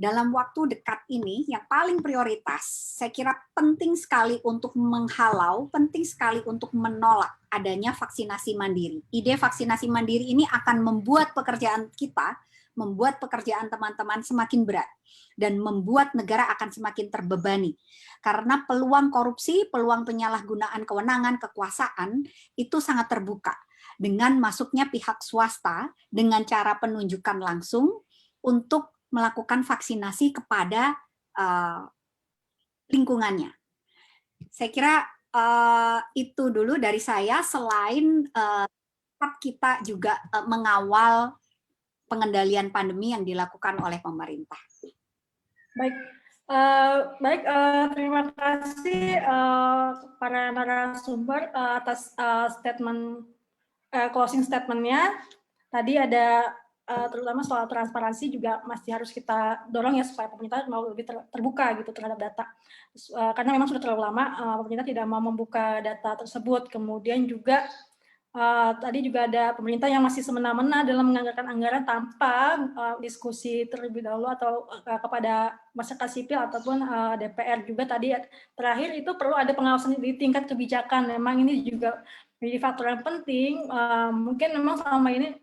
dalam waktu dekat ini yang paling prioritas, saya kira penting sekali untuk menghalau, penting sekali untuk menolak adanya vaksinasi mandiri. Ide vaksinasi mandiri ini akan membuat pekerjaan kita, membuat pekerjaan teman-teman semakin berat, dan membuat negara akan semakin terbebani. Karena peluang korupsi, peluang penyalahgunaan kewenangan, kekuasaan, itu sangat terbuka. Dengan masuknya pihak swasta, dengan cara penunjukan langsung, untuk melakukan vaksinasi kepada lingkungannya. Saya kira itu dulu dari saya, selain kita juga mengawal pengendalian pandemi yang dilakukan oleh pemerintah. Baik, terima kasih para narasumber atas statement closing statement-nya. Tadi ada terutama soal transparansi juga masih harus kita dorong ya supaya pemerintah mau lebih terbuka gitu terhadap data. Karena memang sudah terlalu lama pemerintah tidak mau membuka data tersebut. Kemudian juga tadi juga ada pemerintah yang masih semena-mena dalam menganggarkan anggaran tanpa diskusi terlebih dahulu atau kepada masyarakat sipil ataupun DPR juga. Tadi terakhir itu perlu ada pengawasan di tingkat kebijakan. Memang ini juga menjadi faktor yang penting. Mungkin memang selama ini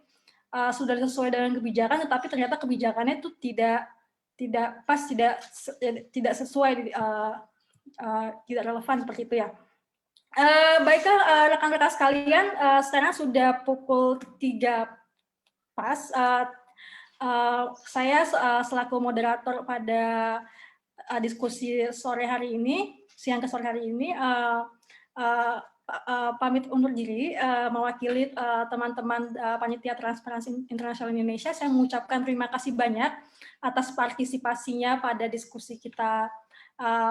sudah sesuai dengan kebijakan, tetapi ternyata kebijakannya itu tidak pas, tidak sesuai, tidak relevan seperti itu ya. Baiklah rekan-rekan sekalian, sekarang sudah pukul 3 pas. Saya selaku moderator pada diskusi sore hari ini, siang ke sore hari ini, pamit undur diri, mewakili teman-teman Panitia Transparansi Internasional Indonesia. Saya mengucapkan terima kasih banyak atas partisipasinya pada diskusi kita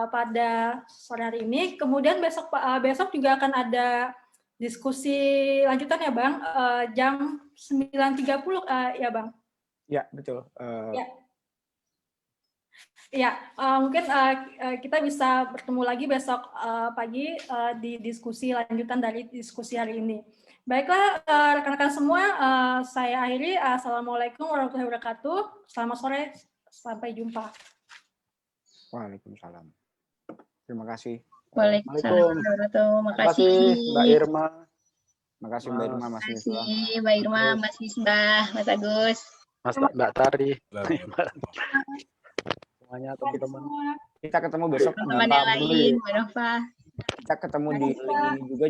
pada sore hari ini. Kemudian besok juga akan ada diskusi lanjutan ya Bang, jam 9.30 ya Bang? Ya, betul. Ya. Ya, mungkin kita bisa bertemu lagi besok pagi di diskusi lanjutan dari diskusi hari ini. Baiklah, rekan-rekan semua, saya akhiri. Assalamualaikum warahmatullahi wabarakatuh. Selamat sore, sampai jumpa. Waalaikumsalam. Terima kasih. Waalaikumsalam warahmatullahi wabarakatuh. Terima kasih Mbak Irma. Terima kasih Mbak Irma, Mas Misbah. Terima kasih Mbak Irma, Mas Misbah, Mas Agus. Mbak Tari. Semuanya teman-teman. Kita ketemu besok. Teman-teman yang lain, Mbak Nova. Kita ketemu di link ini juga.